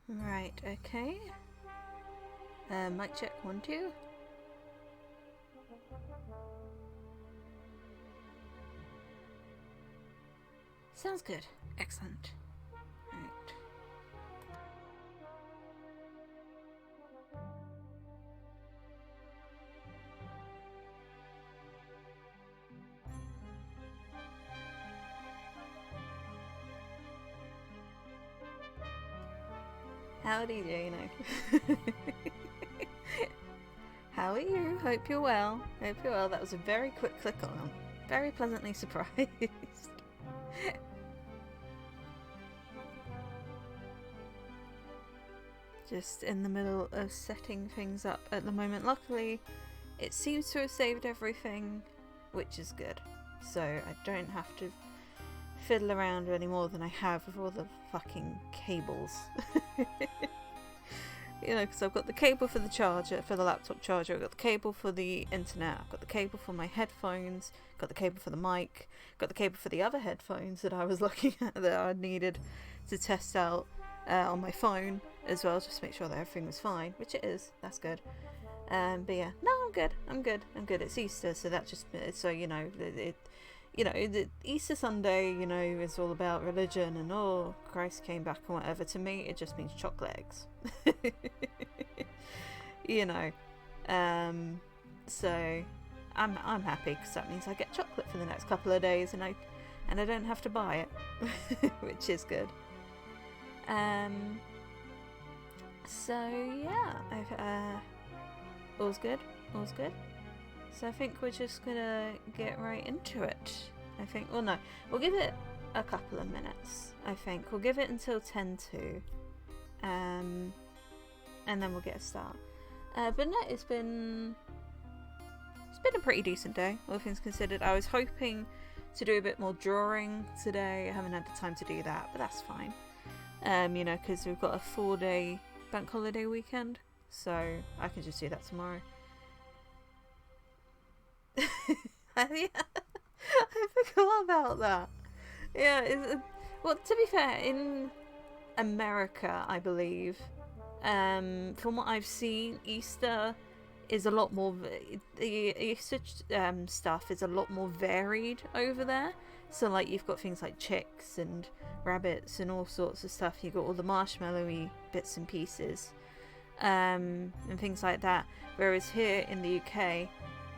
Right, okay. Mic check 1, 2. Sounds good. Excellent. Right. Howdy, Jano. How are you? Hope you're well. Hope you're well. That was a very quick click on. Very pleasantly surprised. Just in the middle of setting things up at the moment. Luckily, it seems to have saved everything, which is good. So I don't have to fiddle around any more than I have with all the fucking cables. You know, because I've got the cable for the charger, for the laptop charger, I've got the cable for the internet, I've got the cable for my headphones, got the cable for the mic, got the cable for the other headphones that I was looking at that I needed to test out on my phone as well, just to make sure that everything was fine, which it is. That's good. But yeah, no, I'm good. It's Easter, so that just, so you know, the Easter Sunday, you know, is all about religion and oh, Christ came back and whatever. To me, it just means chocolate eggs. You know, so I'm happy because that means I get chocolate for the next couple of days, and I don't have to buy it, which is good. So yeah, all's good. So I think we're just gonna get right into it. I think, well no, we'll give it a couple of minutes. I think we'll give it until 10 to, and then we'll get a start. But no, it's been a pretty decent day, all things considered. I was hoping to do a bit more drawing today. I haven't had the time to do that, but that's fine. You know, because we've got a 4-day bank holiday weekend, so I can just do that tomorrow. Yeah, I forgot about that. Yeah, well, to be fair, in America, I believe, from what I've seen, Easter is a lot more. The Easter stuff is a lot more varied over there. So, like, you've got things like chicks and rabbits and all sorts of stuff. You've got all the marshmallowy bits and pieces, and things like that. Whereas here in the UK,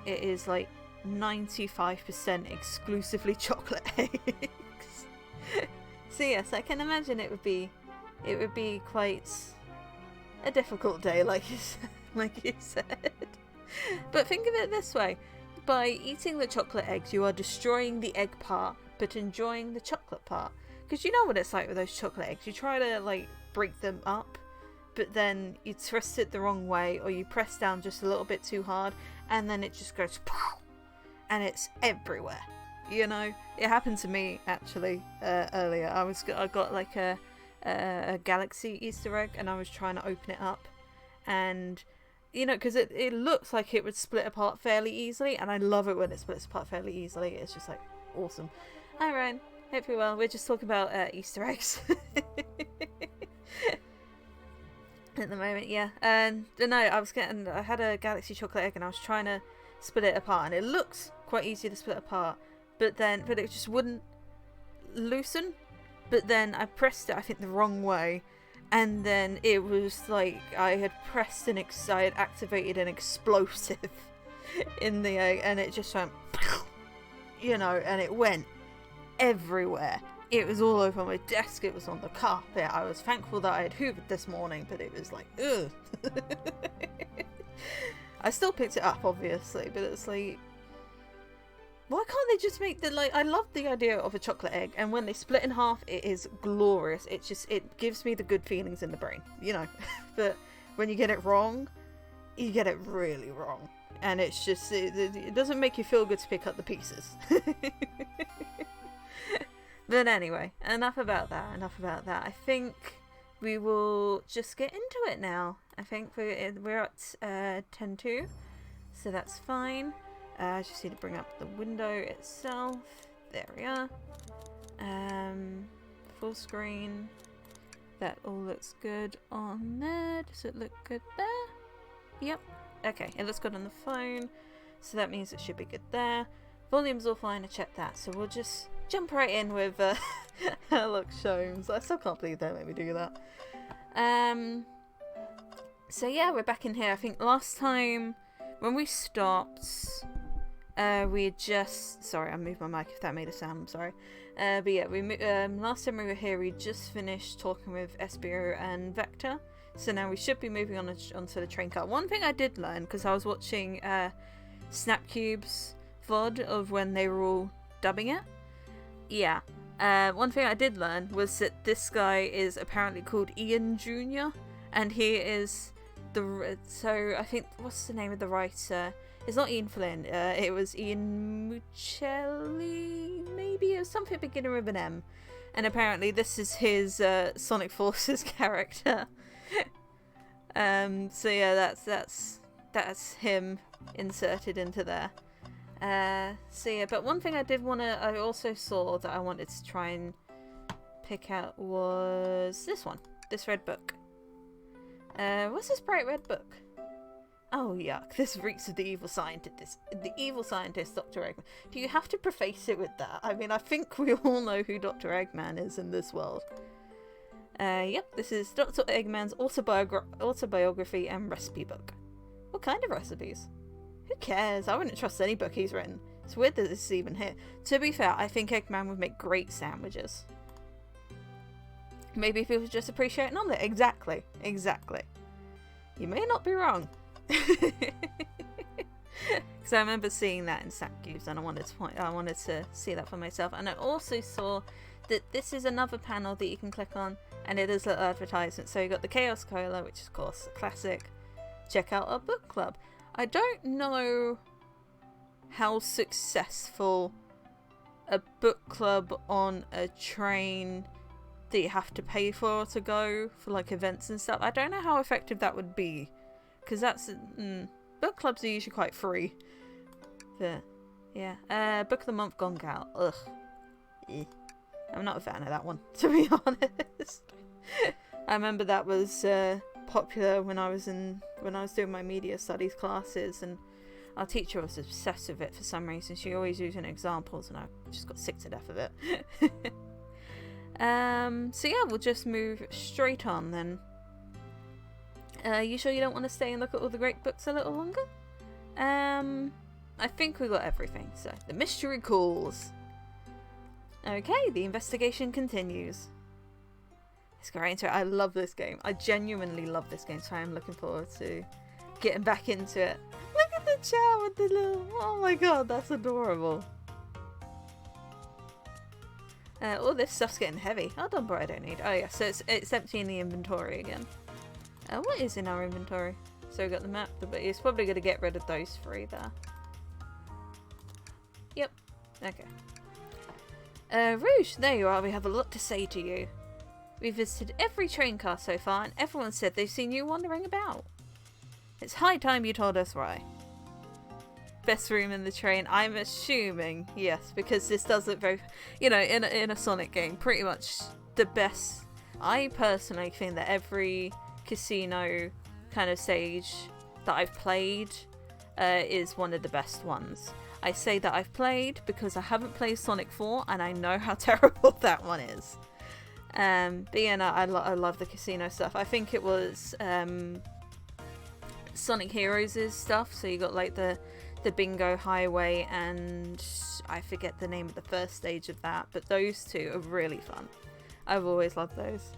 it is like 95% exclusively chocolate eggs. So yes, I can imagine it would be quite a difficult day, like you said. But think of it this way: by eating the chocolate eggs, you are destroying the egg part, but enjoying the chocolate part. Because you know what it's like with those chocolate eggs. You try to like break them up, but then you twist it the wrong way, or you press down just a little bit too hard, and then it just goes pow, and it's everywhere. You know, it happened to me actually earlier. I got like a galaxy Easter egg, and I was trying to open it up, and you know, because it looks like it would split apart fairly easily, and I love it when it splits apart fairly easily. It's just like awesome. Hi Ryan, hope you're well. We're just talking about Easter eggs at the moment, yeah. And no, I had a galaxy chocolate egg, and I was trying to split it apart, and it looks quite easy to split apart, but it just wouldn't loosen. But then I pressed it, I think, the wrong way, and then it was like I had pressed I had activated an explosive in the egg, and it just went, you know, and it went everywhere. It was all over my desk, it was on the carpet. I was thankful that I had hoovered this morning, but it was like, ugh. I still picked it up, obviously, but it's like, why can't they just make I love the idea of a chocolate egg, and when they split in half, it is glorious. It gives me the good feelings in the brain, you know. But when you get it wrong, you get it really wrong. And it's just, it doesn't make you feel good to pick up the pieces. But anyway, enough about that. I think we will just get into it now. I think we're at 10:2, so that's fine. I just need to bring up the window itself. There we are. Full screen. That all looks good on there. Does it look good there? Yep. Okay, it looks good on the phone, so that means it should be good there. Volume's all fine, I checked that, so we'll just jump right in with Herlock Sholmes. I still can't believe they let me do that. So yeah, we're back in here. I think last time when we stopped, we had just... Sorry, I moved my mic if that made a sound, I'm sorry. But yeah, last time we were here, we just finished talking with Espio and Vector. So now we should be moving onto the train car. One thing I did learn, because I was watching Snapcube's VOD of when they were all dubbing it. Yeah. One thing I did learn was that this guy is apparently called Ian Jr. And he is so I think, what's the name of the writer? It's not Ian Flynn. It was Ian Mucelli, maybe? It was something beginning with an M. And apparently this is his Sonic Forces character. So yeah, that's him inserted into there. So yeah, but one thing I also saw that I wanted to try and pick out was this red book. What's this bright red book? Oh yuck, this reeks of the evil scientist, Dr. Eggman. Do you have to preface it with that? I mean, I think we all know who Dr. Eggman is in this world. Yep, this is Dr. Eggman's autobiography and recipe book. What kind of recipes? Who cares? I wouldn't trust any book he's written. It's weird that this is even here. To be fair, I think Eggman would make great sandwiches. Maybe if he was just appreciate an omelette. Exactly. You may not be wrong. Because I remember seeing that in Snapcubes, and I wanted to see that for myself. And I also saw that this is another panel that you can click on, and it is little advertisement. So you got the Chaos Cola, which is of course a classic. Check out our book club. I don't know how successful a book club on a train that you have to pay for to go for like events and stuff. I don't know how effective that would be, because that's book clubs are usually quite free. But yeah, book of the month gone out. Ugh. I'm not a fan of that one, to be honest. I remember that was popular when I was doing my media studies classes, and our teacher was obsessed with it for some reason. She always using examples, and I just got sick to death of it. So yeah, we'll just move straight on then. You sure you don't want to stay and look at all the great books a little longer? I think we got everything. So the mystery calls. Okay, the investigation continues. Let's go right into it. I love this game. I genuinely love this game, so I'm looking forward to getting back into it. Look at the chat with the little... Oh my god, that's adorable. All this stuff's getting heavy. Oh, don't worry, I don't need... Oh yeah, so it's emptying the inventory again. What is in our inventory? So we got the map, but it's probably going to get rid of those three there. Yep. Okay. Rouge, there you are. We have a lot to say to you. We visited every train car so far, and everyone said they've seen you wandering about. It's high time you told us why. Best room in the train, I'm assuming, yes, because this does look very, you know, in a Sonic game, pretty much the best. I personally think that every casino kind of stage that I've played is one of the best ones. I say that I've played because I haven't played Sonic 4 and I know how terrible that one is. But yeah, no, I love the casino stuff. I think it was Sonic Heroes' stuff. So you got like the bingo highway, and I forget the name of the first stage of that, but those two are really fun. I've always loved those.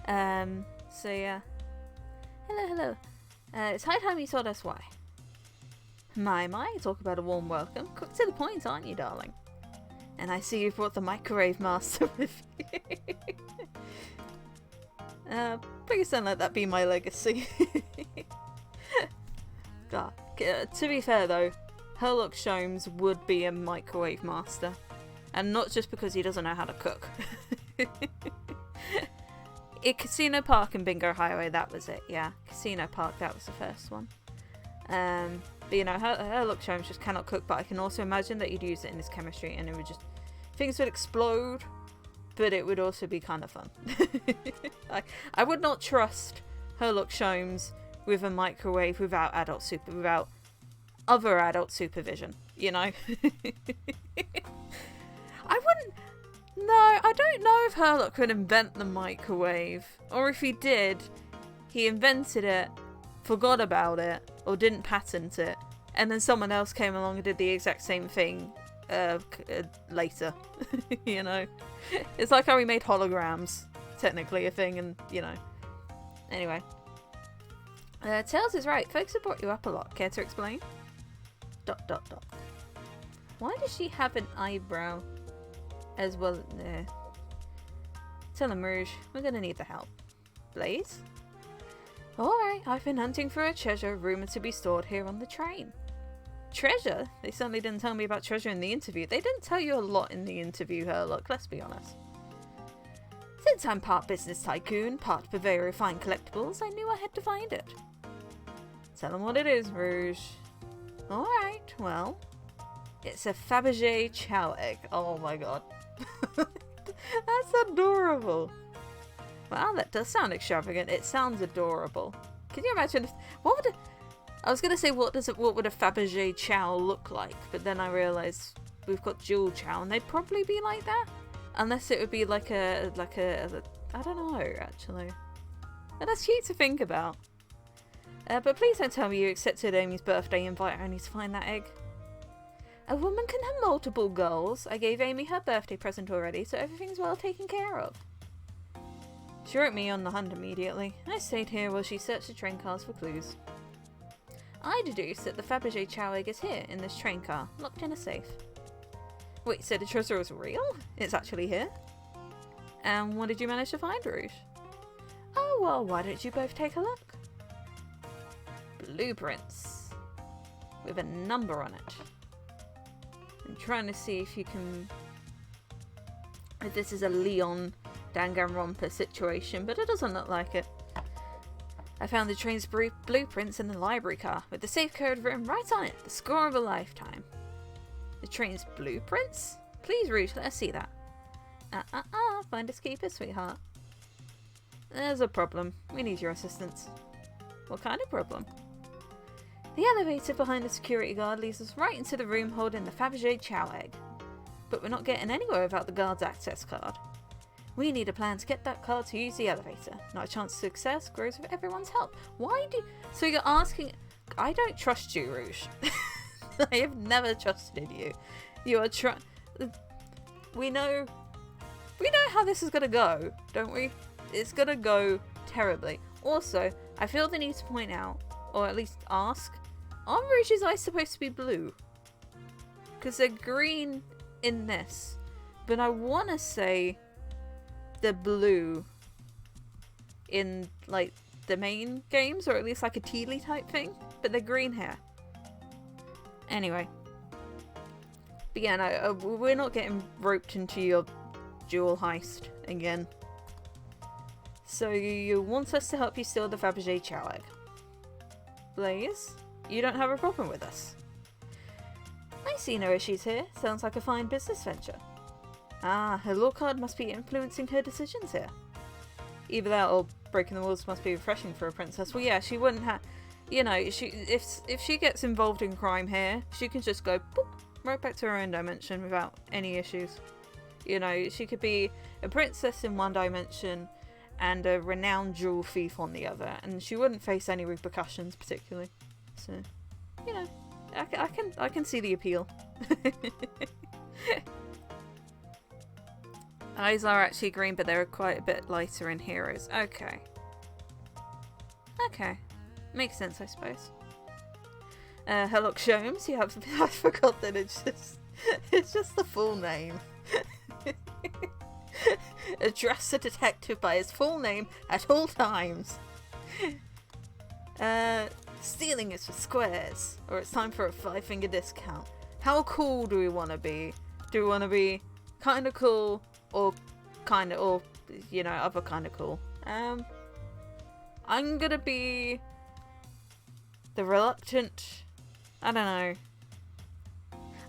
So yeah. Hello. It's high time you told us why. My, talk about a warm welcome. Quick to the point, aren't you, darling? And I see you've brought the microwave master with you. Please don't let that be my legacy. God. To be fair though, Herlock Sholmes would be a microwave master. And not just because he doesn't know how to cook. Casino Park and Bingo Highway, that was it, yeah. Casino Park, that was the first one. But you know, Herlock Sholmes just cannot cook, but I can also imagine that he'd use it in his chemistry and it would just... Things would explode, but it would also be kind of fun. I would not trust Herlock Sholmes with a microwave without other adult supervision, you know? I wouldn't... No, I don't know if Herlock could invent the microwave. Or if he did, he invented it, forgot about it, or didn't patent it, and then someone else came along and did the exact same thing later. You know? It's like how we made holograms, technically a thing, and, you know. Anyway. Tails is right. Folks have brought you up a lot. Care to explain? ... Why does she have an eyebrow as well? Tell him, Rouge. We're gonna need the help. Blaze? Alright, I've been hunting for a treasure rumoured to be stored here on the train. Treasure? They certainly didn't tell me about treasure in the interview. They didn't tell you a lot in the interview, Herlock, let's be honest. Since I'm part business tycoon, part purveyor of fine collectibles, I knew I had to find it. Tell them what it is, Rouge. Alright, well, it's a Fabergé Chow egg. Oh my god. That's adorable. Wow, that does sound extravagant. It sounds adorable. Can you imagine if... I was going to say, what would a Fabergé Chow look like? But then I realised we've got Jewel Chow and they'd probably be like that. Unless it would be like a I don't know, actually. But that's cute to think about. But please don't tell me you accepted Amy's birthday invite only to find that egg. A woman can have multiple goals. I gave Amy her birthday present already, so everything's well taken care of. She wrote me on the hunt immediately. I stayed here while she searched the train cars for clues. I deduced that the Fabergé Chow egg is here, in this train car, locked in a safe. Wait, so the treasure was real? It's actually here? And what did you manage to find, Rouge? Oh, well, why don't you both take a look? Blueprints. With a number on it. I'm trying to see if you can... if this is a Leon Danganronpa situation, but it doesn't look like it. I found the train's blueprints in the library car, with the safe code written right on it, the score of a lifetime. The train's blueprints? Please, Rouge, let us see that. Finders keepers, sweetheart. There's a problem. We need your assistance. What kind of problem? The elevator behind the security guard leads us right into the room holding the Fabergé Chow egg. But we're not getting anywhere without the guard's access card. We need a plan to get that card to use the elevator. Not a chance of success grows with everyone's help. Why do... So you're asking... I don't trust you, Rouge. I have never trusted you. You are We know how this is gonna go, don't we? It's gonna go terribly. Also, I feel the need to point out, or at least ask, are Rouge's eyes supposed to be blue? Because they're green in this. But I want to say they're blue in, like, the main games, or at least like a Teely type thing. But they're green here. Anyway. But yeah, no, we're not getting roped into your jewel heist again. So you want us to help you steal the Fabergé Chow egg. Blaze, you don't have a problem with us. I see no issues here. Sounds like a fine business venture. Ah, her law card must be influencing her decisions here. Either that or breaking the rules must be refreshing for a princess. Well, yeah, she wouldn't have... you know, if she gets involved in crime here, she can just go boop, right back to her own dimension without any issues. You know, she could be a princess in one dimension and a renowned jewel thief on the other, and she wouldn't face any repercussions particularly. So, you know, I can see the appeal. Eyes are actually green, but they're quite a bit lighter in Heroes. Okay. Okay. Makes sense, I suppose. Herlock Sholmes, you have I forgot that it's just the full name. Address a detective by his full name at all times. Stealing is for squares, or it's time for a 5-finger discount. How cool do we want to be? Do we want to be kind of cool, or kind of, or you know, other kind of cool? I'm gonna be the reluctant. I don't know.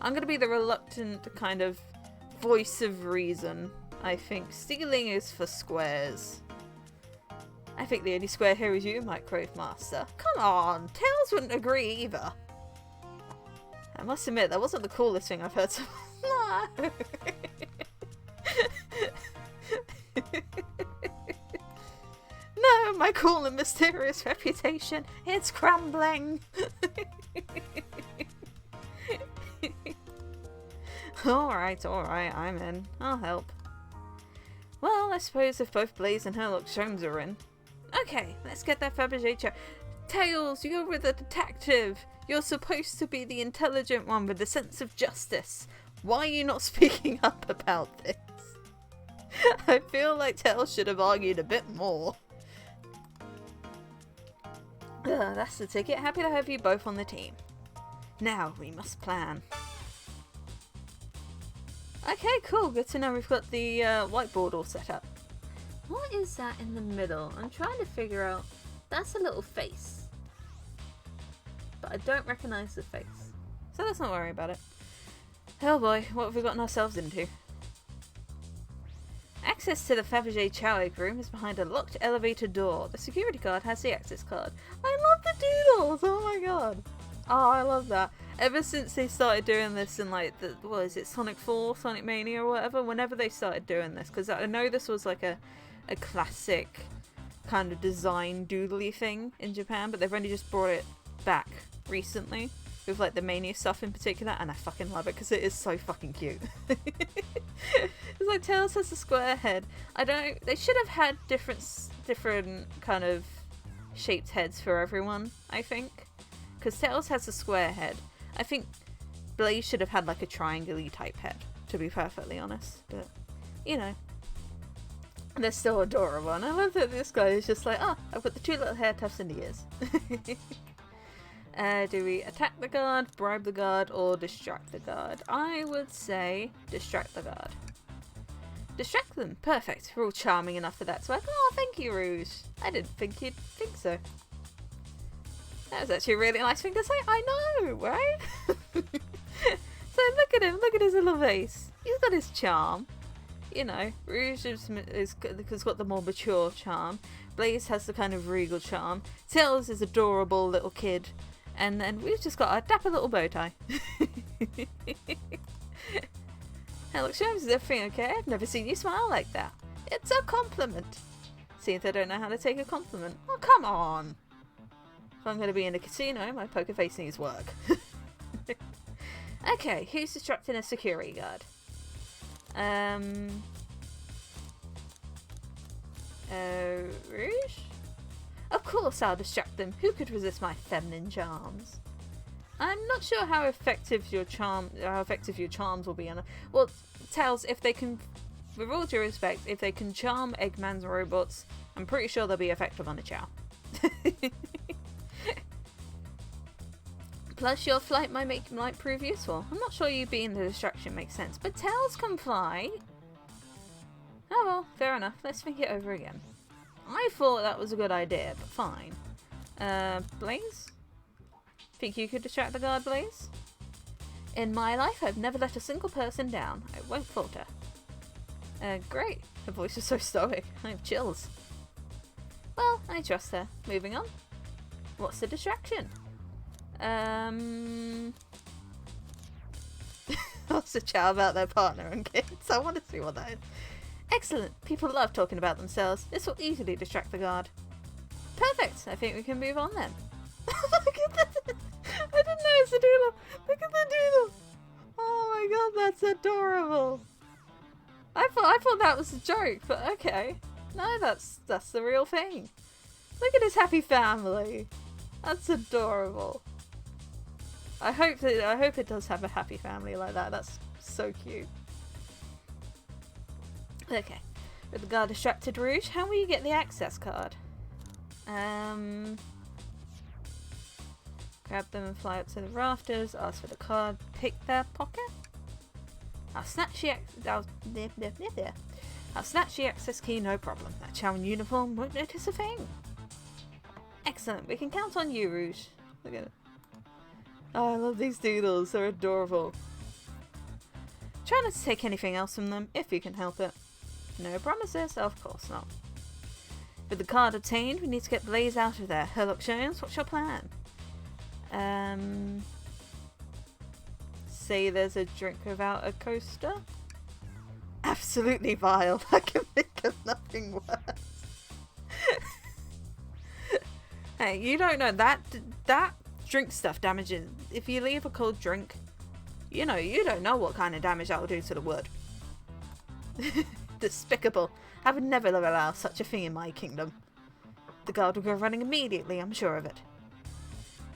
I'm gonna be the reluctant kind of voice of reason. I think stealing is for squares. I think the only square here is you, Microwave Master. Come on, Tails wouldn't agree either. I must admit, that wasn't the coolest thing I've heard. No. No, my cool and mysterious reputation, it's crumbling. Alright, I'm in. I'll help. Well, I suppose if both Blaze and Herlock Sholmes are in. Okay, let's get that Fabergé chair. Tails, you're the detective. You're supposed to be the intelligent one with the sense of justice. Why are you not speaking up about this? I feel like Tails should have argued a bit more. That's the ticket. Happy to have you both on the team. Now we must plan. Okay, cool. Good to know we've got the whiteboard all set up. What is that in the middle? I'm trying to figure out. That's a little face. But I don't recognise the face. So let's not worry about it. Oh boy, what have we gotten ourselves into? Access to the Fabergé Chow Egg room is behind a locked elevator door. The security guard has the access card. I love the doodles! Oh my god. Oh, I love that. Ever since they started doing this in like, what is it, Sonic 4, Sonic Mania or whatever, whenever they started doing this, because I know this was like a classic kind of design doodly thing in Japan, but they've only just brought it back recently with like the Mania stuff in particular, and I fucking love it because it is so fucking cute. It's like Tails has a square head. They should have had different kind of shaped heads for everyone, I think, because Tails has a square head. I think Blaze should have had like a triangle-y type head, to be perfectly honest, but you know, they're still adorable, and I love that this guy is just like, oh, I've got the two little hair tufts in the ears. Do we attack the guard, bribe the guard, or distract the guard? I would say distract the guard. Distract them. Perfect. We're all charming enough for that. So oh, thank you, Rouge. I didn't think you'd think so. That was actually a really nice thing to say. I know, right? So look at him. Look at his little face. He's got his charm. You know, Rouge has got the more mature charm. Blaze has the kind of regal charm. Tails is adorable little kid. And then we've just got a dapper little bow tie. Herlock Sholmes, is everything okay? I've never seen you smile like that. It's a compliment. See if they don't know how to take a compliment. Oh, come on. If I'm going to be in a casino, my poker face needs work. Okay, who's distracting a security guard? Rouge? Of course I'll distract them. Who could resist my feminine charms? I'm not sure how effective your charms will be on. Well, Tails, if they can, with all due respect, if they can charm Eggman's robots, I'm pretty sure they'll be effective on a Chow. Plus, your flight might prove useful. I'm not sure you being the distraction makes sense, but Tails can fly. Oh well, fair enough. Let's think it over again. I thought that was a good idea, but fine. Blaze? Think you could distract the guard, Blaze? In my life, I've never let a single person down. I won't falter. Great. Her voice is so stoic. I have chills. Well, I trust her. Moving on. What's the distraction? What's the chat about their partner and kids? I want to see what that is. Excellent. People love talking about themselves. This will easily distract the guard. Perfect. I think we can move on then. Look at that. I didn't know it's a doodle. Look at the doodle. Oh my god, that's adorable. I thought that was a joke, but okay. No, that's the real thing. Look at his happy family. That's adorable. I hope it does have a happy family like that. That's so cute. Okay. With the guard distracted, Rouge, how will you get the access card? Grab them and fly up to the rafters. Ask for the card. Pick their pocket. I'll snatch the access key, no problem. That chow in uniform won't notice a thing. Excellent. We can count on you, Rouge. Look at it. Oh, I love these doodles. They're adorable. Try not to take anything else from them, if you can help it. No promises? Of course not. With the card obtained, we need to get Blaze out of there. Herlock, Sholmes, what's your plan? Say there's a drink without a coaster? Absolutely vile. I can think of nothing worse. Hey, you don't know that drink stuff damages. If you leave a cold drink, you don't know what kind of damage that will do to the wood. Despicable. I would never allow such a thing in my kingdom. The guard will go running immediately, I'm sure of it.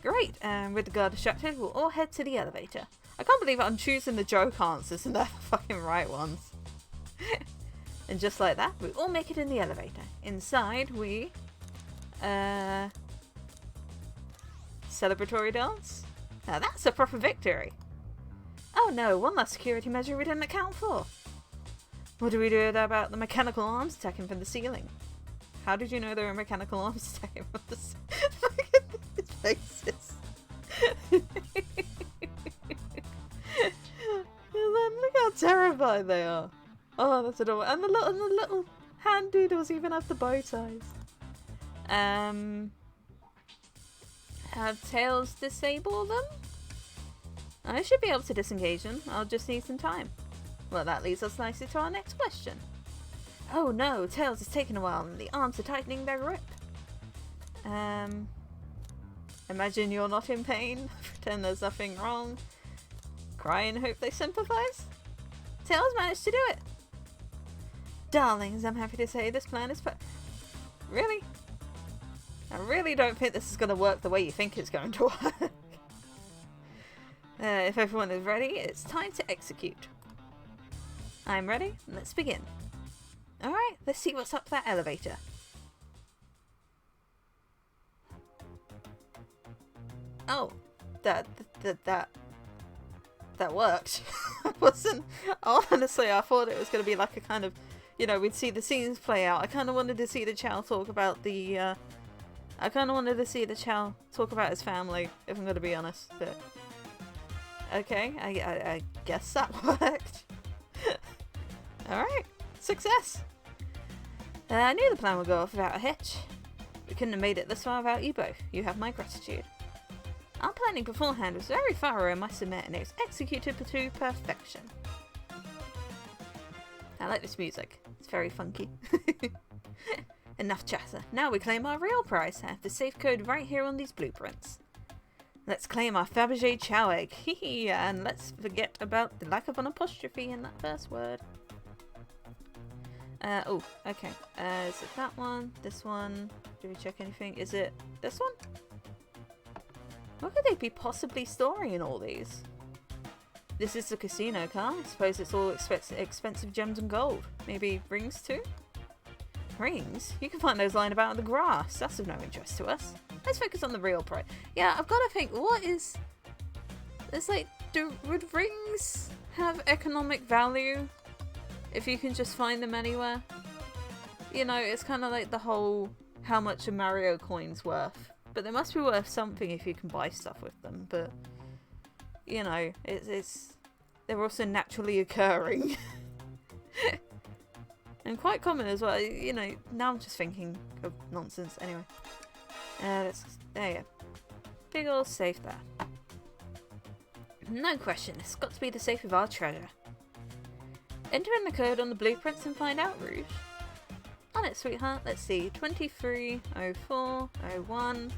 Great, and with the guard distracted, we'll all head to the elevator. I can't believe I'm choosing the joke answers and they're the fucking right ones. And just like that, we all make it in the elevator. Inside, we... celebratory dance? Now that's a proper victory. Oh no, one last security measure we didn't account for. What do we do about the mechanical arms attacking from the ceiling? How did you know there were mechanical arms attacking from the ceiling? Look at these faces. Look how terrified they are. Oh, that's adorable. And the little hand doodles even have the bow ties. Have Tails disable them? I should be able to disengage them. I'll just need some time. Well, that leads us nicely to our next question. Oh no, Tails is taking a while and the arms are tightening their grip. Imagine you're not in pain. Pretend there's nothing wrong. Cry and hope they sympathize. Tails managed to do it. Darlings, I'm happy to say this plan is Really? I really don't think this is going to work the way you think it's going to work. If everyone is ready, it's time to execute. I'm ready. Let's begin. Alright, let's see what's up that elevator. Oh, that worked. Honestly, I thought it was going to be like a kind of, we'd see the scenes play out. I kind of wanted to see the Chow talk about his family, if I'm going to be honest. But okay, I guess that worked. Alright, success! I knew the plan would go off without a hitch. We couldn't have made it this far without you both. You have my gratitude. Our planning beforehand was very thorough, I must admit, and it was executed to perfection. I like this music. It's very funky. Enough chatter. Now we claim our real prize. I have the safe code right here on these blueprints. Let's claim our Fabergé Chow egg. Hehe, and let's forget about the lack of an apostrophe in that first word. Oh, okay. Is it that one? This one? Do we check anything? Is it this one? What could they be possibly storing in all these? This is the casino car. I suppose it's all expensive gems and gold. Maybe rings too? Rings? You can find those lying about in the grass. That's of no interest to us. Let's focus on the real prize. Yeah, I've got to think, what is... It's like, would rings have economic value if you can just find them anywhere? It's kind of like the whole how much a Mario coin's worth. But they must be worth something if you can buy stuff with them. But, they're also naturally occurring. And quite common as well. Now I'm just thinking of nonsense. Anyway. There you go. big old safe there. No question, it's got to be the safe of our treasure. Enter in the code on the blueprints and find out, Rouge. On it, sweetheart. Let's see. 230401.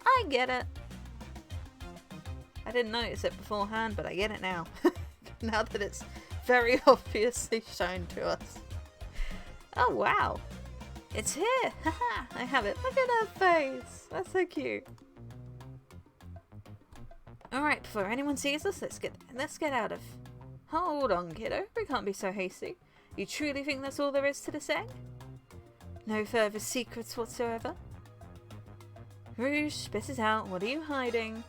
I get it. I didn't notice it beforehand, but I get it now. Now that it's very obviously shown to us. Oh, wow. It's here. Haha, I have it. Look at her face. That's so cute. Alright, before anyone sees us, let's get out of. Hold on, kiddo. We can't be so hasty. You truly think that's all there is to this egg? No further secrets whatsoever? Rouge, spit it out. What are you hiding?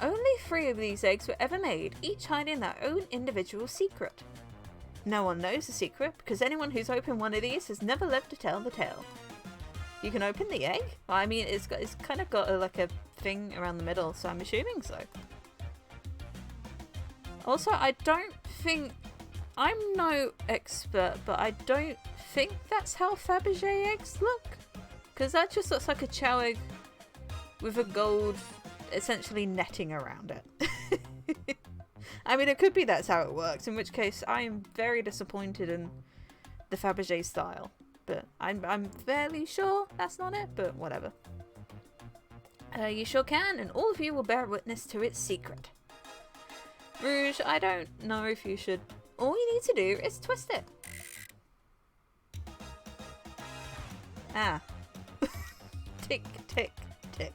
Only 3 of these eggs were ever made, each hiding their own individual secret. No one knows the secret, because anyone who's opened one of these has never lived to tell the tale. You can open the egg? Well, I mean, it's kind of got like a thing around the middle, so I'm assuming so. Also, I don't think... I'm no expert, but I don't think that's how Fabergé eggs look. Because that just looks like a chow egg with a gold, essentially, netting around it. I mean, it could be that's how it works, in which case I am very disappointed in the Fabergé style. But I'm fairly sure that's not it, but whatever. You sure can, and all of you will bear witness to its secret. Rouge, I don't know if you should. All you need to do is twist it. Ah. Tick, tick, tick.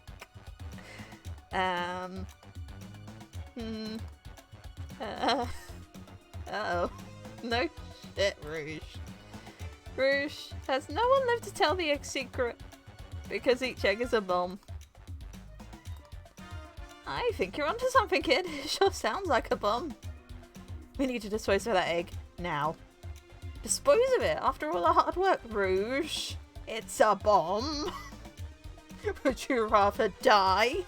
Uh-oh. No shit, Rouge. Rouge, has no one lived to tell the egg secret? Because each egg is a bomb. I think you're onto something, kid. It sure sounds like a bomb. We need to dispose of that egg. Now. Dispose of it after all the hard work, Rouge. It's a bomb. Would you rather die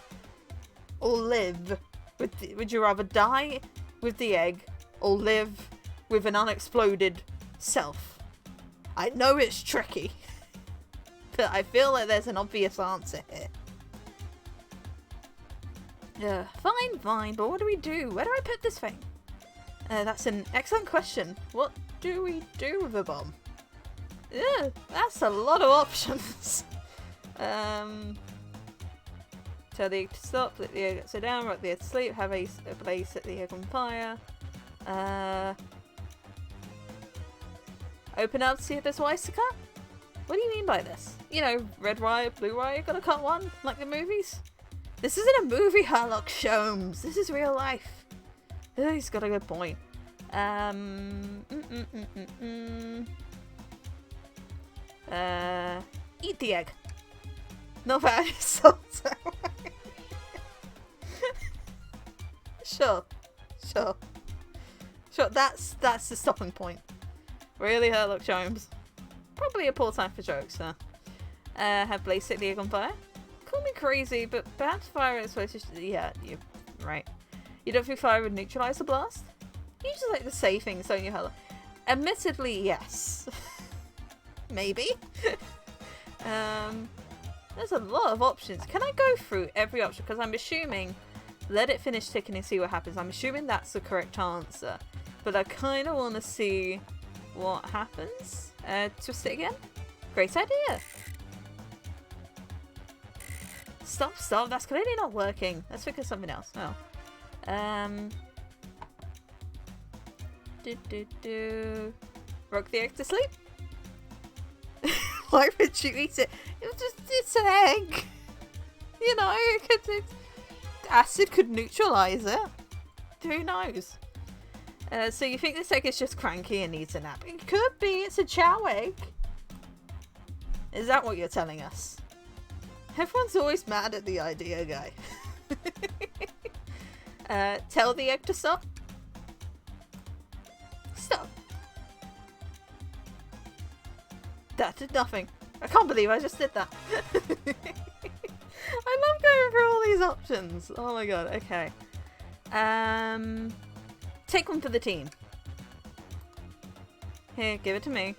or live with would you rather die with the egg or live with an unexploded self? I know it's tricky, but I feel like there's an obvious answer here. Fine, but what do we do? Where do I put this thing? That's an excellent question. What do we do with a bomb? That's a lot of options. Tell the egg to stop, let the egg sit down, rock the egg to sleep, have a blaze, set the egg on fire. Open up to see if there's wires to cut? What do you mean by this? You know, red wire, blue wire, gotta cut one, like the movies? This isn't a movie, Herlock Sholmes. This is real life. Oh, he's got a good point. Eat the egg. Not bad. Sure. That's the stopping point. Really, Herlock Sholmes. Probably a poor time for jokes, huh? Have Blaze set the egg on fire? Call me crazy, but perhaps fire is supposed to... Yeah, you're right. You don't think fire would neutralize the blast? You just like to say things, don't you, Herlock? Admittedly, yes. Maybe. There's a lot of options. Can I go through every option? Because I'm assuming... Let it finish ticking and see what happens. I'm assuming that's the correct answer. But I kind of want to see what happens. Twist it again. Great idea. Stop. That's clearly not working. Let's think of something else. Oh. Rock the egg to sleep. Why would you eat it? It's an egg. You know, acid could neutralize it. Who knows? So you think this egg is just cranky and needs a nap? It could be. It's a chow egg. Is that what you're telling us? Everyone's always mad at the idea, guy. Tell the egg to stop. Stop. That did nothing. I can't believe I just did that. I love going through all these options. Oh my god, okay. Take one for the team. Here, give it to me.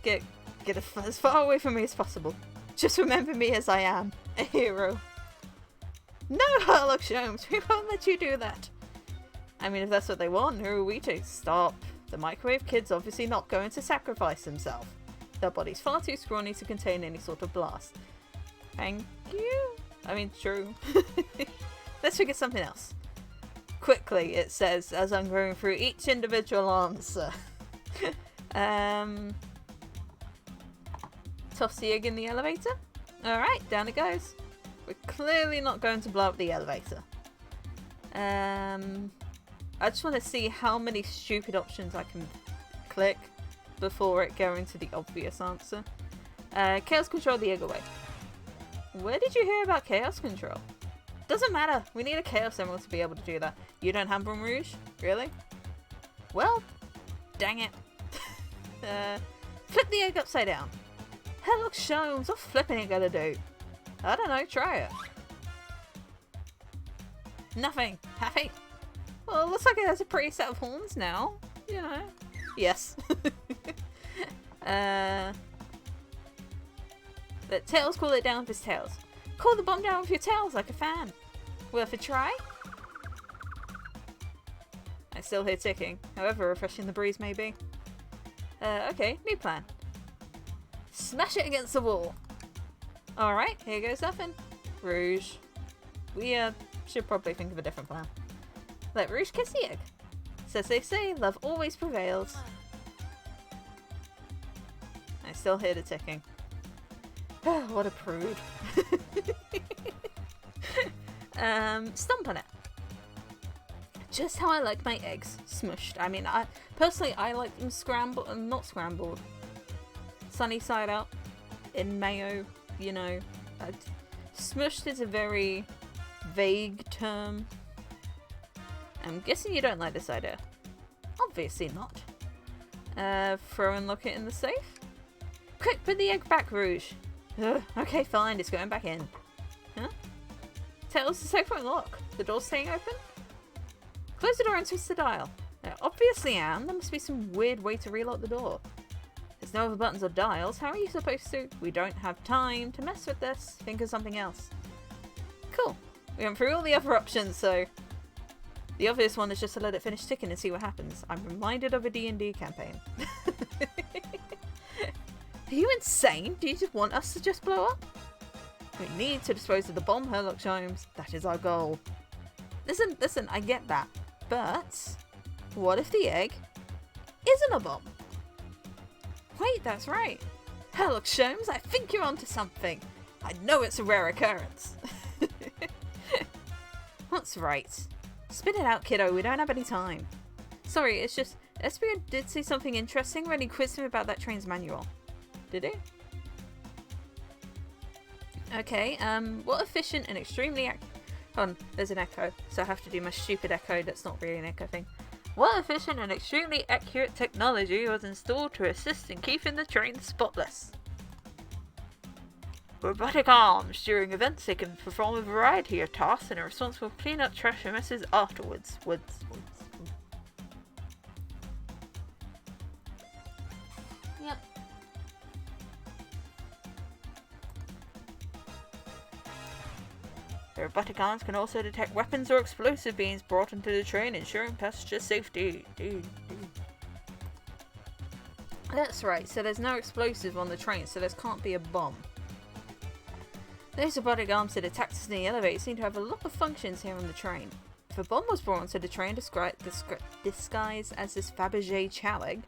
Get it as far away from me as possible. Just remember me as I am, a hero. No, Herlock Sholmes, we won't let you do that. I mean, if that's what they want, who are we to? Stop. The microwave kid's obviously not going to sacrifice himself. Their body's far too scrawny to contain any sort of blast. Thank you? I mean, true. Let's figure something else. Quickly, it says, as I'm going through each individual answer. Toss the egg in the elevator. Alright, down it goes. We're clearly not going to blow up the elevator. I just want to see how many stupid options I can click before it going to the obvious answer. Chaos control the egg away. Where did you hear about chaos control? Doesn't matter. We need a chaos emerald to be able to do that. You don't have Mirage? Really? Well, dang it. Flip the egg upside down. Herlock Sholmes, what flipping it gonna do? I don't know, try it. Nothing. Happy? Well, it looks like it has a pretty set of horns now. You know. Yes. Let Tails cool it down with his tails. Cool the bomb down with your tails like a fan. Worth a try? I still hear ticking, however refreshing the breeze may be. Okay, new plan. Smash it against the wall. Alright, here goes nothing. Rouge. We should probably think of a different plan. Let Rouge kiss the egg. So as they say, love always prevails. I still hear the ticking. What a prude. Stomp on it. Just how I like my eggs smushed. I mean, personally I like them scrambled, not scrambled. Sunny side up in mayo, you know. Smushed is a very vague term. I'm guessing you don't like this idea. Obviously not. Throw and lock it in the safe. Quick, put the egg back, Rouge. Ugh, okay, fine, it's going back in. Huh? Tails, the safe won't lock. The door's staying open? Close the door and twist the dial. Now, obviously, Anne, there must be some weird way to relock the door. There's no other buttons or dials. How are you supposed to? We don't have time to mess with this. Think of something else. Cool. We went through all the other options, so the obvious one is just to let it finish ticking and see what happens. I'm reminded of a D&D campaign. Are you insane? Do you just want us to just blow up? We need to dispose of the bomb, Herlock Sholmes. That is our goal. Listen, I get that. But what if the egg isn't a bomb? Wait, that's right. Herlock Sholmes, I think you're onto something. I know it's a rare occurrence. That's right. Spit it out, kiddo. We don't have any time. Sorry, it's just Espio did say something interesting when he quizzed him about that train's manual. Did he? Okay, what efficient and extremely hold on, there's an echo, so I have to do my stupid echo that's not really an echo thing. What efficient and extremely accurate technology was installed to assist in keeping the train spotless? Robotic arms. During events, they can perform a variety of tasks and are responsible for cleaning up trash and messes afterwards. Yep. The robotic arms can also detect weapons or explosive beings brought into the train, ensuring passenger safety. That's right, so there's no explosive on the train, so there can't be a bomb. Those robotic arms that detect us in the elevator seem to have a lot of functions here on the train. If a bomb was brought onto the train disguised as this Fabergé chow egg,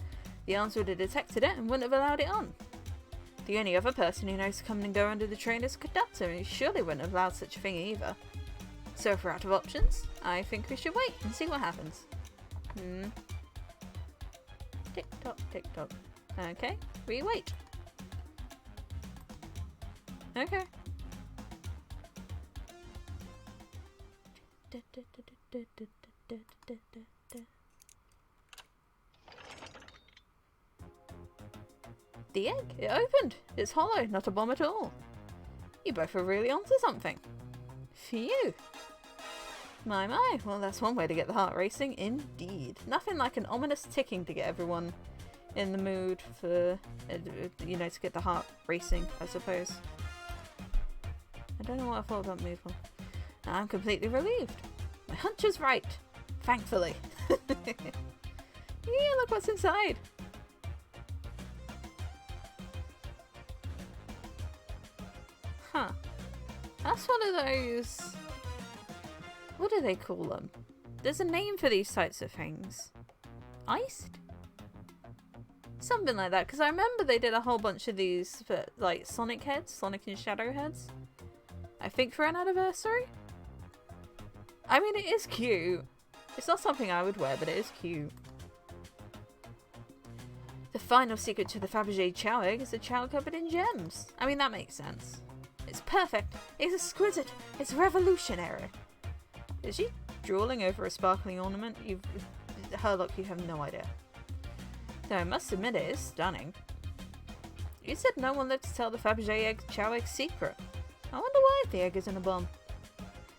the arms would have detected it and wouldn't have allowed it on. The only other person who knows to come and go under the train is the conductor, and he surely wouldn't have allowed such a thing either. So if we're out of options, I think we should wait and see what happens. Tick tock, tick tock. Okay, we wait. Okay. The egg, it opened. It's hollow, not a bomb at all. You both are really onto something. Phew. My, well that's one way to get the heart racing, indeed. Nothing like an ominous ticking to get everyone in the mood for, you know, to get the heart racing, I suppose. I don't know what I thought about move on. I'm completely relieved. My hunch was right. Thankfully. Yeah, look what's inside. Huh. That's one of those... What do they call them? There's a name for these types of things. Iced? Something like that, because I remember they did a whole bunch of these for, like, Sonic heads, Sonic and Shadow heads. I think for an anniversary. I mean, it is cute. It's not something I would wear, but it is cute. The final secret to the Fabergé chow egg is a chow covered in gems. I mean, that makes sense. It's perfect. It's exquisite. It's revolutionary. Is she drooling over a sparkling ornament? Herlock, you have no idea. Though I must admit it is stunning. You said no one lived to tell the Fabergé chow egg secret. I wonder why the egg is in a bomb.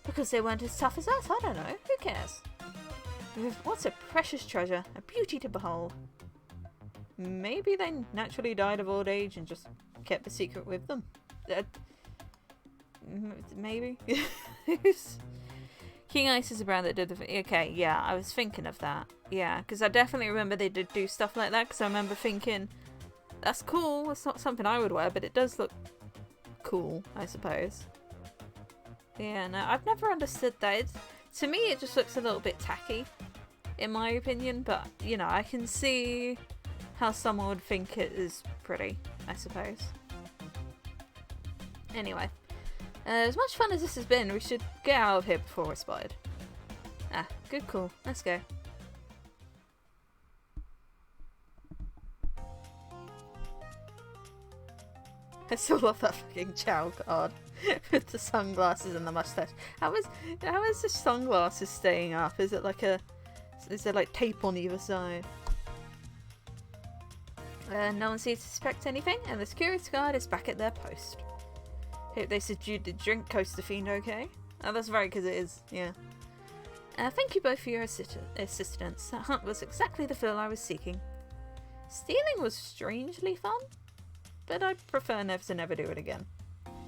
Because they weren't as tough as us, I don't know. Who cares? What's a precious treasure, a beauty to behold. Maybe they naturally died of old age and just kept the secret with them. Maybe. King Ice is the brand that did the... Okay, yeah, I was thinking of that. Yeah, because I definitely remember they did do stuff like that, because I remember thinking, that's cool, it's not something I would wear, but it does look cool, I suppose. Yeah, no, I've never understood that. To me, it just looks a little bit tacky, in my opinion, but, you know, I can see how someone would think it is pretty, I suppose. Anyway, as much fun as this has been, we should get out of here before we're spotted. Ah, good call. Let's go. I still love that fucking Chow card with the sunglasses and the mustache. How is the sunglasses staying up? Is it like is there like tape on either side? No one seems to suspect anything, and the security guard is back at their post. Hope they subdued the drink coaster fiend okay. Oh, that's right, because it is, yeah. Thank you both for your assistance. That hunt was exactly the thrill I was seeking. Stealing was strangely fun, but I'd prefer never to never do it again.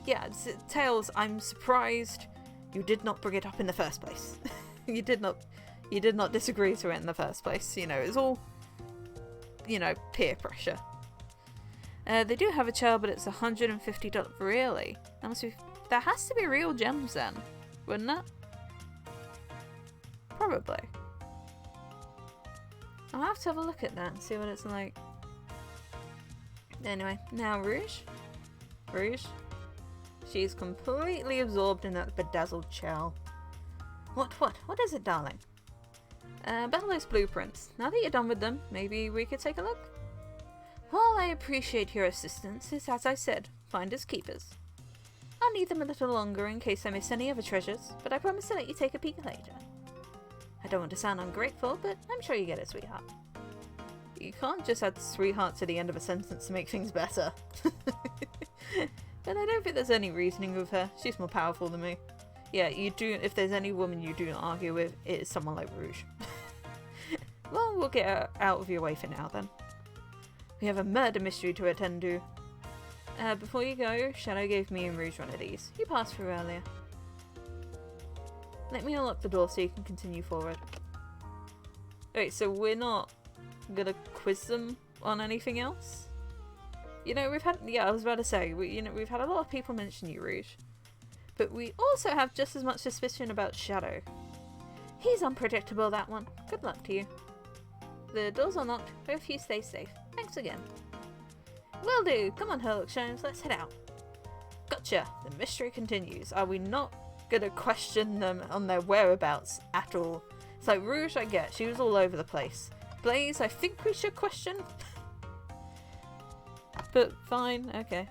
Yeah, Tails, I'm surprised you did not bring it up in the first place. You did not disagree to it in the first place. You know, it's all, you know, peer pressure. They do have a child, but it's $150. Really? That has to be real gems then, wouldn't it? Probably. I'll have to have a look at that and see what it's like. Anyway, now Rouge. Rouge. She's completely absorbed in that bedazzled shell. What is it, darling? About those blueprints. Now that you're done with them, maybe we could take a look? While I appreciate your assistance, it's as I said, finders keepers. I'll need them a little longer in case I miss any other treasures, but I promise to let you take a peek later. I don't want to sound ungrateful, but I'm sure you get it, sweetheart. You can't just add sweetheart to the end of a sentence to make things better. But I don't think there's any reasoning with her. She's more powerful than me. Yeah, you do. If there's any woman you do not argue with, it is someone like Rouge. Well, we'll get her out of your way for now then. We have a murder mystery to attend to. Before you go, Shadow gave me and Rouge one of these. You passed through earlier. Let me unlock the door so you can continue forward. Wait, so we're not gonna quiz them on anything else? You know, we've had, yeah, I was about to say, we've had a lot of people mention you, Rouge. But we also have just as much suspicion about Shadow. He's unpredictable, that one. Good luck to you. The door's unlocked. Both of you stay safe. Thanks again. Will do. Come on, Herlock Sholmes, let's head out. Gotcha. The mystery continues. Are we not gonna question them on their whereabouts at all? It's like Rouge, I get. She was all over the place. Blaze, I think we should question. But fine, okay.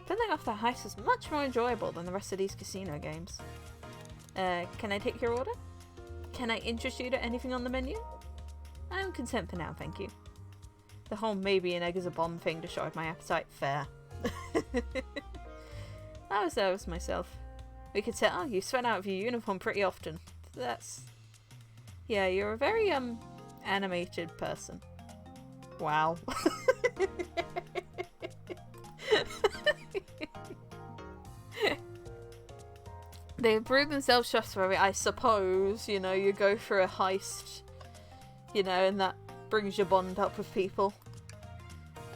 Pulling off the heist was much more enjoyable than the rest of these casino games. Can I take your order? Can I interest you to anything on the menu? I'm content for now, thank you. The whole maybe an egg is a bomb thing to show off my appetite, fair. I was nervous myself. We could tell you sweat out of your uniform pretty often. That's... Yeah, you're a very, animated person. Wow. They prove themselves trustworthy, I suppose. You know, you go for a heist, you know, and that brings your bond up with people.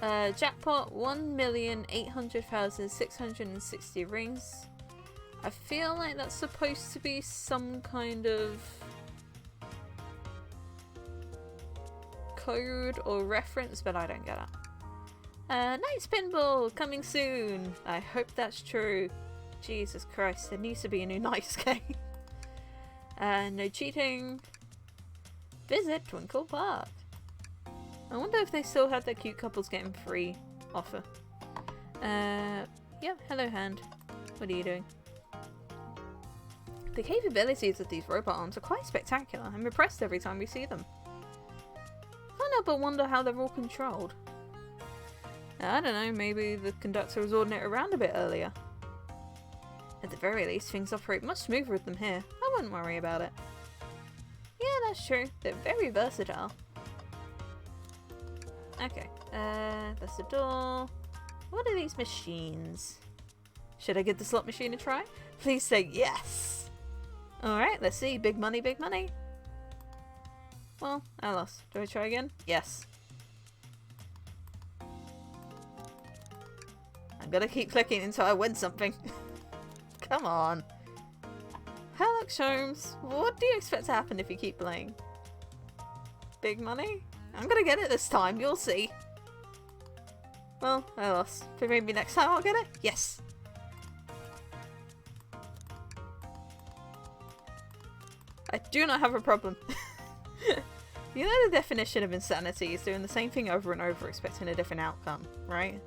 Jackpot 1,800,660 rings. I feel like that's supposed to be some kind of code or reference, but I don't get it. Nice pinball coming soon. I hope that's true. Jesus Christ, there needs to be a new nice game. No cheating. Visit Twinkle Park. I wonder if they still have their cute couples getting free offer. Yeah, hello hand. What are you doing? The capabilities of these robot arms are quite spectacular. I'm impressed every time we see them. Can't help but wonder how they're all controlled. I don't know, maybe the conductor was ordering it around a bit earlier. At the very least, things operate much smoother with them here. I wouldn't worry about it. Yeah, that's true. They're very versatile. Okay, that's the door. What are these machines? Should I give the slot machine a try? Please say yes! Alright, let's see. Big money, big money. Well, I lost. Do I try again? Yes. I'm gonna keep clicking until I win something. Come on. Herlock, Sholmes, what do you expect to happen if you keep playing? Big money? I'm gonna get it this time, you'll see. Well, I lost. But maybe next time I'll get it? Yes! I do not have a problem. You know the definition of insanity is doing the same thing over and over expecting a different outcome, right?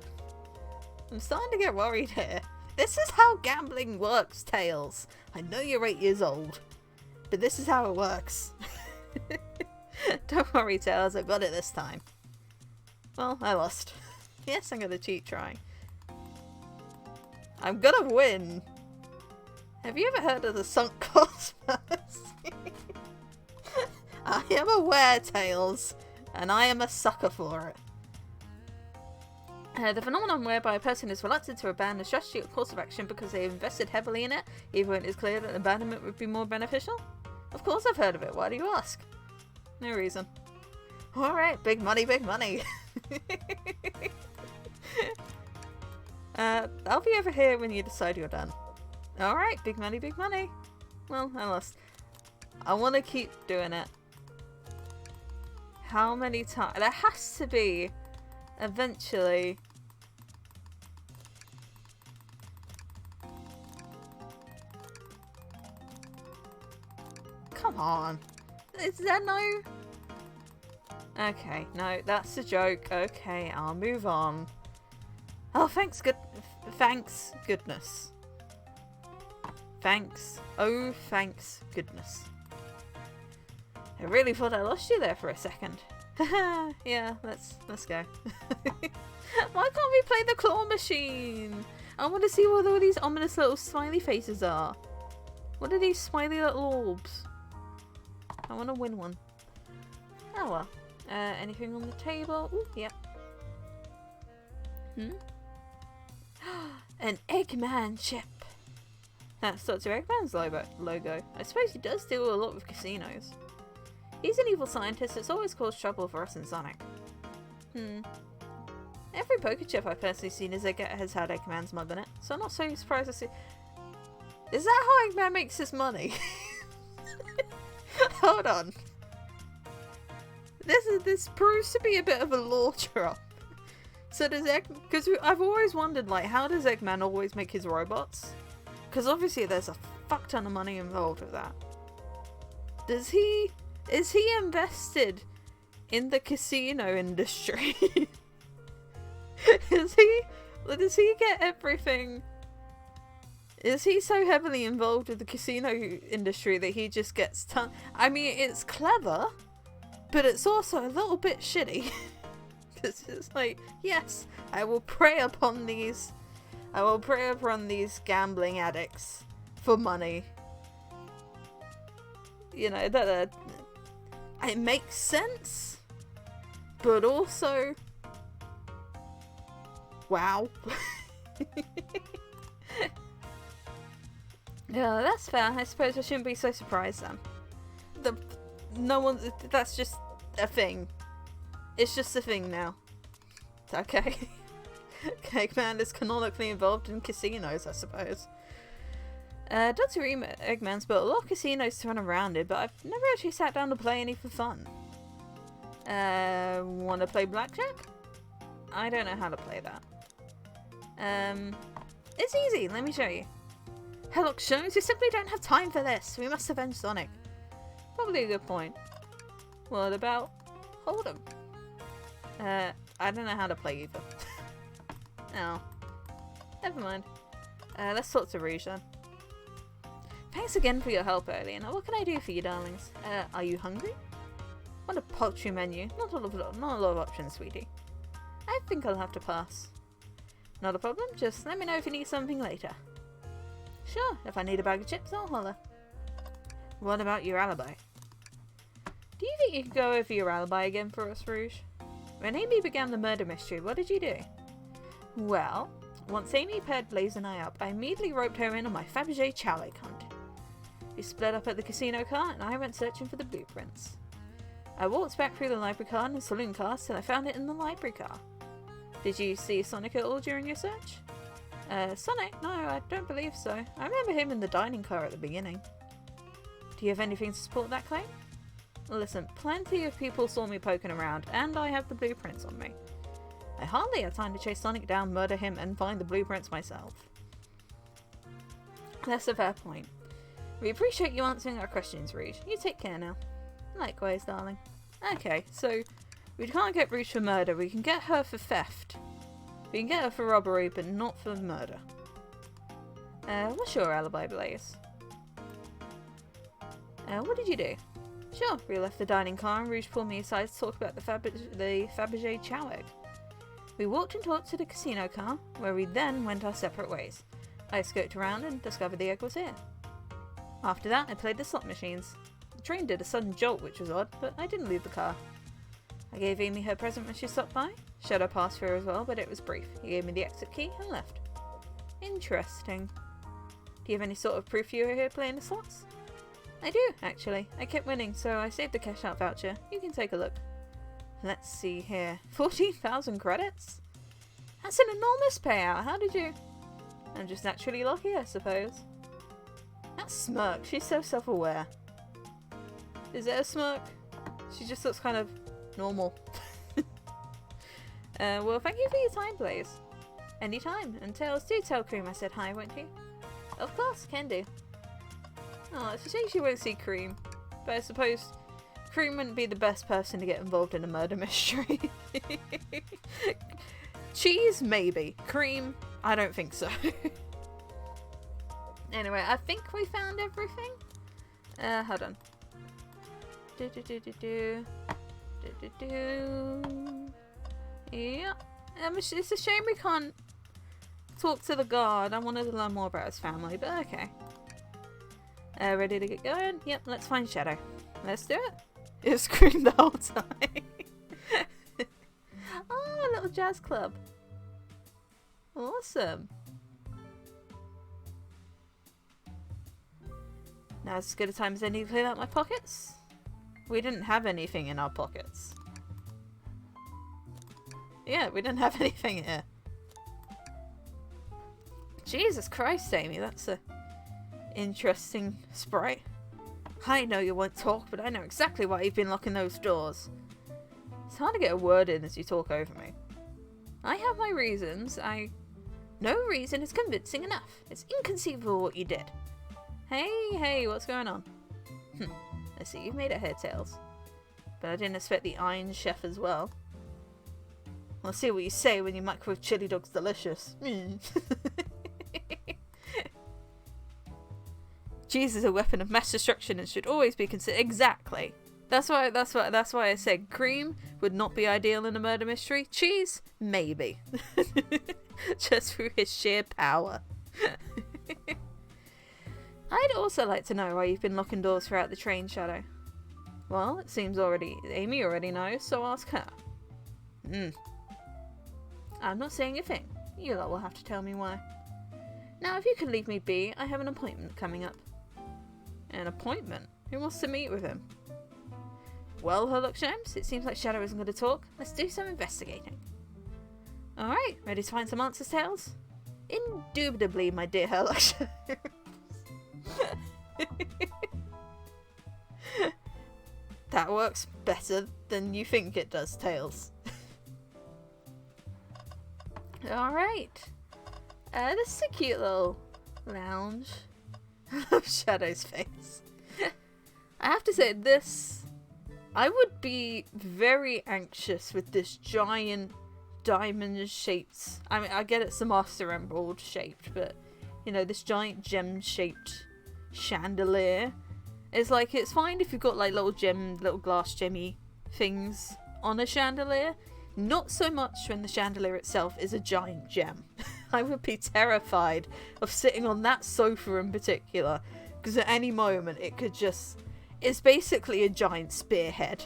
I'm starting to get worried here. This is how gambling works, Tails. I know you're 8 years old, but this is how it works. Don't worry, Tails, I got it this time. Well, I lost. Yes, I'm gonna cheat try. I'm gonna win. Have you ever heard of the sunk cost fallacy? I am aware, Tails, and I am a sucker for it. The phenomenon whereby a person is reluctant to abandon a strategy or course of action because they have invested heavily in it, even when it is clear that abandonment would be more beneficial? Of course I've heard of it, why do you ask? No reason. Alright, big money, big money. I'll be over here when you decide you're done. Alright, big money, big money. Well, I lost. I want to keep doing it. How many times? There has to be eventually. Come on. Is there no? Okay, no, that's a joke. Okay, I'll move on. Oh, thanks goodness. Thanks. Oh, thanks goodness. I really thought I lost you there for a second. Yeah, let's go. Why can't we play the claw machine? I want to see what all these ominous little smiley faces are. What are these smiley little orbs? I want to win one. Oh well. Anything on the table? Ooh, yeah. An Eggman chip. That's Dr. Eggman's logo. I suppose he does deal a lot with casinos. He's an evil scientist that's always caused trouble for us in Sonic. Every poker chip I've personally seen has had Eggman's mug on it, so I'm not so surprised to see. Is that how Eggman makes his money? Hold on. This proves to be a bit of a lore drop. So does because I've always wondered, like, how does Eggman always make his robots? Because obviously there's a fuck ton of money involved with that. Is he invested in the casino industry? Does he get everything? Is he so heavily involved with the casino industry that he just gets I mean, it's clever, but it's also a little bit shitty. Because it's like, yes, I will prey upon these gambling addicts for money. You know, that it makes sense, but also, wow. Yeah, that's fair. I suppose I shouldn't be so surprised then. No one. That's just a thing. It's just a thing now. Okay. Eggman is canonically involved in casinos, I suppose. Dr. Eggman's built a lot of casinos to run around it, but I've never actually sat down to play any for fun. Wanna play blackjack? I don't know how to play that. It's easy, let me show you. Herlock, Sholmes, we simply don't have time for this. We must avenge Sonic. Probably a good point. What about Hold'em? I don't know how to play either. Oh. Never mind. Let's talk to Rouge then. Thanks again for your help earlier. Now, what can I do for you, darlings? Are you hungry? What a paltry menu. Not a lot of options, sweetie. I think I'll have to pass. Not a problem. Just let me know if you need something later. Sure. If I need a bag of chips, I'll holler. What about your alibi? Do you think you could go over your alibi again for us, Rouge? When Amy began the murder mystery, what did you do? Well, once Amy paired Blaze and I up, I immediately roped her in on my Fabergé Choweg hunt. We split up at the casino car and I went searching for the blueprints. I walked back through the library car and the saloon cars till I found it in the library car. Did you see Sonic at all during your search? Sonic? No, I don't believe so. I remember him in the dining car at the beginning. Do you have anything to support that claim? Listen, plenty of people saw me poking around, and I have the blueprints on me. I hardly had time to chase Sonic down, murder him, and find the blueprints myself. That's a fair point. We appreciate you answering our questions, Rouge. You take care now. Likewise, darling. Okay, so we can't get Rouge for murder. We can get her for theft. We can get her for robbery, but not for murder. What's your alibi, Blaze? What did you do? Sure, we left the dining car and Rouge pulled me aside to talk about the Fabergé Choweg. We walked and talked to the casino car, where we then went our separate ways. I scoped around and discovered the egg was here. After that, I played the slot machines. The train did a sudden jolt, which was odd, but I didn't leave the car. I gave Amy her present when she stopped by. Shadow passed through as well, but it was brief. He gave me the exit key and left. Interesting. Do you have any sort of proof you were here playing the slots? I do, actually. I kept winning, so I saved the cash out voucher. You can take a look. Let's see here. 14,000 credits? That's an enormous payout. How did you... I'm just naturally lucky, I suppose. That smirk. She's so self-aware. Is it a smirk? She just looks kind of normal. Well, thank you for your time, Blaze. Anytime. And Tails, do tell Cream I said hi, won't you? Of course, can do. Oh, it's a shame she won't see Cream. But I suppose Cream wouldn't be the best person to get involved in a murder mystery. Cheese, maybe. Cream, I don't think so. Anyway, I think we found everything. Hold on. Yeah. It's a shame we can't talk to the guard. I wanted to learn more about his family, but okay. Ready to get going? Yep, let's find Shadow. Let's do it. It screamed the whole time. Oh, a little jazz club. Awesome. Now it's as good a time as any to clean out my pockets. We didn't have anything in our pockets. Yeah, we didn't have anything here. Jesus Christ, Amy, that's a interesting sprite. I know you won't talk, but I know exactly why you've been locking those doors. It's hard to get a word in as you talk over me. I have my reasons. No reason is convincing enough. It's inconceivable what you did. Hey, what's going on? I see you've made it here, Tails. But I didn't expect the Iron Chef as well. I'll see what you say when your microwave chili dog's delicious. Cheese is a weapon of mass destruction and should always be considered. Exactly. That's why I said cream would not be ideal in a murder mystery. Cheese, maybe. Just through his sheer power. I'd also like to know why you've been locking doors throughout the train, Shadow. Well, it seems Amy already knows, so ask her. I'm not saying a thing. You lot will have to tell me why. Now, if you could leave me be, I have an appointment coming up. An appointment? Who wants to meet with him? Well, Herlock Sholmes, it seems like Shadow isn't going to talk. Let's do some investigating. Alright, ready to find some answers, Tails? Indubitably, my dear Herlock Sholmes. That works better than you think it does, Tails. Alright. This is a cute little lounge. I love Shadow's face. I have to say, I would be very anxious with this giant diamond-shaped... I mean, I get it's a Master Emerald shaped, but, you know, this giant gem-shaped chandelier. It's like, it's fine if you've got, like, little glass gemmy things on a chandelier. Not so much when the chandelier itself is a giant gem. I would be terrified of sitting on that sofa in particular, because at any moment it could just... It's basically a giant spearhead.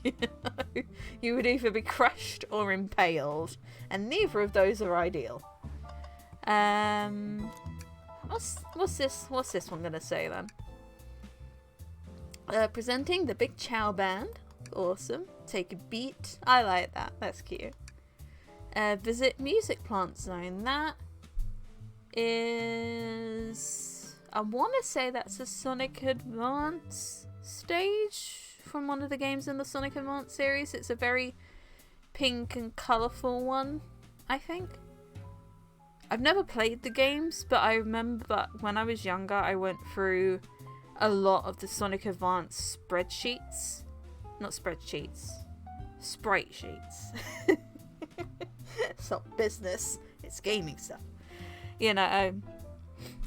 You know? You would either be crushed or impaled, and neither of those are ideal. What's this one gonna say then? Presenting the Big Chow Band. Awesome. Take a beat. I like that. That's cute. Visit Music Plant Zone. That is... I want to say that's a Sonic Advance stage from one of the games in the Sonic Advance series. It's a very pink and colourful one, I think. I've never played the games, but I remember that when I was younger, I went through a lot of the Sonic Advance spreadsheets. Not spreadsheets. Sprite sheets. It's not business. It's gaming stuff. You know,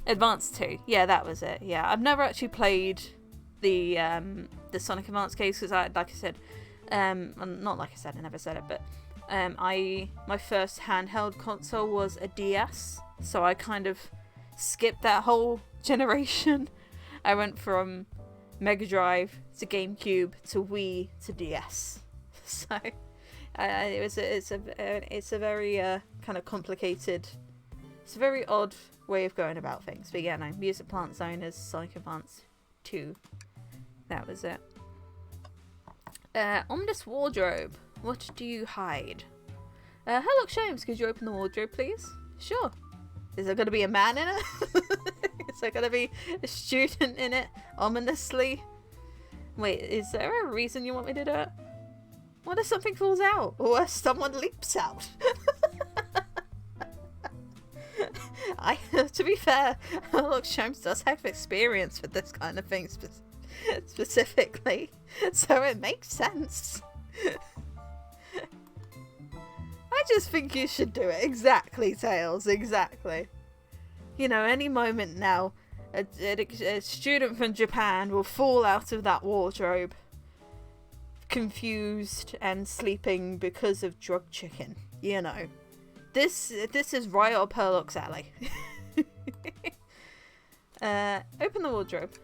Advance 2. Yeah, that was it. Yeah, I've never actually played the Sonic Advance games because, like I said, not like I said, I never said it, but my first handheld console was a DS, so I kind of skipped that whole generation. I went from Mega Drive to GameCube to Wii to DS. So it's a very kind of complicated. It's a very odd way of going about things. But yeah, no, Music Plant Zone is Sonic Advance 2. That was it. Omnis Wardrobe. What do you hide? Herlock Sholmes, could you open the wardrobe, please? Sure. Is there going to be a man in it? Is there going to be a student in it? Ominously? Wait, is there a reason you want me to do it? What if something falls out? Or if someone leaps out? To be fair, Herlock Sholmes does have experience with this kind of thing specifically. So it makes sense. I just think you should do it. Exactly, Tails. Exactly. You know, any moment now, a student from Japan will fall out of that wardrobe, confused and sleeping because of drug chicken. You know, this is right up Herlock's alley. Open the wardrobe.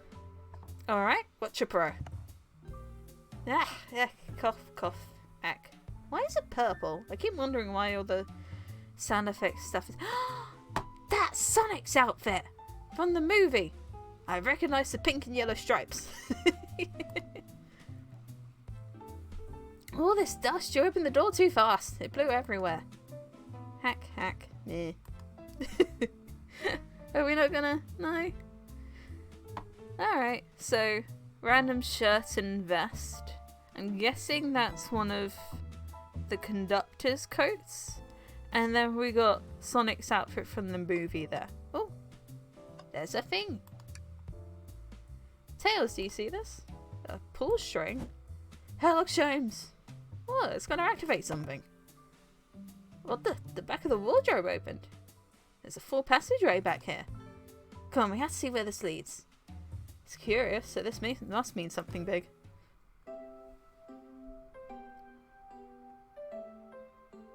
All right, what's your pro? Cough, cough, ack. Why is it purple? I keep wondering why all the sound effect stuff is... That's Sonic's outfit! From the movie! I recognise the pink and yellow stripes. All this dust, you opened the door too fast. It blew everywhere. Hack, hack, meh. Are we not gonna... No? Alright, so... Random shirt and vest. I'm guessing that's one of the conductor's coats. And then we got Sonic's outfit from the movie there. Oh, there's a thing. Tails, do you see this? A pull string. Herlock Sholmes. Oh, it's going to activate something. What the back of the wardrobe opened. There's a full passageway back here. Come on, we have to see where this leads. It's curious, so this must mean something big.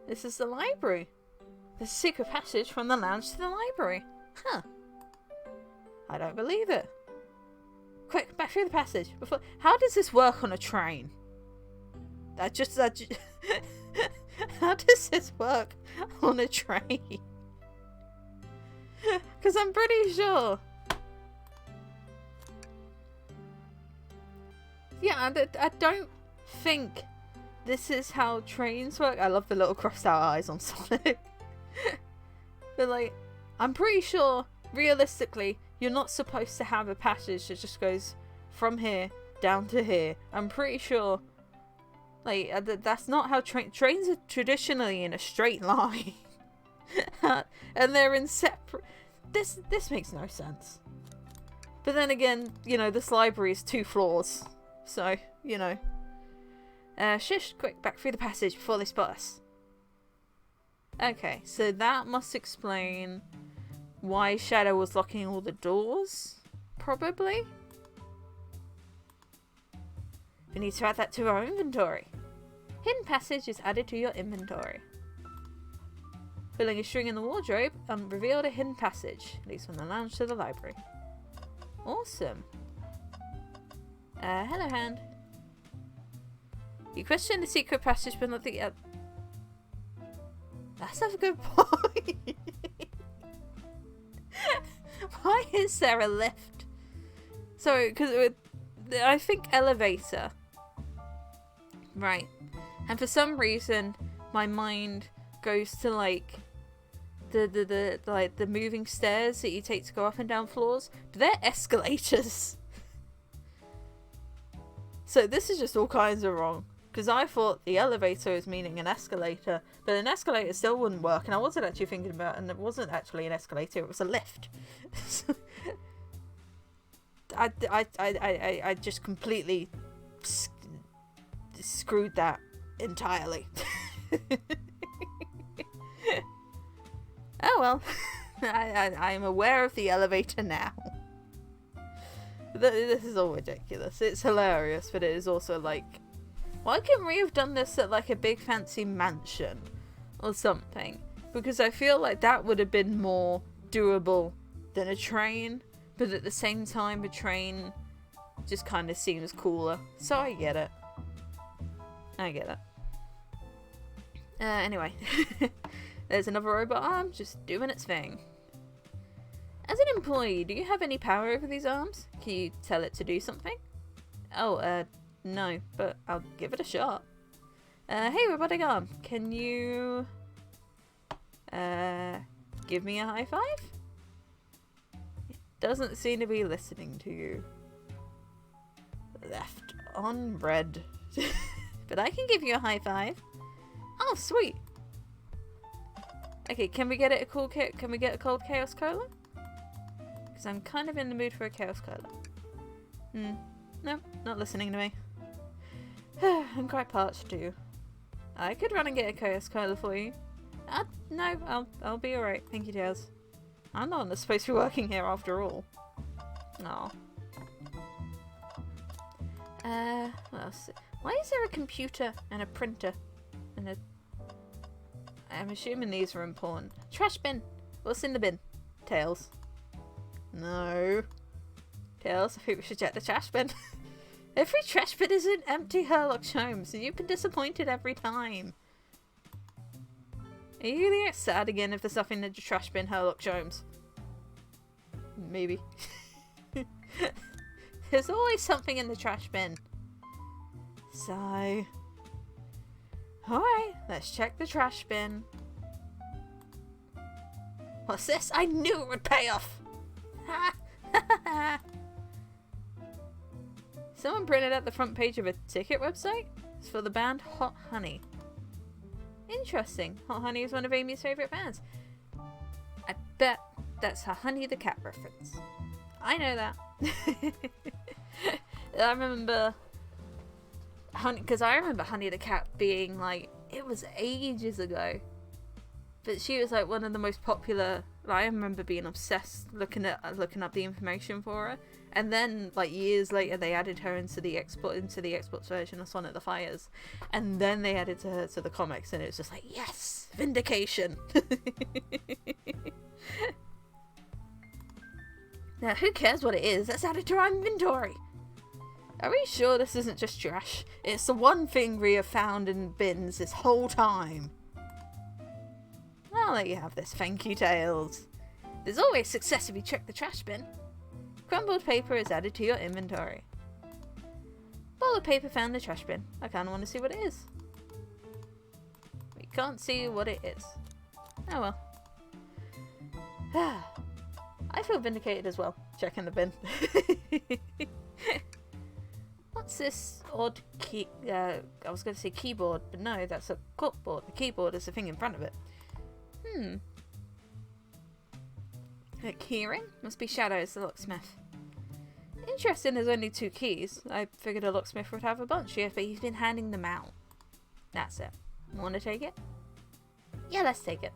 This is the library. There's a secret passage from the lounge to the library. Huh. I don't believe it. Quick, back through the passage. How does this work on a train? How does this work on a train? Because I'm pretty sure. Yeah, I don't think this is how trains work. I love the little crossed out eyes on Sonic. But like, I'm pretty sure, realistically, you're not supposed to have a passage that just goes from here down to here. I'm pretty sure, like, that's not how trains are traditionally in a straight line. And they're in separate... This makes no sense. But then again, you know, this library is 2 floors. So, you know. Shush, quick, back through the passage before they spot us. Okay, so that must explain why Shadow was locking all the doors, probably. We need to add that to our inventory. Hidden passage is added to your inventory. Filling a string in the wardrobe, revealed a hidden passage. Leads from the lounge to the library. Awesome. Hello, Hand. You question the secret passage, but not the... That's a good point. Why is there a lift? So, because I think elevator. Right. And for some reason, my mind goes to like the moving stairs that you take to go up and down floors. But they're escalators. So this is just all kinds of wrong. Because I thought the elevator is meaning an escalator, but an escalator still wouldn't work, and I wasn't actually thinking about it, and it wasn't actually an escalator, it was a lift. I just completely screwed that entirely. Oh well, I'm aware of the elevator now. This is all ridiculous. It's hilarious, but it is also like, why couldn't we have done this at like a big fancy mansion or something? Because I feel like that would have been more doable than a train, but at the same time a train just kind of seems cooler. So I get it. I get it. Anyway. There's another robot arm just doing its thing. As an employee, do you have any power over these arms? Can you tell it to do something? Oh, no, but I'll give it a shot. Hey, robotic arm, can you give me a high five? It doesn't seem to be listening to you. Left on red. But I can give you a high five. Oh, sweet. Okay, can we get it a cool can we get a cold Chaos Cola? Because I'm kind of in the mood for a Chaos Cola. No, not listening to me. I'm quite parched too. I could run and get a Chaos Cola for you. No, I'll be alright. Thank you, Tails. I'm the one that's supposed to be working here after all. Aw. What else? Why is there a computer and a printer and a... I'm assuming these are important. Trash bin! What's in the bin? Tails. No. Tails, I think we should check the trash bin. Every trash bin is an empty Herlock Sholmes, and you've been disappointed every time. Are you gonna get sad again if there's nothing in the trash bin, Herlock Sholmes? Maybe. There's always something in the trash bin. So... Alright, let's check the trash bin. What's this? I knew it would pay off! Someone printed out the front page of a ticket website? It's for the band Hot Honey. Interesting. Hot Honey is one of Amy's favourite bands. I bet that's a Honey the Cat reference. I know that. I remember... Because I remember Honey the Cat being like... It was ages ago. But she was like one of the most popular... I remember being obsessed looking up the information for her. And then, like, years later, they added her into the Xbox version of Sonic the Fires. And then they added her to the comics, and it was just like, yes! Vindication! Now, who cares what it is? Let's add it to our inventory! Are we sure this isn't just trash? It's the one thing we have found in bins this whole time. I'll let you have this, thank you, Tails. There's always success if you check the trash bin. Crumbled paper is added to your inventory. Ball of paper found in the trash bin. I kind of want to see what it is. We can't see what it is. Oh well. I feel vindicated as well, checking the bin. What's this odd key? I was going to say keyboard, but no, that's a corkboard. The keyboard is the thing in front of it. A keyring? Must be Shadows, the locksmith. Interesting, there's only 2 keys. I figured a locksmith would have a bunch here, but he's been handing them out. That's it. Want to take it? Yeah, let's take it.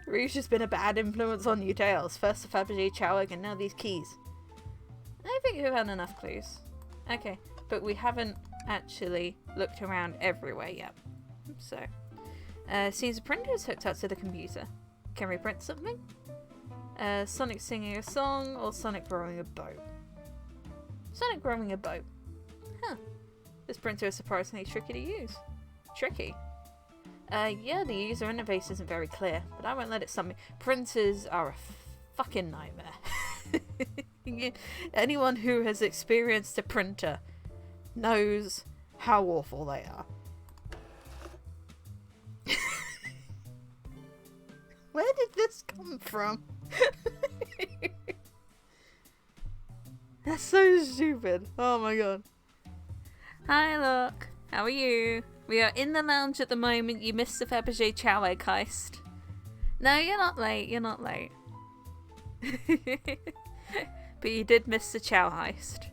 Rouge has been a bad influence on you, Tails. First the Fabergé Choweg and now these keys. I think we've had enough clues. Okay, but we haven't actually looked around everywhere yet. So, seems the printer is hooked up to the computer. Can we print something? Sonic singing a song or Sonic rowing a boat? Sonic rowing a boat. Huh. This printer is surprisingly tricky to use. Tricky? Yeah, the user interface isn't very clear, but I won't let it stop me. Printers are a fucking nightmare. Anyone who has experienced a printer knows how awful they are. Where did this come from? That's so stupid. Oh my god. Hi, look. How are you? We are in the lounge at the moment. You missed the Fabergé Choweg heist. No, you're not late. You're not late. But you did miss the Chow heist.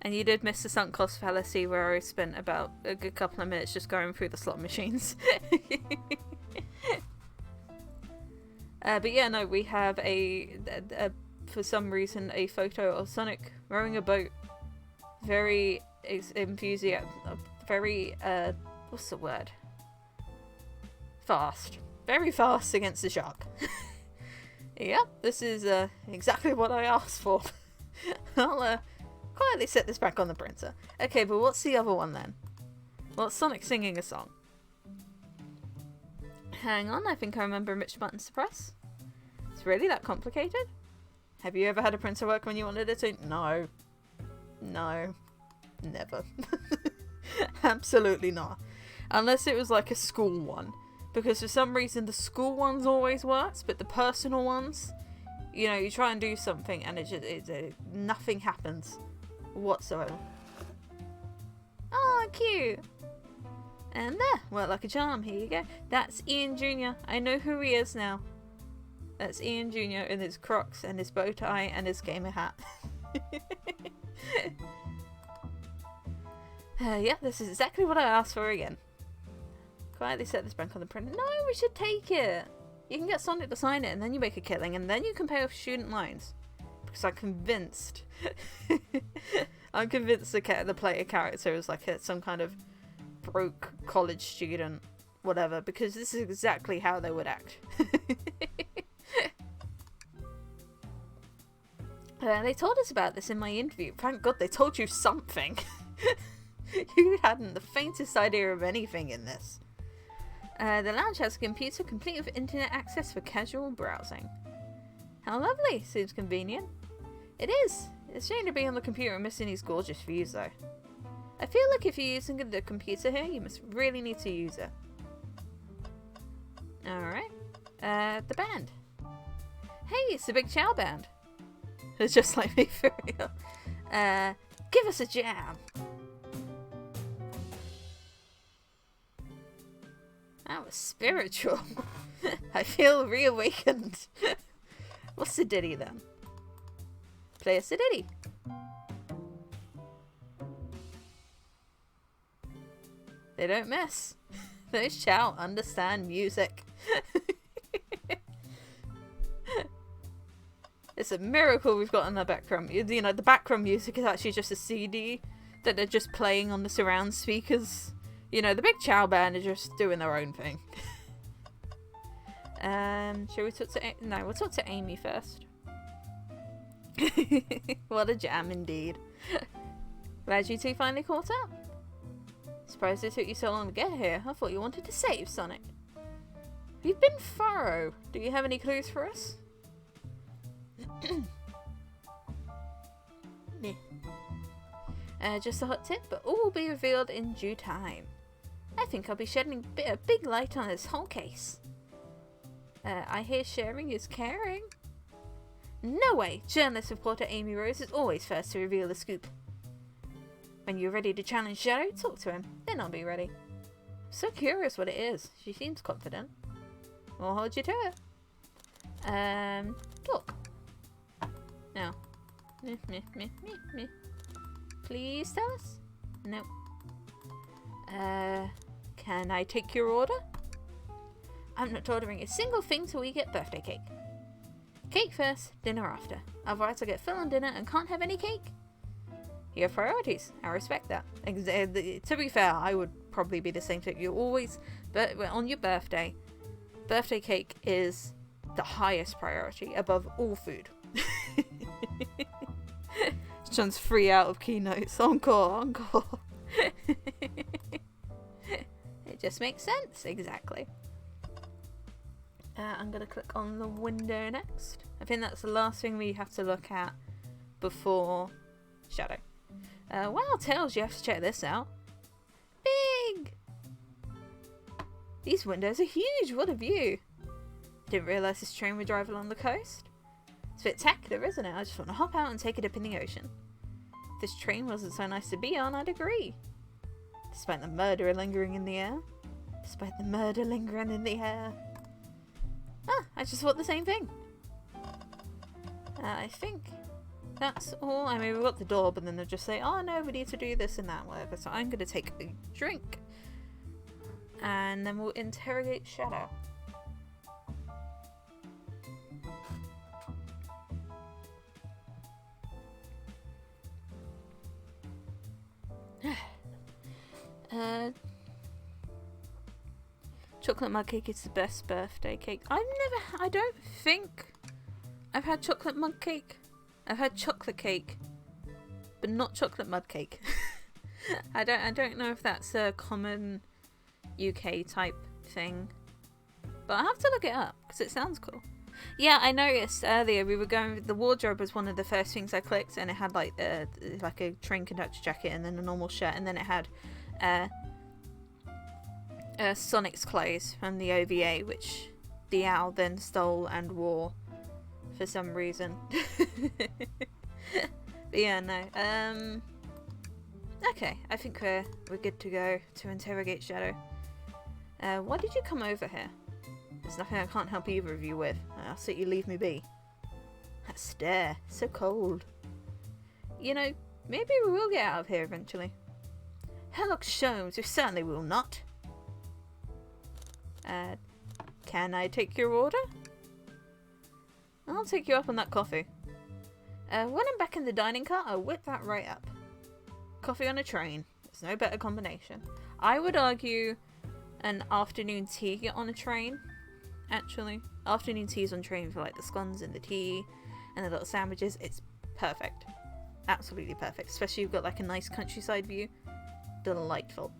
And you did miss the sunk cost fallacy where I spent about a good couple of minutes just going through the slot machines. But yeah, no, we have for some reason, a photo of Sonic rowing a boat. Very enthusiastic, very, what's the word? Fast. Very fast against the shark. Yep, this is exactly what I asked for. I'll quietly set this back on the printer. Okay, but what's the other one then? Well, it's Sonic singing a song. Hang on, I think I remember which buttons to press. It's really that complicated? Have you ever had a printer work when you wanted it to? No. No. Never. Absolutely not. Unless it was like a school one. Because for some reason the school ones always works, but the personal ones, you know, you try and do something and nothing happens whatsoever. Oh, cute. And there, worked like a charm. Here you go. That's Ian Jr. I know who he is now. That's Ian Jr. in his Crocs and his bow tie and his gamer hat. Yeah, this is exactly what I asked for again. Quietly set this back on the printer. No, we should take it. You can get Sonic to sign it and then you make a killing and then you can pay off student loans. Because I'm convinced. I'm convinced the player character is like some kind of broke college student. Whatever. Because this is exactly how they would act. They told us about this in my interview. Thank God they told you something. You hadn't the faintest idea of anything in this. The lounge has a computer complete with internet access for casual browsing. How lovely. Seems convenient. It is. It's a shame to be on the computer and missing these gorgeous views though. I feel like if you're using the computer here, you must really need to use it. Alright. The band. Hey, it's the Big Chow band. It's just like me for real. Give us a jam. That was spiritual. I feel reawakened. What's the ditty then? Play us a ditty. They don't miss. Those Chow understand music. It's a miracle we've got in the background. You know, the background music is actually just a CD that they're just playing on the surround speakers. You know, the Big Chow band are just doing their own thing. Shall we talk to... No, we'll talk to Amy first. What a jam indeed. Glad you two finally caught up. Surprised it took you so long to get here. I thought you wanted to save Sonic. You've been thorough. Do you have any clues for us? Just a hot tip, but all will be revealed in due time. I think I'll be shedding a big light on this whole case. I hear sharing is caring. No way! Journalist reporter Amy Rose is always first to reveal the scoop. When you're ready to challenge Shadow, talk to him. Then I'll be ready. So curious what it is. She seems confident. We'll hold you to it. Talk. No. Please tell us? No. Can I take your order? I'm not ordering a single thing till we get birthday cake. Cake first, dinner after. Otherwise I'll get full on dinner and can't have any cake. You have priorities. I respect that. To be fair, I would probably be the same thing. You always, but on your birthday, birthday cake is the highest priority above all food. John's 3 out of keynotes. Encore, encore. It just makes sense. Exactly. I'm going to click on the window next. I think that's the last thing we have to look at before Shadow. Wow, Tails, you have to check this out. Big! These windows are huge. What a view. Didn't realise this train would drive along the coast. It's spectacular, isn't it? I just want to hop out and take a dip in the ocean. If this train wasn't so nice to be on, I'd agree. Despite the murder lingering in the air. Despite the murder lingering in the air. Ah, I just thought the same thing. I think that's all. I mean, we've got the door, but then they'll just say, oh no, we need to do this and that, whatever. So I'm going to take a drink. And then we'll interrogate Shadow. Chocolate mug cake is the best birthday cake. I don't think I've had chocolate mug cake. I've had chocolate cake, but not chocolate mud cake. I don't know if that's a common UK type thing, but I have to look it up because it sounds cool. Yeah, I noticed earlier we were going. The wardrobe was one of the first things I clicked, and it had like a train conductor jacket, and then a normal shirt, and then it had Sonic's clothes from the OVA, which the owl then stole and wore for some reason. But yeah, no. Okay, I think we're good to go to interrogate Shadow. Why did you come over here? There's nothing I can't help either of you with. I'll let you leave me be. That stare, so cold. You know, maybe we will get out of here eventually. Herlock Sholmes, we certainly will not. Can I take your order? I'll take you up on that coffee. When I'm back in the dining car, I'll whip that right up. Coffee on a train. There's no better combination. I would argue an afternoon tea on a train, actually. Afternoon teas on train for like the scones and the tea and the little sandwiches. It's perfect. Absolutely perfect. Especially if you've got like a nice countryside view. Delightful.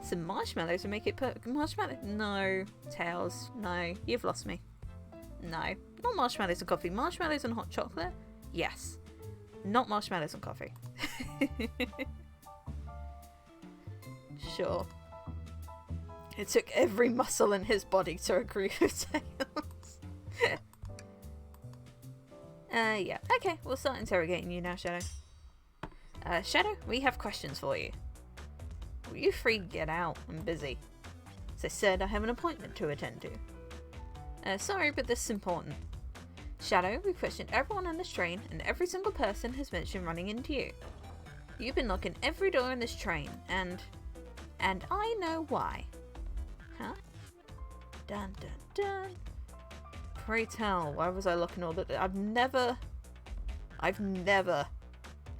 Some marshmallows would make it perfect. Marshmallow? No. Tails. No. You've lost me. No. Not marshmallows and coffee. Marshmallows and hot chocolate? Yes. Not marshmallows and coffee. Sure. It took every muscle in his body to agree with Tails. Yeah. Okay, we'll start interrogating you now, Shadow. Shadow, we have questions for you. Will you free get out? I'm busy. As I said, I have an appointment to attend to. Sorry, but this is important. Shadow, we've questioned everyone on this train, and every single person has mentioned running into you. You've been locking every door in this train, and I know why. Huh? Dun dun dun. Pray tell, why was I looking all the... I've never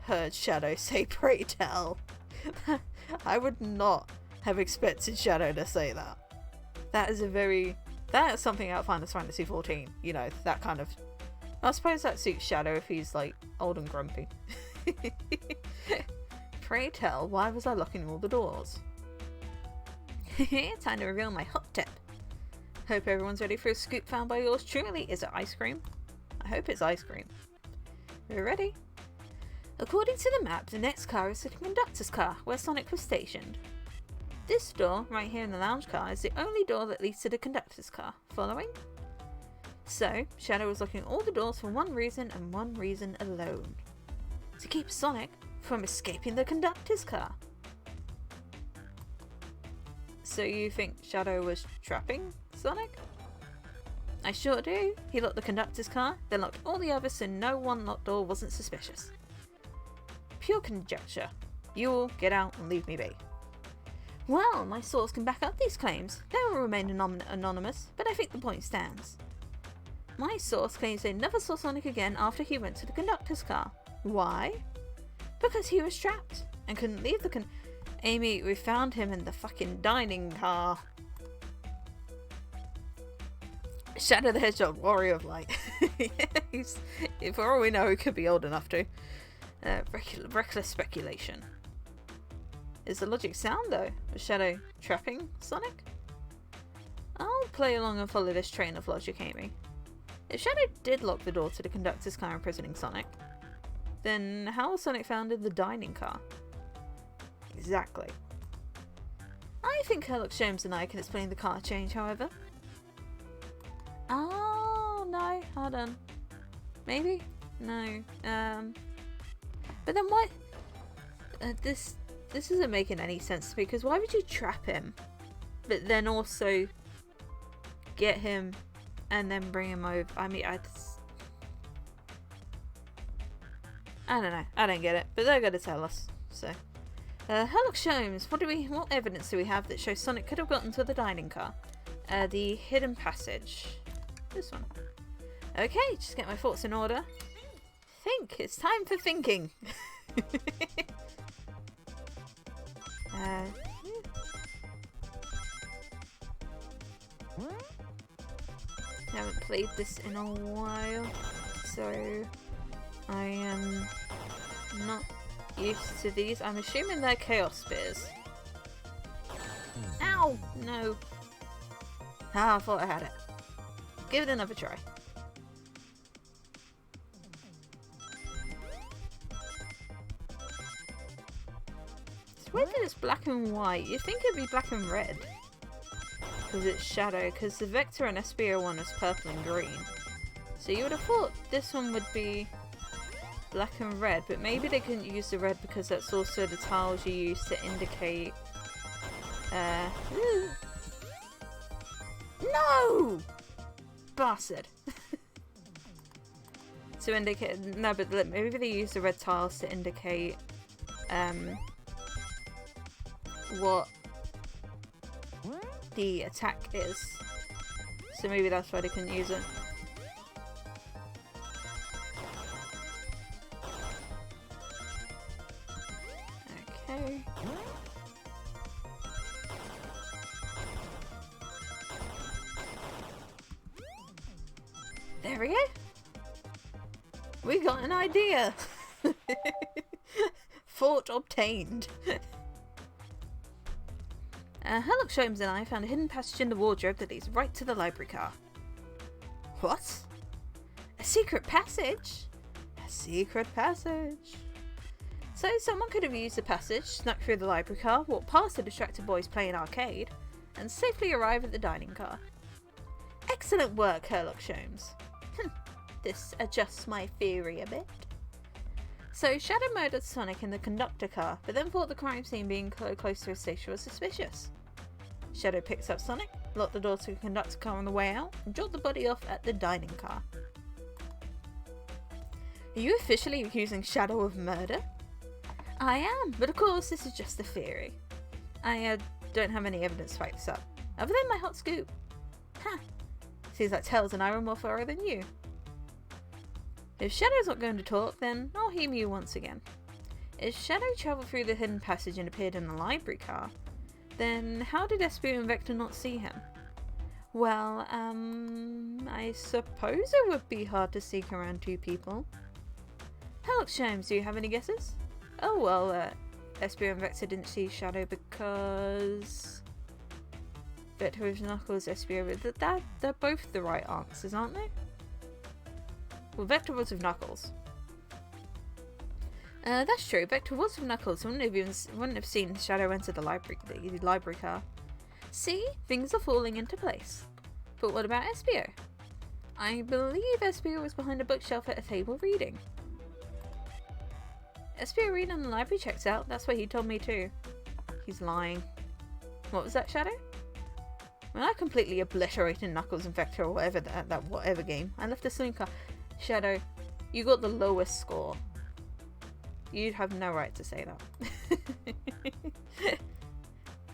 heard Shadow say pray tell. I would not have expected Shadow to say that. That is something out of Final Fantasy 14. You know, that kind of... I suppose that suits Shadow if he's like old and grumpy. Pray tell, why was I locking all the doors? Time to reveal my hot tip. Hope everyone's ready for a scoop found by yours truly. Is it ice cream? I hope it's ice cream. We're ready. According to the map, the next car is the conductor's car, where Sonic was stationed. This door, right here in the lounge car, is the only door that leads to the conductor's car. Following? So, Shadow was locking all the doors for one reason and one reason alone. To keep Sonic from escaping the conductor's car. So you think Shadow was trapping Sonic? I sure do. He locked the conductor's car, then locked all the others so no one locked door wasn't suspicious. Pure conjecture. You all get out and leave me be. Well, my source can back up these claims. They will remain anonymous, but I think the point stands. My source claims they never saw Sonic again after he went to the conductor's car. Why? Because he was trapped and couldn't leave the Amy, we found him in the fucking dining car. Shadow the Hedgehog, Warrior of Light. For all we know, he could be old enough to. Reckless speculation. Is the logic sound though? Was Shadow trapping Sonic? I'll play along and follow this train of logic, Amy. If Shadow did lock the door to the conductor's car imprisoning Sonic, then how was Sonic found in the dining car? Exactly. I think Herlock, Sholmes and I can explain the car change, however. Oh, no, hold on. Maybe? No. But then why? This isn't making any sense to me, because why would you trap him, but then also get him and then bring him over? I mean, I don't know. I don't get it, but they're gonna tell us. So, Herlock, Sholmes, what evidence do we have that shows Sonic could have gotten to the dining car? The hidden passage. This one. Okay, just get my thoughts in order. Think. It's time for thinking. Yeah. Haven't played this in a while, so I am not used to these. I'm assuming they're Chaos Spears. Ow! No. Ah, I thought I had it. Give it another try. It's weird that it's black and white. You'd think it'd be black and red. Because it's Shadow, because the Vector and SBO one is purple and green. So you would have thought this one would be black and red, but maybe they couldn't use the red because that's also the tiles you use to indicate... No! Bastard. To indicate... No, but maybe they use the red tiles to indicate what the attack is. So maybe that's why they couldn't use it. Okay. There we go. We got an idea. Thought obtained. Herlock, Sholmes and I found a hidden passage in the wardrobe that leads right to the library car. What? A secret passage? A secret passage. So someone could have used the passage, snuck through the library car, walked past the distracted boys playing arcade, and safely arrive at the dining car. Excellent work, Herlock, Sholmes. This adjusts my theory a bit. So Shadow murdered Sonic in the conductor car, but then thought the crime scene being close to his station was suspicious. Shadow picks up Sonic, locked the door to the conductor car on the way out, and dropped the body off at the dining car. Are you officially accusing Shadow of murder? I am, but of course this is just a theory. I don't have any evidence to back this up, other than my hot scoop. Ha! Seems like Tails and I were more thorough than you. If Shadow's not going to talk, then I'll hear you once again. If Shadow travelled through the hidden passage and appeared in the library car, then how did Espio and Vector not see him? Well, I suppose it would be hard to sneak around two people. Herlock, Sholmes, do you have any guesses? Oh well, Espio and Vector didn't see Shadow because... Vector with Knuckles, SBO with they're both the right answers, aren't they? Well, Vector was with Knuckles. That's true. Vector was with Knuckles. Wouldn't have seen Shadow enter the library car. See, things are falling into place. But what about SBO? I believe SBO was behind a bookshelf at a table reading. SBO reading in the library checks out. That's what he told me too. He's lying. What was that, Shadow? When I completely obliterated Knuckles and Vector or whatever that whatever game, I left a saloon car. Shadow, you got the lowest score. You'd have no right to say that.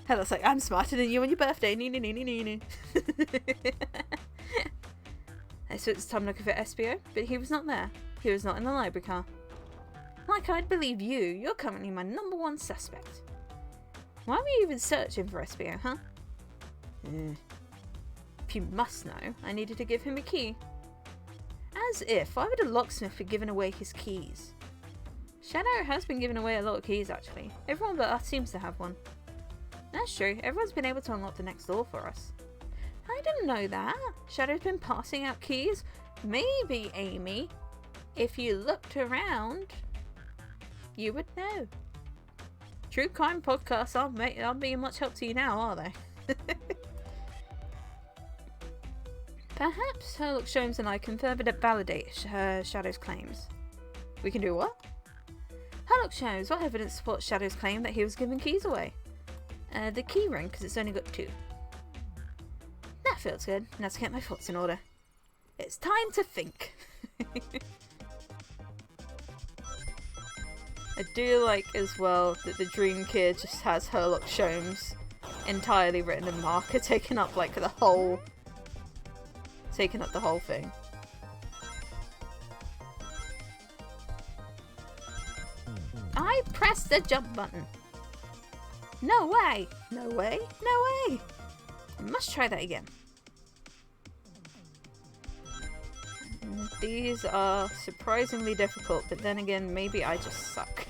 Herlock's like, I'm smarter than you on your birthday. So it's time looking for SBO, but he was not there. He was not in the library car. Like I'd believe you. You're currently my #1 suspect. Why were you even searching for SBO, huh? If you must know, I needed to give him a key. As if. Why would a locksmith be giving away his keys? Shadow has been giving away a lot of keys, actually. Everyone but us seems to have one. That's true. Everyone's been able to unlock the next door for us. I didn't know that. Shadow's been passing out keys. Maybe, Amy, if you looked around, you would know. True crime podcasts aren't being much help to you now, are they? Perhaps Herlock, Sholmes and I can further validate Shadow's claims. We can do what? Herlock, Sholmes, what evidence supports Shadow's claim that he was giving keys away? The key ring, because it's only got 2. That feels good. Now to get my thoughts in order. It's time to think. I do like as well that the Dream Kid just has Herlock, Sholmes entirely written in marker, taking up like the whole thing. I pressed the jump button. No way! No way! No way! I must try that again. These are surprisingly difficult, but then again, maybe I just suck.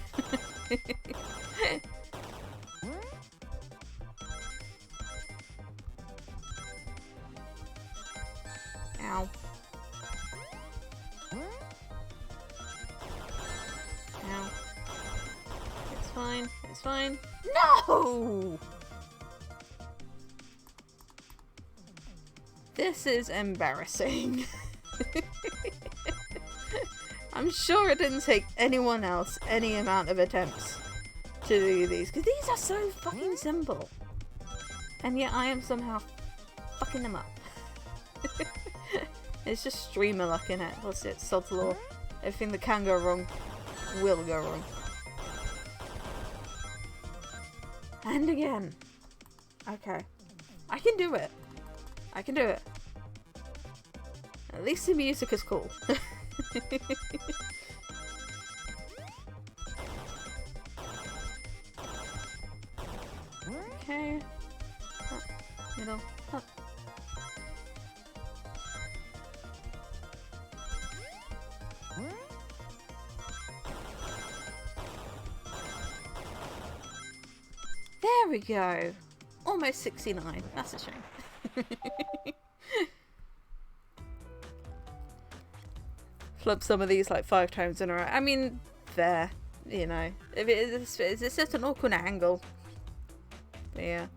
Ow. Ow. It's fine. It's fine. No! This is embarrassing. I'm sure it didn't take anyone else any amount of attempts to do these, because these are so fucking simple. And yet I am somehow fucking them up. It's just streamer luck in it. What's it? Sod's law. Everything that can go wrong will go wrong. And again. Okay. I can do it. I can do it. At least the music is cool. Okay. Up, middle, up. There we go. Almost 69. That's a shame. Flub some of these like 5 times in a row. I mean, there. You know. If it's just an awkward angle. But yeah.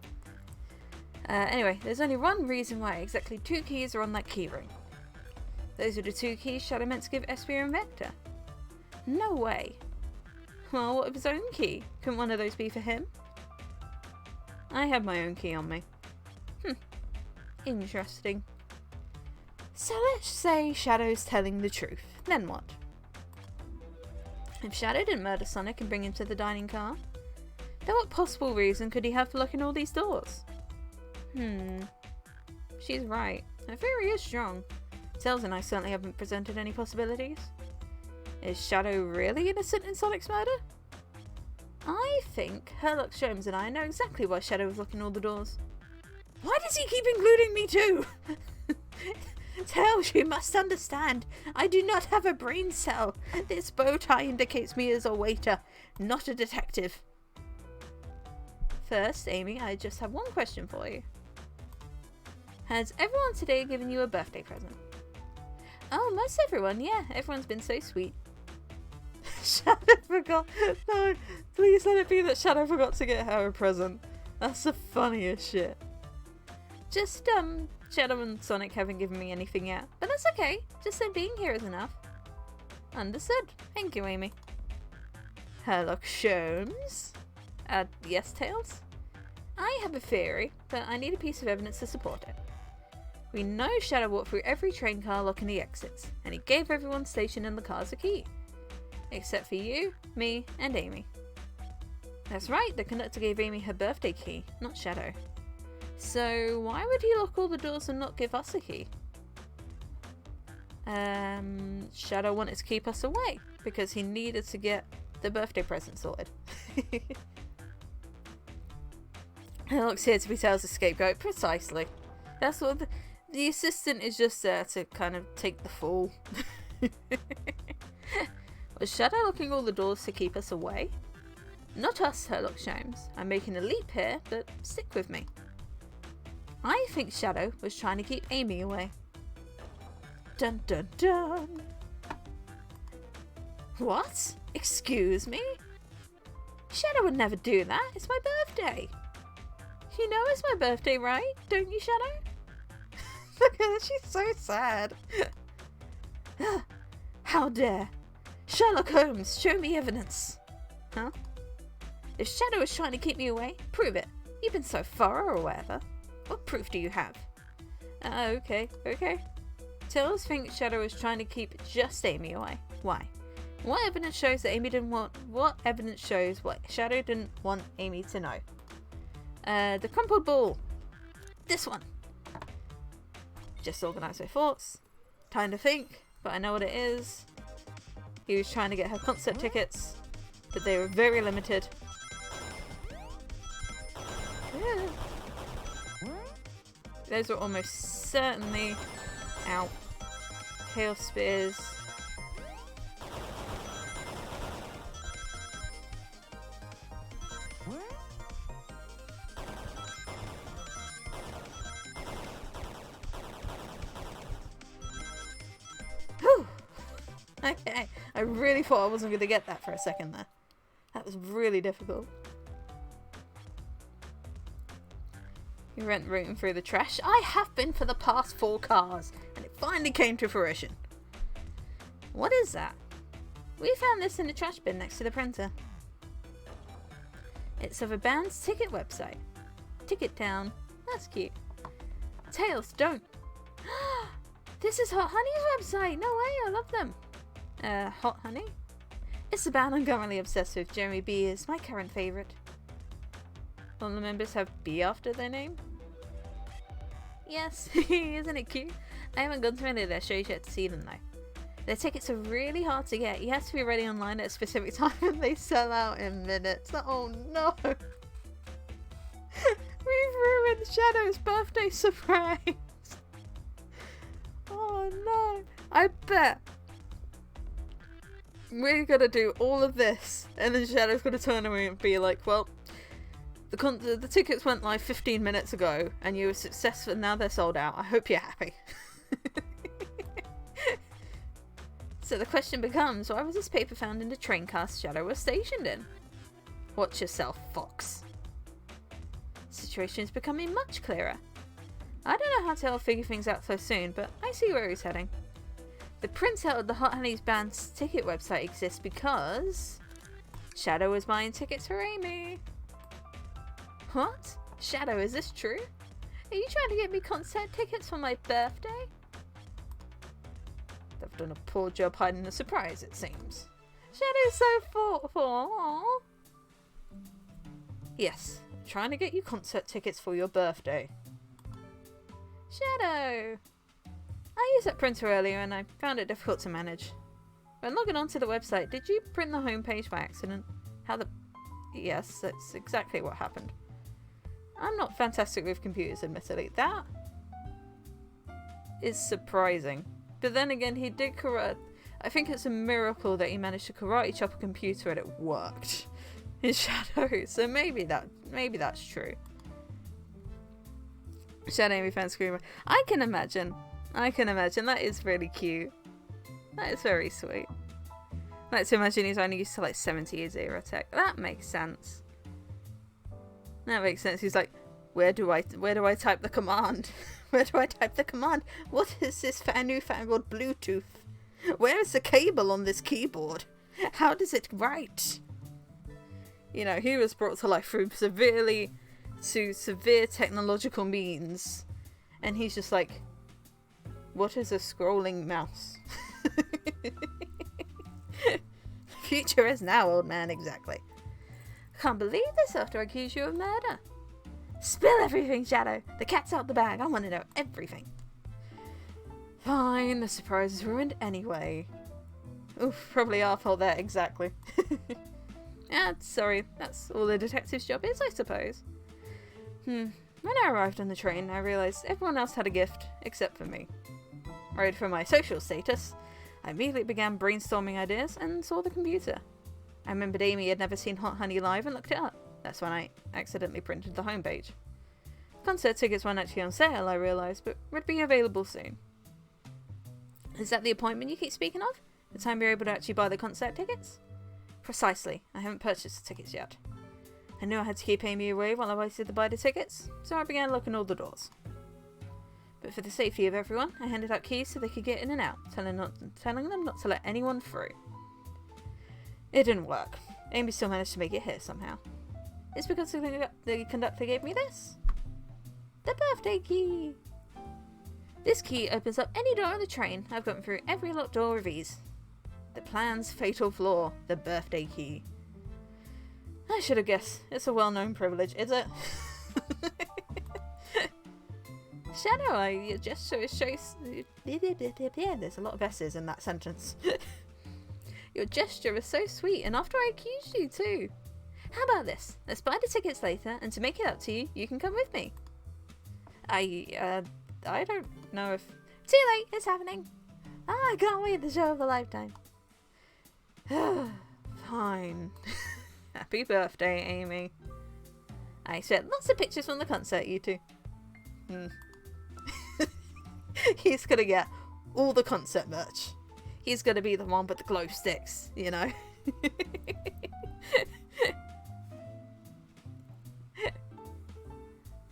Anyway, there's only one reason why exactly 2 keys are on that keyring. Those are the 2 keys Shadow meant to give Espio and Vector. No way. Well, what of his own key? Couldn't one of those be for him? I have my own key on me. Interesting. So let's say Shadow's telling the truth. Then what? If Shadow didn't murder Sonic and bring him to the dining car, then what possible reason could he have for locking all these doors? She's right. Her theory is strong. Tails and I certainly haven't presented any possibilities. Is Shadow really innocent in Sonic's murder? I think Herlock, Sholmes and I know exactly why Shadow was locking all the doors. Why does he keep including me too? Tails, you must understand. I do not have a brain cell. This bow tie indicates me as a waiter, not a detective. First, Amy, I just have one question for you. Has everyone today given you a birthday present? Oh, most everyone, yeah. Everyone's been so sweet. Shadow forgot. No, please let it be that Shadow forgot to get her a present. That's the funniest shit. Just, Shadow and Sonic haven't given me anything yet. But that's okay. Just them being here is enough. Understood. Thank you, Amy. Herlock Sholmes? Yes, Tails? I have a theory, but I need a piece of evidence to support it. We know Shadow walked through every train car locking the exits, and he gave everyone stationed in the cars a key. Except for you, me, and Amy. That's right, the conductor gave Amy her birthday key, not Shadow. So why would he lock all the doors and not give us a key? Shadow wanted to keep us away, because he needed to get the birthday present sorted. Herlock's here to be Tails' scapegoat, precisely. That's what the assistant is just there to kind of take the fall. Was Shadow locking all the doors to keep us away? Not us, Herlock Sholmes. I'm making a leap here, but stick with me. I think Shadow was trying to keep Amy away. Dun dun dun! What? Excuse me? Shadow would never do that. It's my birthday. You know it's my birthday, right? Don't you, Shadow? Look at her, she's so sad. How dare! Sherlock Holmes, show me evidence. Huh? If Shadow is trying to keep me away, prove it. You've been so thorough or whatever. What proof do you have? Okay. Tails thinks Shadow is trying to keep just Amy away. Why? What evidence shows that Amy didn't want... What evidence shows what Shadow didn't want Amy to know? The crumpled ball. This one. Just organise my thoughts. Time to think, but I know what it is. He was trying to get her concert tickets, but they were very limited. Yeah. Those were almost certainly out. Hail spears. Whew. Okay, I really thought I wasn't going to get that for a second there. That was really difficult. You went rooting through the trash? I have been for the past 4 cars, and it finally came to fruition. What is that? We found this in the trash bin next to the printer. It's of a band's ticket website. Ticket Town. That's cute. Tails, don't. This is Hot Honey's website. No way, I love them. Hot Honey? It's a band I'm currently obsessed with. Jeremy B is my current favourite. All the members have B after their name? Yes, isn't it cute? I haven't gone to any of their shows yet to see them though. Their tickets are really hard to get. You have to be ready online at a specific time and they sell out in minutes. Oh no! We've ruined Shadow's birthday surprise! Oh no! I bet we're gonna do all of this and then Shadow's gonna turn around and be like, well, the tickets went live 15 minutes ago and you were successful and now they're sold out. I hope you're happy. So the question becomes, why was this paper found in the train car Shadow was stationed in? Watch yourself, Fox. The situation is becoming much clearer. I don't know how to figure things out so soon, but I see where he's heading. The printout of the Hot Honey's band's ticket website exists because Shadow was buying tickets for Amy. What? Shadow, is this true? Are you trying to get me concert tickets for my birthday? They've done a poor job hiding the surprise, it seems. Shadow's so thoughtful. Aww. Yes, I'm trying to get you concert tickets for your birthday. Shadow! I used that printer earlier and I found it difficult to manage. When logging onto the website, did you print the homepage by accident? Yes, that's exactly what happened. I'm not fantastic with computers, admittedly. That is surprising. But then again, he did karate. I think it's a miracle that he managed to karate chop a computer and it worked in Shadow. So maybe that's true. Shadow Amy fan screamer. I can imagine. That is really cute. That is very sweet. I like to imagine he's only used to like 70s era tech. That makes sense. He's like, where do I type the command? Where do I type the command? What is this newfangled Bluetooth? Where is the cable on this keyboard? How does it write? You know, he was brought to life through severe technological means. And he's just like, what is a scrolling mouse? Future is now, old man, exactly. I can't believe this after I accuse you of murder. Spill everything, Shadow. The cat's out the bag. I want to know everything. Fine, the surprise is ruined anyway. Oof, probably our fault there, exactly. Sorry, that's all the detective's job is, I suppose. When I arrived on the train, I realised everyone else had a gift, except for me. Worried for my social status, I immediately began brainstorming ideas and saw the computer. I remembered Amy had never seen Hot Honey live and looked it up. That's when I accidentally printed the homepage. Concert tickets weren't actually on sale, I realised, but would be available soon. Is that the appointment you keep speaking of? The time you're able to actually buy the concert tickets? Precisely. I haven't purchased the tickets yet. I knew I had to keep Amy away while I waited to buy the tickets, so I began locking all the doors. But for the safety of everyone, I handed out keys so they could get in and out, telling them not to let anyone through. It didn't work. Amy still managed to make it here somehow. It's because the conductor gave me this. The birthday key! This key opens up any door on the train. I've gotten through every locked door with ease. The plan's fatal flaw, the birthday key. I should have guessed. It's a well-known privilege, is it? Shadow, your gesture shows... Yeah, there's a lot of S's in that sentence. Your gesture is so sweet, and after I accused you too. How about this? Let's buy the tickets later, and to make it up to you, you can come with me. I don't know if... Too late, it's happening. I can't wait, the show of a lifetime. Fine. Happy birthday, Amy. I expect lots of pictures from the concert, you two. He's gonna get all the concert merch. He's gonna be the one with the glow sticks, you know.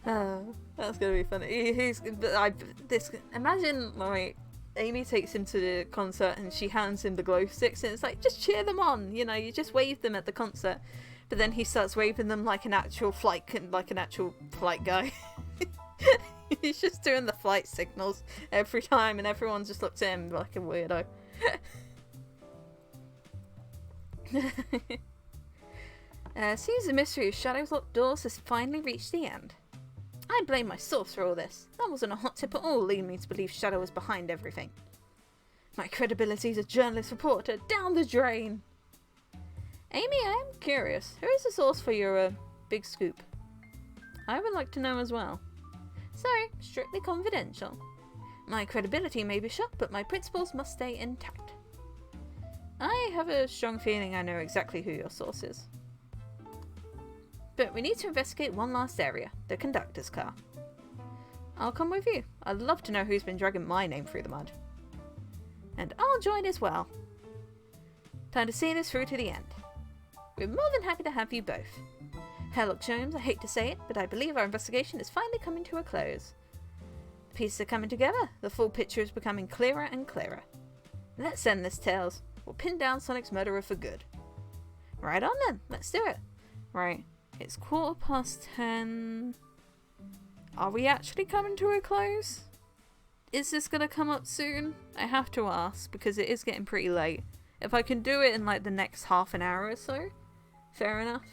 Oh, that's gonna be funny. Imagine like Amy takes him to the concert and she hands him the glow sticks and it's like, just cheer them on, you know, you just wave them at the concert. But then he starts waving them like an actual flight guy. He's just doing the flight signals every time and everyone just looks at him like a weirdo. Seems the mystery of Shadow's locked doors has finally reached the end. I blame my source for all this. That wasn't a hot tip at all leading me to believe Shadow was behind everything. My credibility as a journalist reporter down the drain. Amy, I am curious. Who is the source for your big scoop? I would like to know as well. Sorry, strictly confidential. My credibility may be shot, but my principles must stay intact. I have a strong feeling I know exactly who your source is. But we need to investigate one last area, the conductor's car. I'll come with you. I'd love to know who's been dragging my name through the mud. And I'll join as well. Time to see this through to the end. We're more than happy to have you both. Herlock Sholmes, I hate to say it, but I believe our investigation is finally coming to a close. The pieces are coming together, the full picture is becoming clearer and clearer. Let's end this, Tails. We'll pin down Sonic's murderer for good. Right on then, let's do it. Right, it's 10:15. Are we actually coming to a close? Is this gonna come up soon? I have to ask, because it is getting pretty late. If I can do it in like the next half an hour or so, fair enough.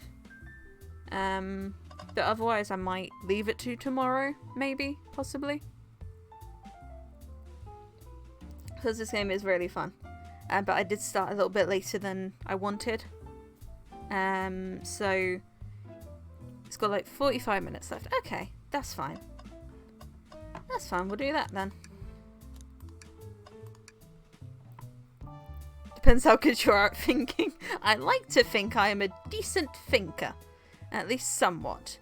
But otherwise I might leave it to tomorrow, maybe, possibly. Because this game is really fun. But I did start a little bit later than I wanted. So it's got like 45 minutes left. Okay, that's fine. That's fine, we'll do that then. Depends how good you are at thinking. I like to think I am a decent thinker. At least somewhat.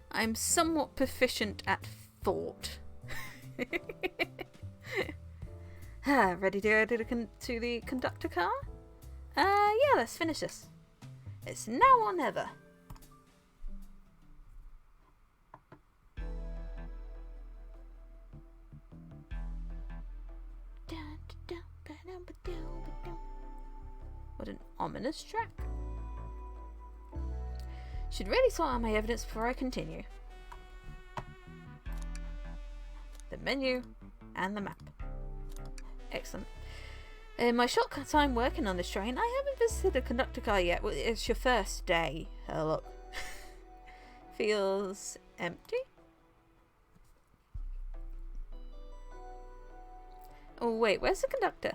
I'm somewhat proficient at thought. Ready to go to the conductor car? Yeah, let's finish this. It's now or never. What an ominous track. Should really sort out my evidence before I continue. The menu and the map. Excellent. In my short time working on this train, I haven't visited a conductor car yet. Well, it's your first day, Herlock. Feels empty? Oh wait, where's the conductor?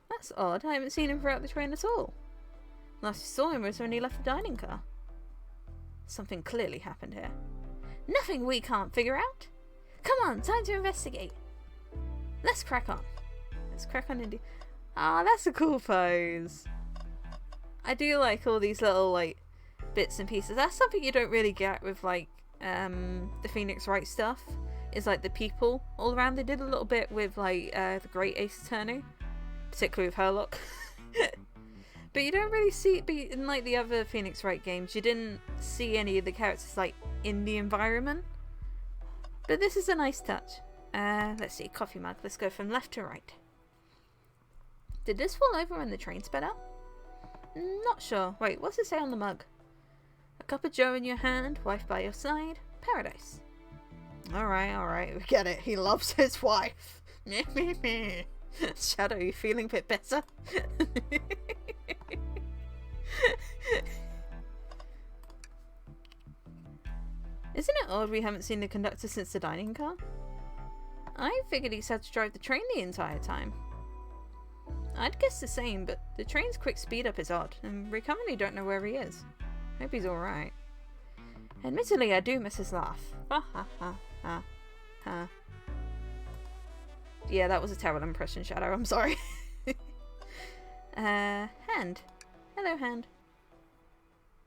That's odd, I haven't seen him throughout the train at all. Last I saw him was when he left the dining car. Something clearly happened here. Nothing we can't figure out? Come on, time to investigate. Let's crack on. Let's crack on indeed. Ah, that's a cool pose. I do like all these little, like, bits and pieces. That's something you don't really get with, like, the Phoenix Wright stuff. Is, like, the people all around. They did a little bit with, like, the Great Ace Attorney. Particularly with Herlock. But you don't really see it in, like, the other Phoenix Wright games. You didn't see any of the characters, like, in the environment. But this is a nice touch. Let's see, coffee mug. Let's go from left to right. Did this fall over when the train sped up? Not sure. Wait, what's it say on the mug? A cup of joe in your hand, wife by your side, paradise. Alright, we get it. He loves his wife. Shadow, you feeling a bit better? Isn't it odd we haven't seen the conductor since the dining car? I figured he's had to drive the train the entire time. I'd guess the same, but the train's quick speed up is odd, and we currently don't know where he is. Hope he's alright. Admittedly, I do miss his laugh. Ha ha ha ha ha. Yeah, that was a terrible impression, Shadow, I'm sorry. Hand. Hello, Hand.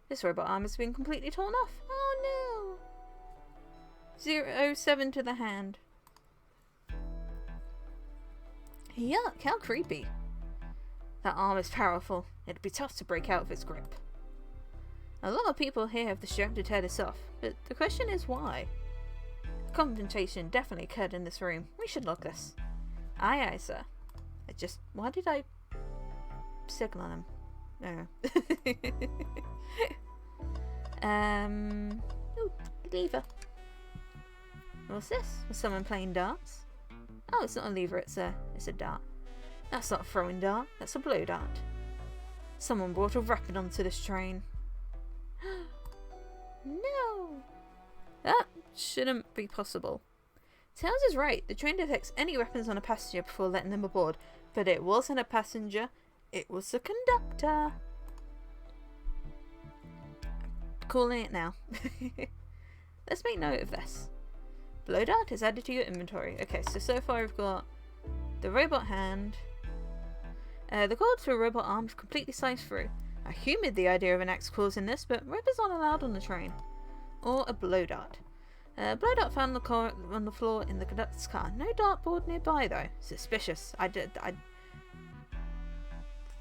This robot arm has been completely torn off. Oh no! 07 to the hand. Yuck, how creepy. That arm is powerful. It'd be tough to break out of its grip. A lot of people here have the strength to tear this off, but the question is why? A confrontation definitely occurred in this room. We should lock this. Aye, aye, sir. Why did I signal him? No. Ooh, lever. What's this? Was someone playing darts? Oh, it's not a lever, it's a dart. That's not a throwing dart, that's a blow dart. Someone brought a weapon onto this train. No! That shouldn't be possible. Tails is right, the train detects any weapons on a passenger before letting them aboard, but it wasn't a passenger, it was the conductor. I'm calling it now. Let's make note of this. Blow dart is added to your inventory. Okay, so far we've got the robot hand. The cord to a robot arm is completely sliced through. I humoured the idea of an axe clause in this, but weapons aren't allowed on the train. Or a blow dart. Blow dart found on the floor in the conductor's car. No dartboard nearby though. Suspicious.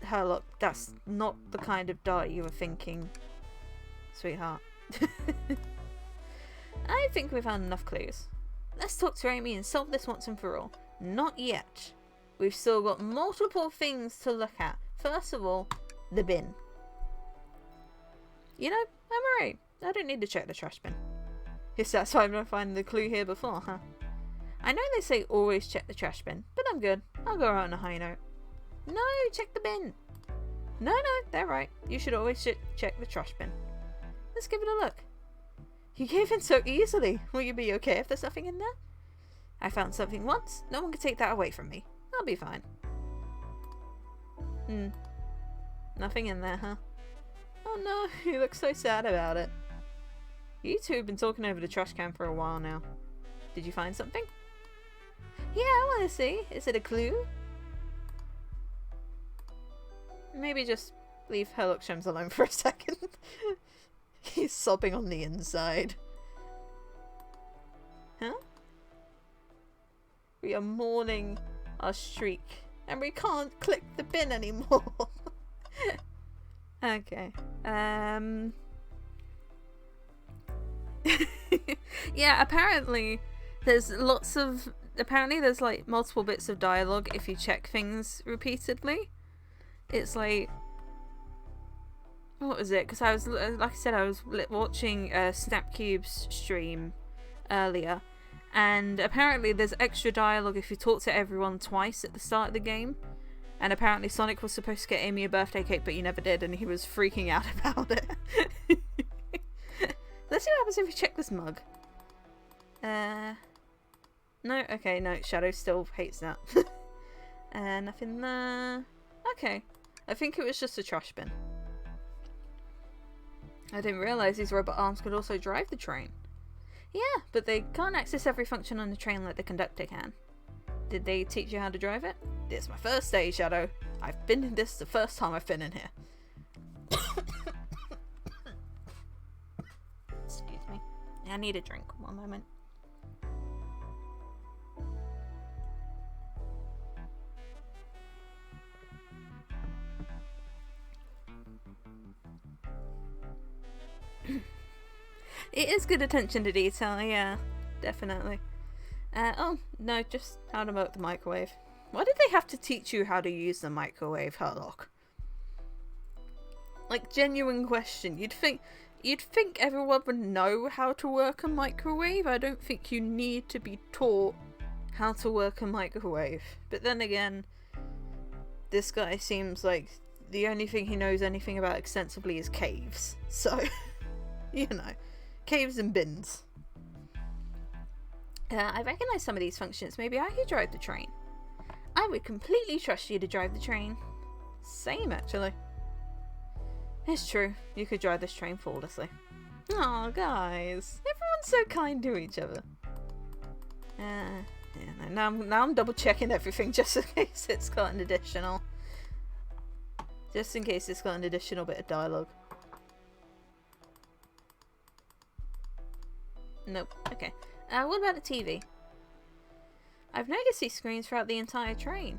Herlock, that's not the kind of dart you were thinking, sweetheart. I think we found enough clues. Let's talk to Amy and solve this once and for all. Not yet. We've still got multiple things to look at. First of all, the bin. You know, I'm alright. I don't need to check the trash bin. You're satisfied with finding the clue here before, huh? I know they say always check the trash bin, but I'm good. I'll go out on a high note. No, check the bin. No, they're right. You should always check the trash bin. Let's give it a look. You gave in so easily. Will you be okay if there's nothing in there? I found something once. No one can take that away from me. I'll be fine. Nothing in there, huh? Oh no, you look so sad about it. You two have been talking over the trash can for a while now. Did you find something? Yeah, I want to see. Is it a clue? Maybe just leave Herlock Sholmes alone for a second. He's sobbing on the inside. Huh? We are mourning our streak. And we can't click the bin anymore. Okay. Yeah, apparently there's like multiple bits of dialogue if you check things repeatedly. It's like, what was it? Because I was, like I said, I was watching Snapcube's stream earlier, and apparently there's extra dialogue if you talk to everyone twice at the start of the game. And apparently Sonic was supposed to get Amy a birthday cake, but he never did, and he was freaking out about it. Let's see what happens if we check this mug. No, okay, no, Shadow still hates that. Nothing there. Okay, I think it was just a trash bin. I didn't realise these robot arms could also drive the train. Yeah, but they can't access every function on the train like the conductor can. Did they teach you how to drive it? This is my first day, Shadow. I've been in this the first time I've been in here. Excuse me. I need a drink. One moment. It is good attention to detail, yeah. Definitely. Oh, no, just how to work the microwave. Why did they have to teach you how to use the microwave, Herlock? Like, genuine question. You'd think everyone would know how to work a microwave. I don't think you need to be taught how to work a microwave. But then again, this guy seems like the only thing he knows anything about extensively is caves. So, you know, caves and bins. I recognise some of these functions. Maybe I could drive the train. I would completely trust you to drive the train. Same, actually. It's true. You could drive this train flawlessly. Aw, guys. Everyone's so kind to each other. Yeah, now I'm double checking everything just in case it's got an additional... Just in case it's got an additional bit of dialogue. Nope. Okay. What about the TV? I've noticed these screens throughout the entire train.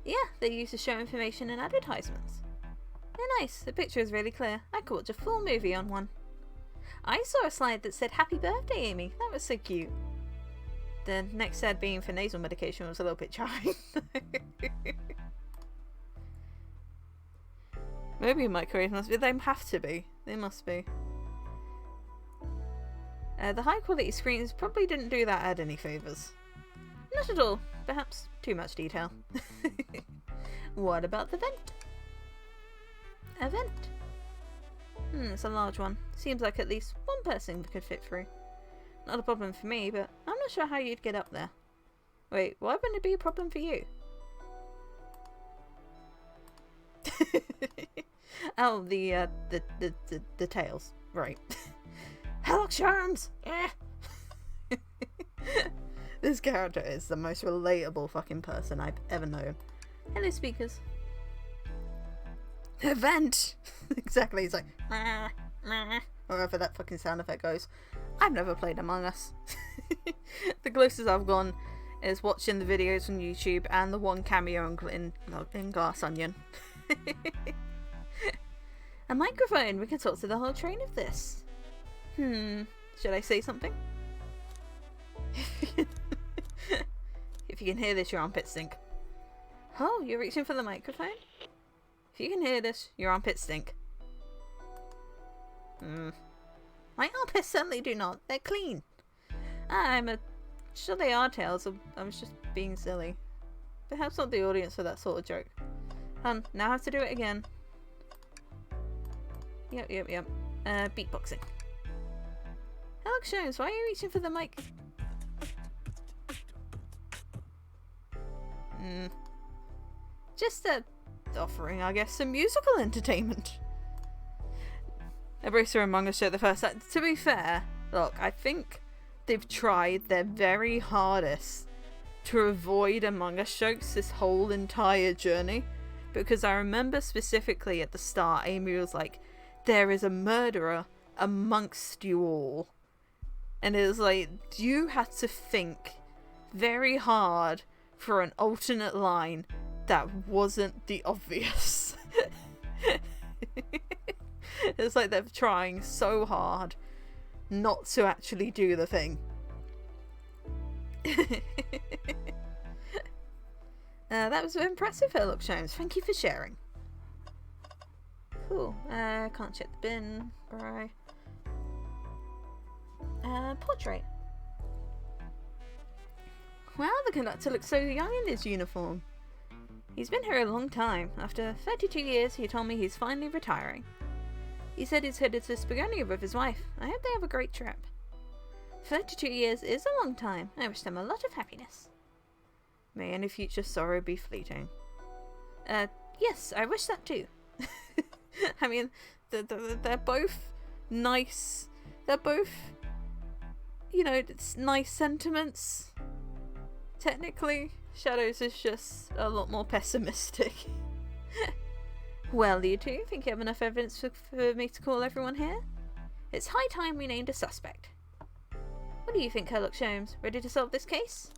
Yeah, they're used to show information and advertisements. They're nice. The picture is really clear. I could watch a full movie on one. I saw a slide that said "Happy Birthday, Amy." That was so cute. The next ad being for nasal medication was a little bit jarring. Maybe microwave must be. They have to be. They must be. The high quality screens probably didn't do that ad any favours. Not at all. Perhaps too much detail. What about the vent? A vent. It's a large one. Seems like at least one person could fit through. Not a problem for me, but I'm not sure how you'd get up there. Wait, why wouldn't it be a problem for you? Oh, the tails. Right. Herlock Sholmes! This character is the most relatable fucking person I've ever known. Hello, speakers. Event! Exactly, he's like, wherever that fucking sound effect goes. I've never played Among Us. The closest I've gone is watching the videos on YouTube and the one cameo in Glass Onion. A microphone! We can talk to the whole train of this. Should I say something? If you can hear this, your armpits stink. Oh, you're reaching for the microphone? If you can hear this, your armpits stink. My armpits certainly do not. They're clean. Sure they are, Tails. I was just being silly. Perhaps not the audience for that sort of joke. Now I have to do it again. Yep. Beatboxing. Herlock Sholmes, why are you reaching for the mic? Just offering, I guess, some musical entertainment. A bracer Among Us show the first time. To be fair, look, I think they've tried their very hardest to avoid Among Us jokes this whole entire journey. Because I remember specifically at the start, Amy was like, there is a murderer amongst you all. And it was like, you had to think very hard for an alternate line that wasn't the obvious. It's like they're trying so hard not to actually do the thing. That was impressive, Herlock Sholmes. Thank you for sharing. Cool. Can't check the bin. Right. Portrait. Wow, the conductor looks so young in his uniform. He's been here a long time. After 32 years, he told me he's finally retiring. He said he's headed to Spagonia with his wife. I hope they have a great trip. 32 years is a long time. I wish them a lot of happiness. May any future sorrow be fleeting. Yes, I wish that too. I mean, they're both nice. They're both, you know, it's nice sentiments. Technically, Shadows is just a lot more pessimistic. Well, you two, think you have enough evidence for me to call everyone here? It's high time we named a suspect. What do you think, Herlock Sholmes? Ready to solve this case?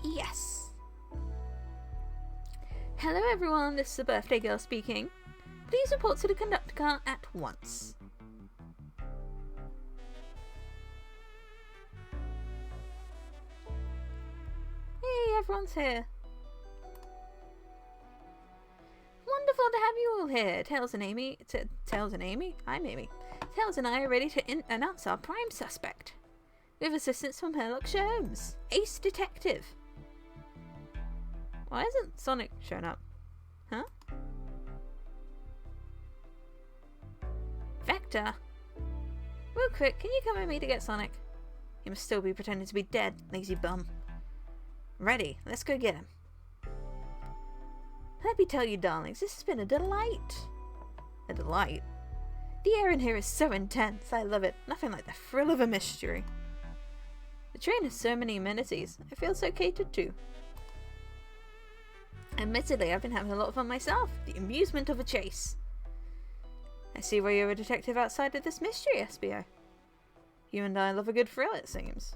Yes. Hello everyone, this is the birthday girl speaking. Please report to the conductor car at once. Hey, everyone's here. Wonderful to have you all here. Tails and Amy. Tails and Amy? I'm Amy. Tails and I are ready to announce our prime suspect. With assistance from Herlock Sholmes, ace detective. Why hasn't Sonic shown up? Huh? Vector? Real quick, can you come with me to get Sonic? He must still be pretending to be dead, lazy bum. Ready, let's go get him. Let me tell you, darlings, this has been a delight. A delight? The air in here is so intense, I love it. Nothing like the thrill of a mystery. The train has so many amenities, I feel so catered to. Admittedly, I've been having a lot of fun myself, the amusement of a chase. I see why you're a detective outside of this mystery, SBO. You and I love a good thrill, it seems.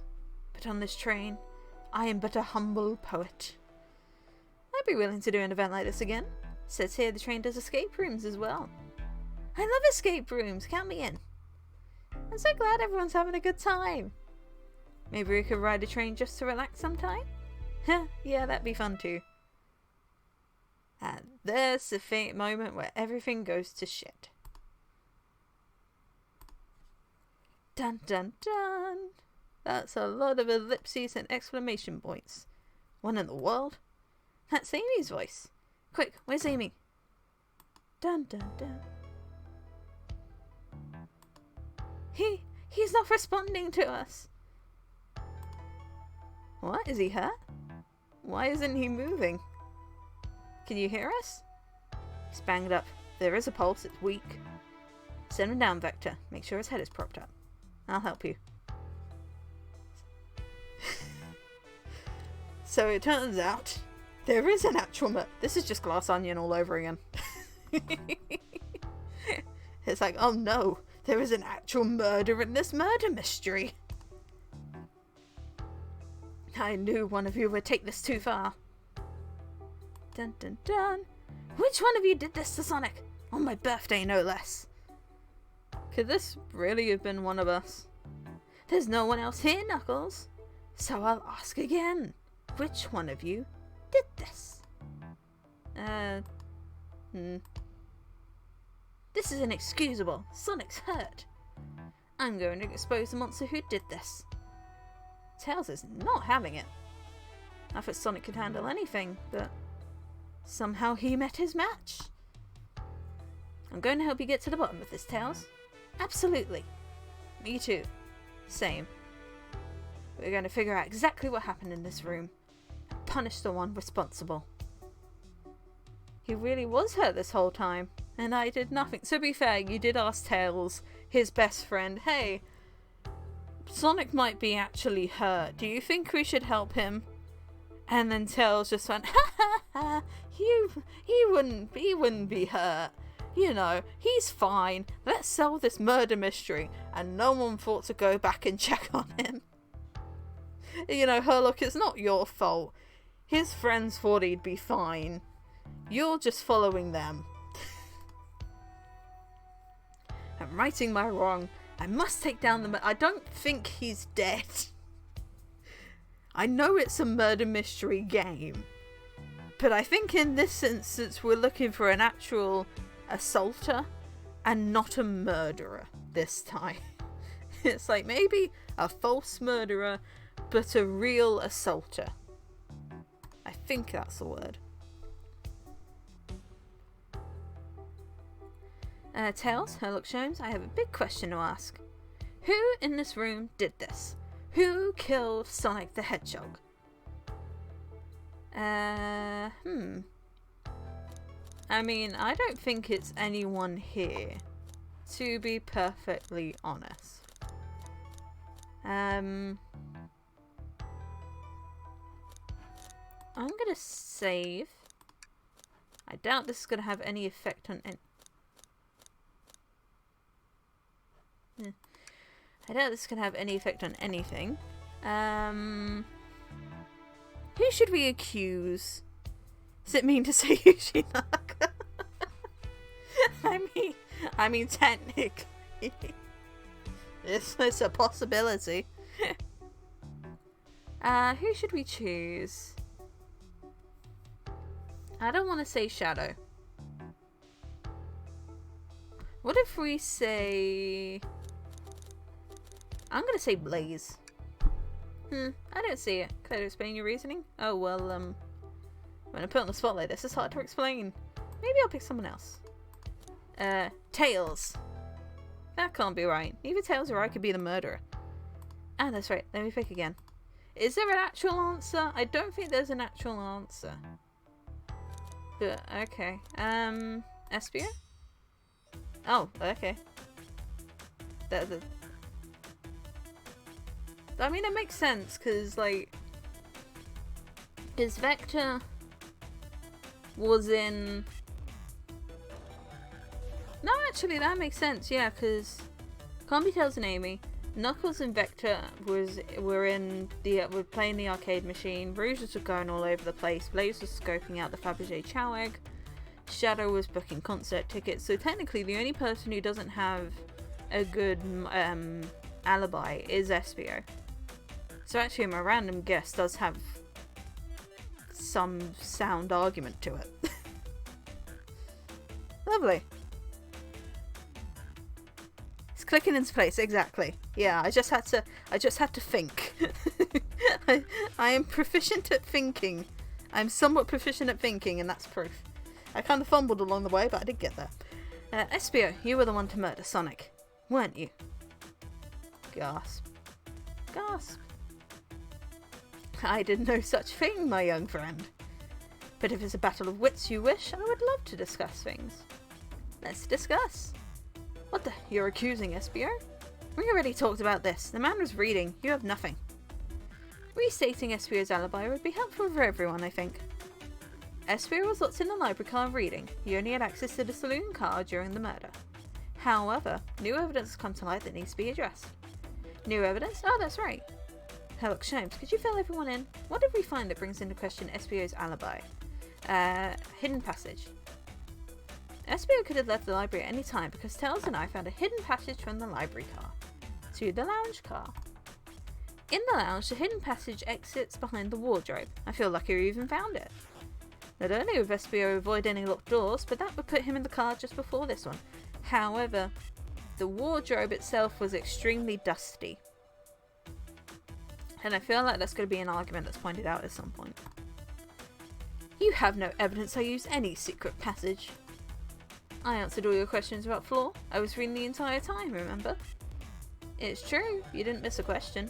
But on this train, I am but a humble poet. I'd be willing to do an event like this again. It says here the train does escape rooms as well. I love escape rooms, count me in. I'm so glad everyone's having a good time. Maybe we could ride a train just to relax sometime? Yeah, that'd be fun too. And there's the moment where everything goes to shit. Dun dun dun. That's a lot of ellipses and exclamation points. One in the world? That's Amy's voice. Quick, where's Amy? Dun dun dun. He's not responding to us. What? Is he hurt? Why isn't he moving? Can you hear us? He's banged up. There is a pulse, it's weak. Send him down, Vector. Make sure his head is propped up. I'll help you. So it turns out there is an actual this is just Glass Onion all over again. It's like, oh no, there is an actual murder in this murder mystery. I knew one of you would take this too far. Dun dun dun. Which one of you did this to Sonic? On my birthday, no less. Could this really have been one of us? There's no one else here, Knuckles. So I'll ask again. Which one of you did this? This is inexcusable. Sonic's hurt. I'm going to expose the monster who did this. Tails is not having it. I thought Sonic could handle anything, but somehow he met his match. I'm going to help you get to the bottom of this, Tails. Absolutely. Me too. Same. We're going to figure out exactly what happened in this room and punish the one responsible. He really was hurt this whole time, and I did nothing. To be fair, you did ask Tails, his best friend, hey, Sonic might be actually hurt. Do you think we should help him? And then Tails just went, ha ha ha, he wouldn't be hurt. You know, he's fine. Let's solve this murder mystery. And no one thought to go back and check on him. You know, Herlock, it's not your fault. His friends thought he'd be fine. You're just following them. I'm righting my wrong. I must take down the... I don't think he's dead. I know it's a murder mystery game. But I think in this instance we're looking for an actual assaulter and not a murderer this time. It's like maybe a false murderer but a real assaulter. I think that's the word. Tails, Herlock, Sholmes, I have a big question to ask. Who in this room did this? Who killed Sonic the Hedgehog? I mean, I don't think it's anyone here, to be perfectly honest. I'm gonna save. I doubt this is gonna have any effect on any... I doubt this is gonna have any effect on anything. Who should we accuse? Does it mean to say Yoshinaka? I mean, technically, it's a possibility. Who should we choose? I don't want to say Shadow. What if we say... I'm gonna say Blaze. I don't see it. Can I explain your reasoning? Oh, well, when I put on the spot like this, it's hard to explain. Maybe I'll pick someone else. Tails. That can't be right. Either Tails or I could be the murderer. Ah, that's right. Let me pick again. Is there an actual answer? I don't think there's an actual answer. But, okay. Espio? Oh, okay. I mean, it makes sense, because, like... Because Vector was in... No, actually, that makes sense, yeah, because... Can't be Tails and Amy. Knuckles and Vector were playing the arcade machine. Rouge was going all over the place. Blaze was scoping out the Fabergé Chow egg. Shadow was booking concert tickets. So technically, the only person who doesn't have a good alibi is Espio. So actually, my random guess does have some sound argument to it. Lovely. It's clicking into place, exactly. Yeah, I just had to think. I am proficient at thinking. I'm somewhat proficient at thinking, and that's proof. I kind of fumbled along the way, but I did get there. Espio, you were the one to murder Sonic, weren't you? Gasp. Gasp. I did no such thing, my young friend. But if it's a battle of wits you wish, I would love to discuss things. Let's discuss. What the? You're accusing Espio? We already talked about this. The man was reading. You have nothing. Restating Espio's alibi would be helpful for everyone, I think. Espio was locked in the library car reading. He only had access to the saloon car during the murder. However, new evidence has come to light that needs to be addressed. New evidence? Oh, that's right. Herlock, Sholmes, could you fill everyone in? What did we find that brings into question Espio's alibi? Hidden passage. Espio could have left the library at any time because Tails and I found a hidden passage from the library car to the lounge car. In the lounge, the hidden passage exits behind the wardrobe. I feel lucky we even found it. Not only would Espio avoid any locked doors, but that would put him in the car just before this one. However, the wardrobe itself was extremely dusty. And I feel like that's going to be an argument that's pointed out at some point. You have no evidence I used any secret passage. I answered all your questions about Floor. I was reading the entire time, remember? It's true, you didn't miss a question.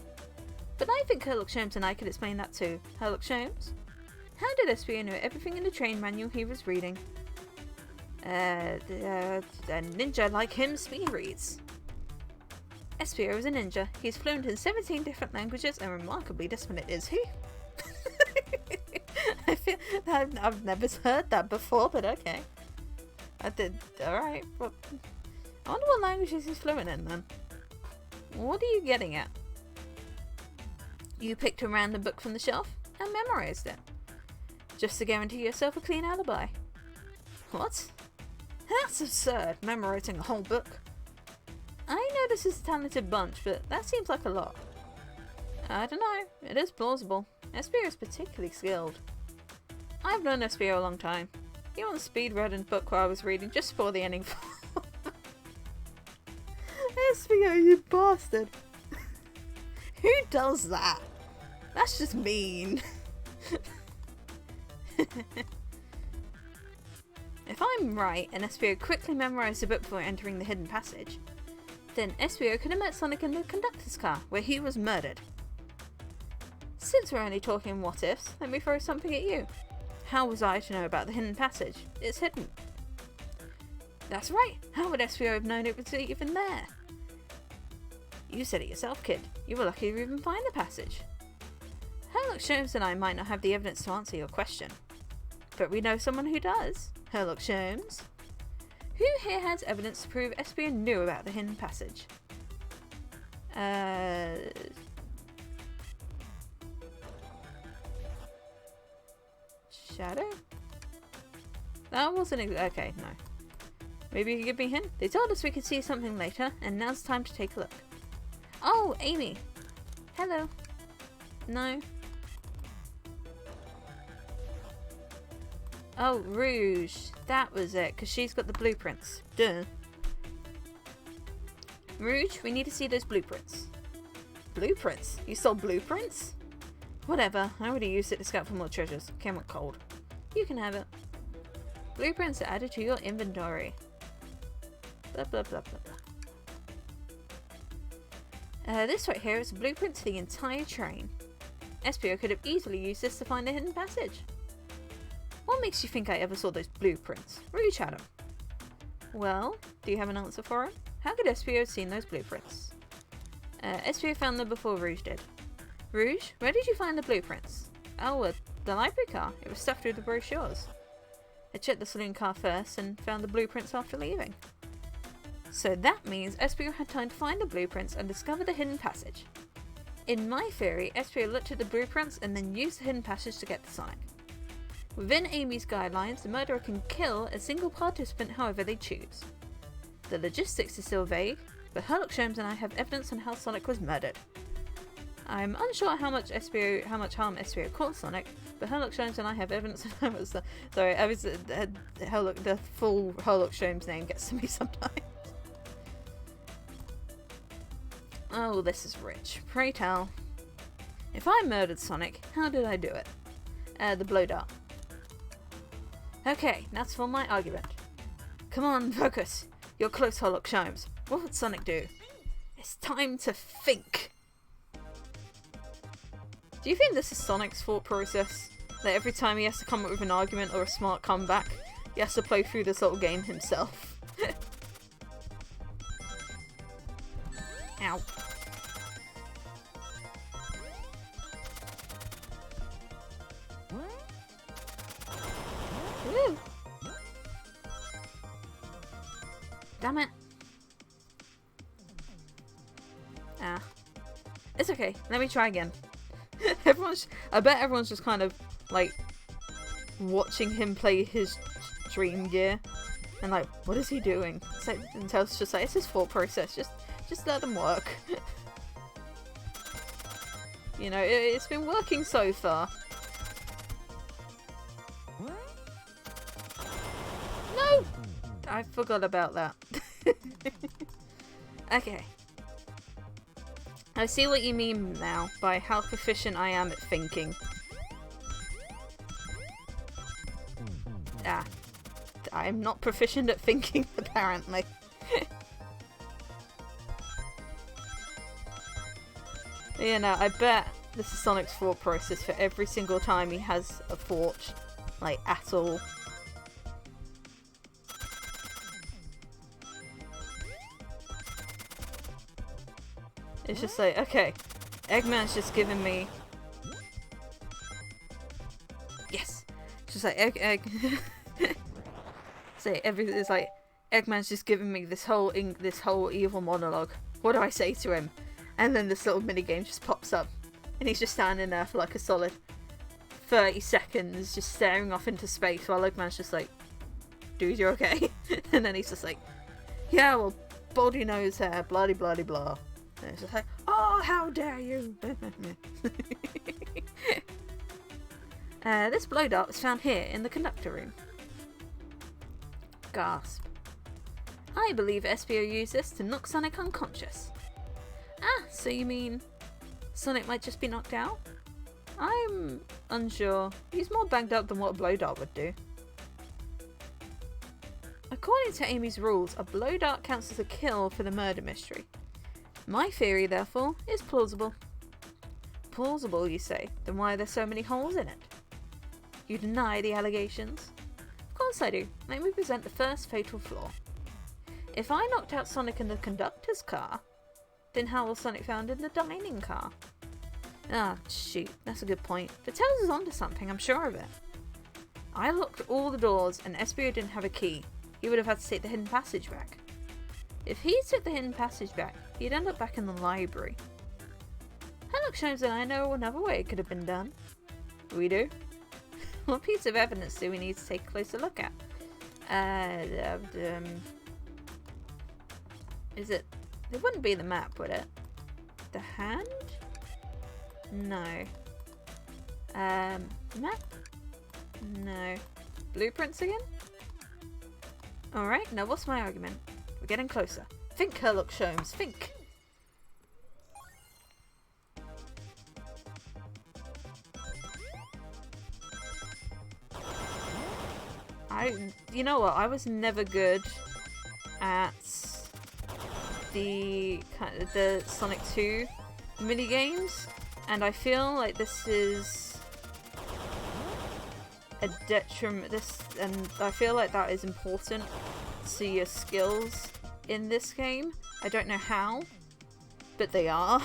But I think Herlock, Sholmes and I could explain that too. Herlock, Sholmes? How did Espio know everything in the train manual he was reading? A ninja like him speed reads. Espio is a ninja. He's fluent in 17 different languages and remarkably disciplined. Is he? I feel I've never heard that before, but okay. I did. Alright. Well, I wonder what languages he's fluent in then. What are you getting at? You picked a random book from the shelf and memorized it. Just to guarantee yourself a clean alibi. What? That's absurd, memorizing a whole book. I know this is a talented bunch, but that seems like a lot. I don't know, it is plausible. Espio is particularly skilled. I've known Espio a long time. He once speed read a book while I was reading just before the ending. Espio, you bastard! Who does that? That's just mean. If I'm right, and Espio quickly memorized the book before entering the hidden passage, then Espio could have met Sonic in the conductor's car, where he was murdered. Since we're only talking what ifs, let me throw something at you. How was I to know about the hidden passage? It's hidden. That's right. How would Espio have known it was even there? You said it yourself, kid. You were lucky to even find the passage. Herlock, Sholmes and I might not have the evidence to answer your question, but we know someone who does. Herlock, Sholmes. Who here has evidence to prove Espio knew about the hidden passage? Shadow? That wasn't okay, no. Maybe you could give me a hint? They told us we could see something later, and now's time to take a look. Oh, Amy. Hello. No. Oh, Rouge. That was it, because she's got the blueprints. Duh. Rouge, we need to see those blueprints. Blueprints? You stole blueprints? Whatever, I already used it to scout for more treasures. Came out cold. You can have it. Blueprints are added to your inventory. Blah blah blah blah blah. This right here is a blueprint to the entire train. Espio could have easily used this to find the hidden passage. What makes you think I ever saw those blueprints? Rouge had them. Well, do you have an answer for him? How could Espio have seen those blueprints? Espio found them before Rouge did. Rouge, where did you find the blueprints? Oh, the library car. It was stuffed with the brochures. I checked the saloon car first and found the blueprints after leaving. So that means Espio had time to find the blueprints and discover the hidden passage. In my theory, Espio looked at the blueprints and then used the hidden passage to get to Sonic. Within Amy's guidelines, the murderer can kill a single participant however they choose. The logistics is still vague, but Herlock, Sholmes and I have evidence on how Sonic was murdered. I'm unsure how much harm Espio caused Sonic, but Herlock, Sholmes and I have evidence on how much... Sorry, the full Herlock, Sholmes name gets to me sometimes. Oh, this is rich. Pray tell. If I murdered Sonic, how did I do it? The blow dart. Okay, that's for my argument. Come on, focus. You're close, Herlock, Sholmes. What would Sonic do? It's time to think. Do you think this is Sonic's thought process? That every time he has to come up with an argument or a smart comeback, he has to play through this little game himself? Ow. Woo. Damn it. Ah. It's okay. Let me try again. I bet everyone's just kind of like watching him play his dream gear and like, what is he doing? So, and Tails just like, it's his thought process. Just let them work. You know, it's been working so far. No! I forgot about that. Okay. I see what you mean now by how proficient I am at thinking. Ah. I'm not proficient at thinking, apparently. You know, I bet this is Sonic's thought process for every single time he has a thought, like, at all. It's just like, okay, Eggman's just given me... Yes! It's just like, egg. So it's like, Eggman's just giving me this whole evil monologue. What do I say to him? And then this little mini game just pops up, and he's just standing there for like a solid 30 seconds, just staring off into space, while Eggman's just like, "Dude, you're okay?" And then he's just like, "Yeah, well, baldy nose hair, bloody bloody blah." And it's just like, "Oh, how dare you!" This blow dart was found here in the conductor room. Gasp. I believe Espio used this to knock Sonic unconscious. Ah, so you mean Sonic might just be knocked out? I'm unsure. He's more banged up than what a blow dart would do. According to Amy's rules, a blow dart counts as a kill for the murder mystery. My theory, therefore, is plausible. Plausible, you say? Then why are there so many holes in it? You deny the allegations? Of course I do. Let me present the first fatal flaw. If I knocked out Sonic in the conductor's car, then how was Sonic found in the dining car? Ah, shoot, that's a good point. But Tails is onto something, I'm sure of it. I locked all the doors and Espio didn't have a key. He would have had to take the hidden passage back. If he took the hidden passage back, he'd end up back in the library. Herlock, Sholmes and I know another way it could have been done. We do? What piece of evidence do we need to take a closer look at? Is it... It wouldn't be the map, would it? The hand? No. Map? No. Blueprints again? Alright, now what's my argument? We're getting closer. Think, Herlock, Sholmes, think! You know what? I was never good at the Sonic 2 mini games, and I feel like this is a detriment. And I feel like that is important to your skills in this game. I don't know how, but they are.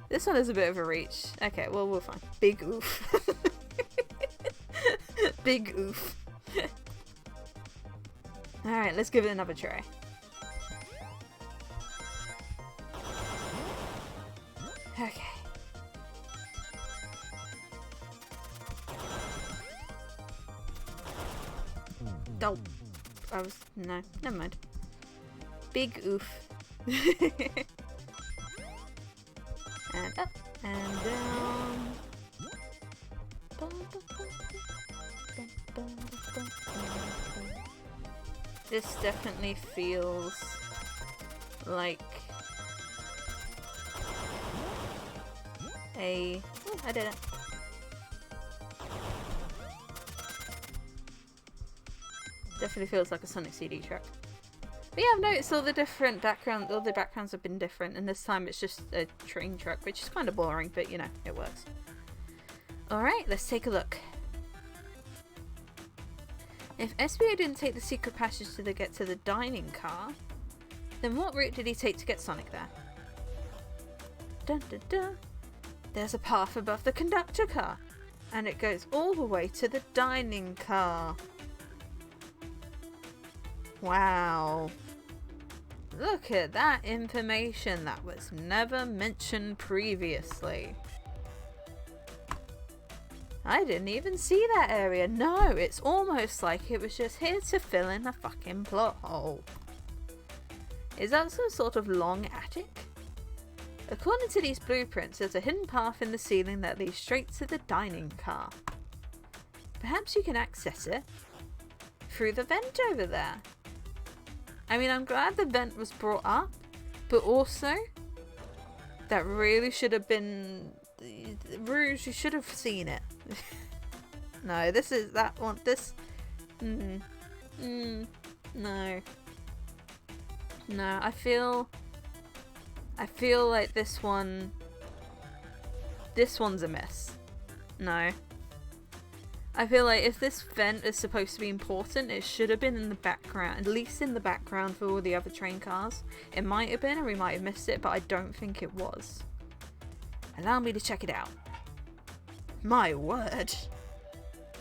This one is a bit of a reach. Okay, well, we're fine. Big oof. Big oof. Alright, let's give it another try. Okay. Oh. No, never mind. Big oof. And up, and down. This definitely feels like a... Oh, I did it. Definitely feels like a Sonic CD track. But yeah, I've noticed all the different backgrounds, all the backgrounds have been different, and this time it's just a train track, which is kind of boring, but you know, it works. Alright, let's take a look. If Espio didn't take the secret passage to get to the dining car, then what route did he take to get Sonic there? Dun dun dun. There's a path above the conductor car, and it goes all the way to the dining car. Wow. Look at that information that was never mentioned previously. I didn't even see that area. No, it's almost like it was just here to fill in a fucking plot hole. Is that some sort of long attic? According to these blueprints, there's a hidden path in the ceiling that leads straight to the dining car. Perhaps you can access it through the vent over there. I mean, I'm glad the vent was brought up, but also that really should have been... Rouge, you should have seen it. No, this is that one. This... No. No, I feel like this one's a miss. No. I feel like if this vent is supposed to be important, it should have been in the background, at least in the background for all the other train cars. It might have been, or we might have missed it, but I don't think it was. Allow me to check it out. My word.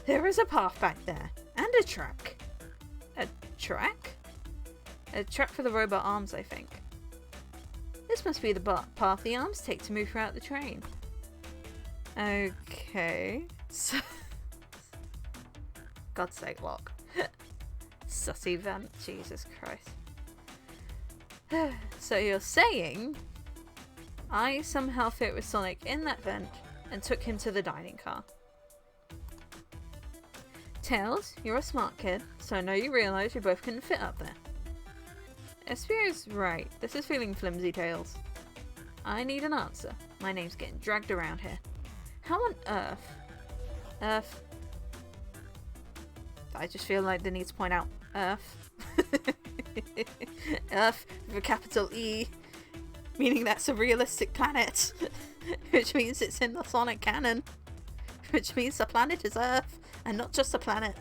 There is a path back there, And a track. A track? A track for the robot arms, I think. This must be the path the arms take to move throughout the train. Okay. So God's sake, Lock. Sussy vent. Jesus Christ. So you're saying I somehow fit with Sonic in that vent and took him to the dining car. Tails, you're a smart kid, so I know you realise you both couldn't fit up there. Espio's right. This is feeling flimsy, Tails. I need an answer. My name's getting dragged around here. How on Earth? I just feel like they need to point out Earth. Earth with a capital E, meaning that's a realistic planet, which means it's in the Sonic canon, which means the planet is Earth and not just a planet.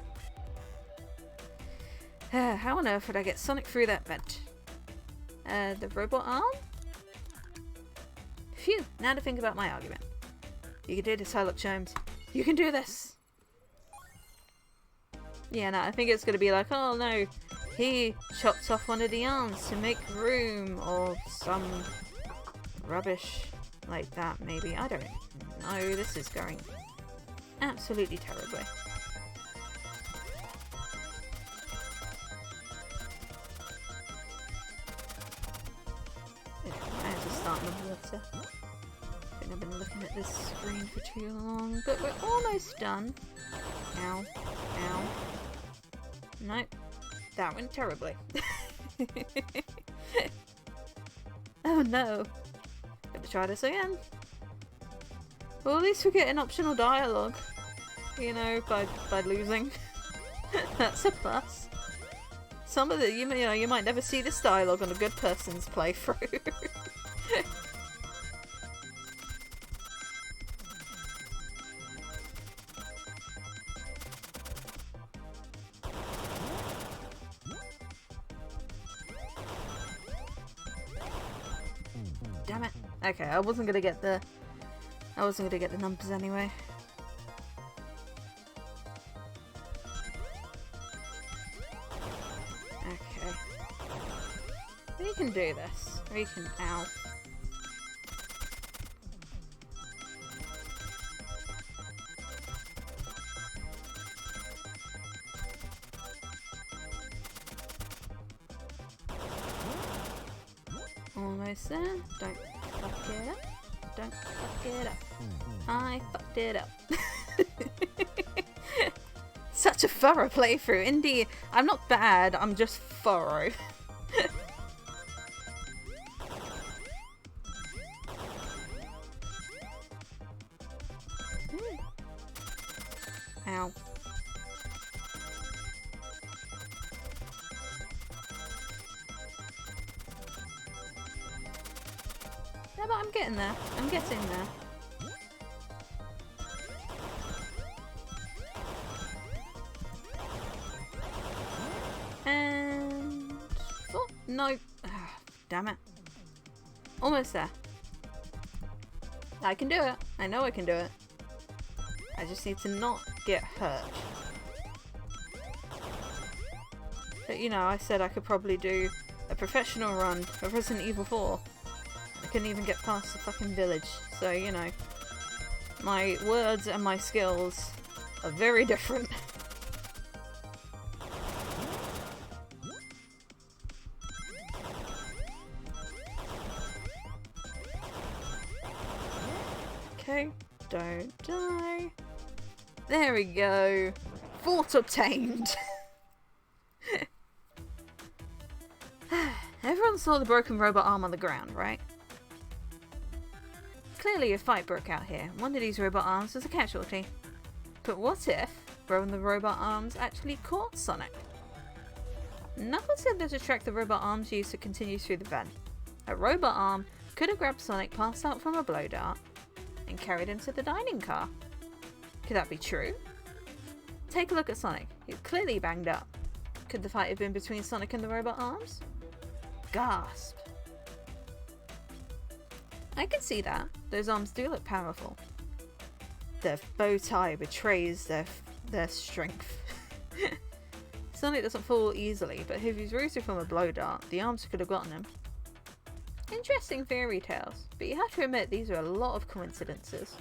How on earth would I get Sonic through that vent? The robot arm? Phew, now to think about my argument. You can do this, Herlock Sholmes. You can do this! Yeah, no, I think it's gonna be like, oh no, he chopped off one of the arms to make room, or some rubbish like that, maybe. I don't know. This is going absolutely terribly. I have to start in the water. I think I've been looking at this screen for too long, but we're almost done. Ow. Ow. Nope. That went terribly. Oh no. Gotta try this again. Well, at least we get an optional dialogue. You know, by losing. That's a plus. Some of the, you know, you might never see this dialogue on a good person's playthrough. Damn it. Okay, I wasn't gonna get the numbers anyway. Okay. We can do this. We can. Ow. Almost there. Don't fuck it up. Don't fuck it up. I fucked it up. Such a thorough playthrough. Indeed. I'm not bad, I'm just thorough. Ow. Yeah, but I'm getting there. I'm getting there. And... oh, no. Damn it. Almost there. I can do it. I know I can do it. I just need to not get hurt. But you know, I said I could probably do a professional run of Resident Evil 4. I couldn't even get past the fucking village. So, you know, my words and my skills are very different. Okay, don't die. There we go. Fort obtained. Everyone saw the broken robot arm on the ground, right? Clearly a fight broke out here. One of these robot arms was a casualty. But what if one of the robot arms actually caught Sonic? Knuckles said there's a track the robot arms used to continue through the vent. A robot arm could have grabbed Sonic passed out from a blow dart and carried him to the dining car. Could that be true? Take a look at Sonic. He's clearly banged up. Could the fight have been between Sonic and the robot arms? Gasp. I can see that. Those arms do look powerful. Their bow tie betrays their strength. Sonic doesn't fall easily, but if he's rooted from a blow dart, the arms could have gotten him. Interesting fairy tales, but you have to admit these are a lot of coincidences.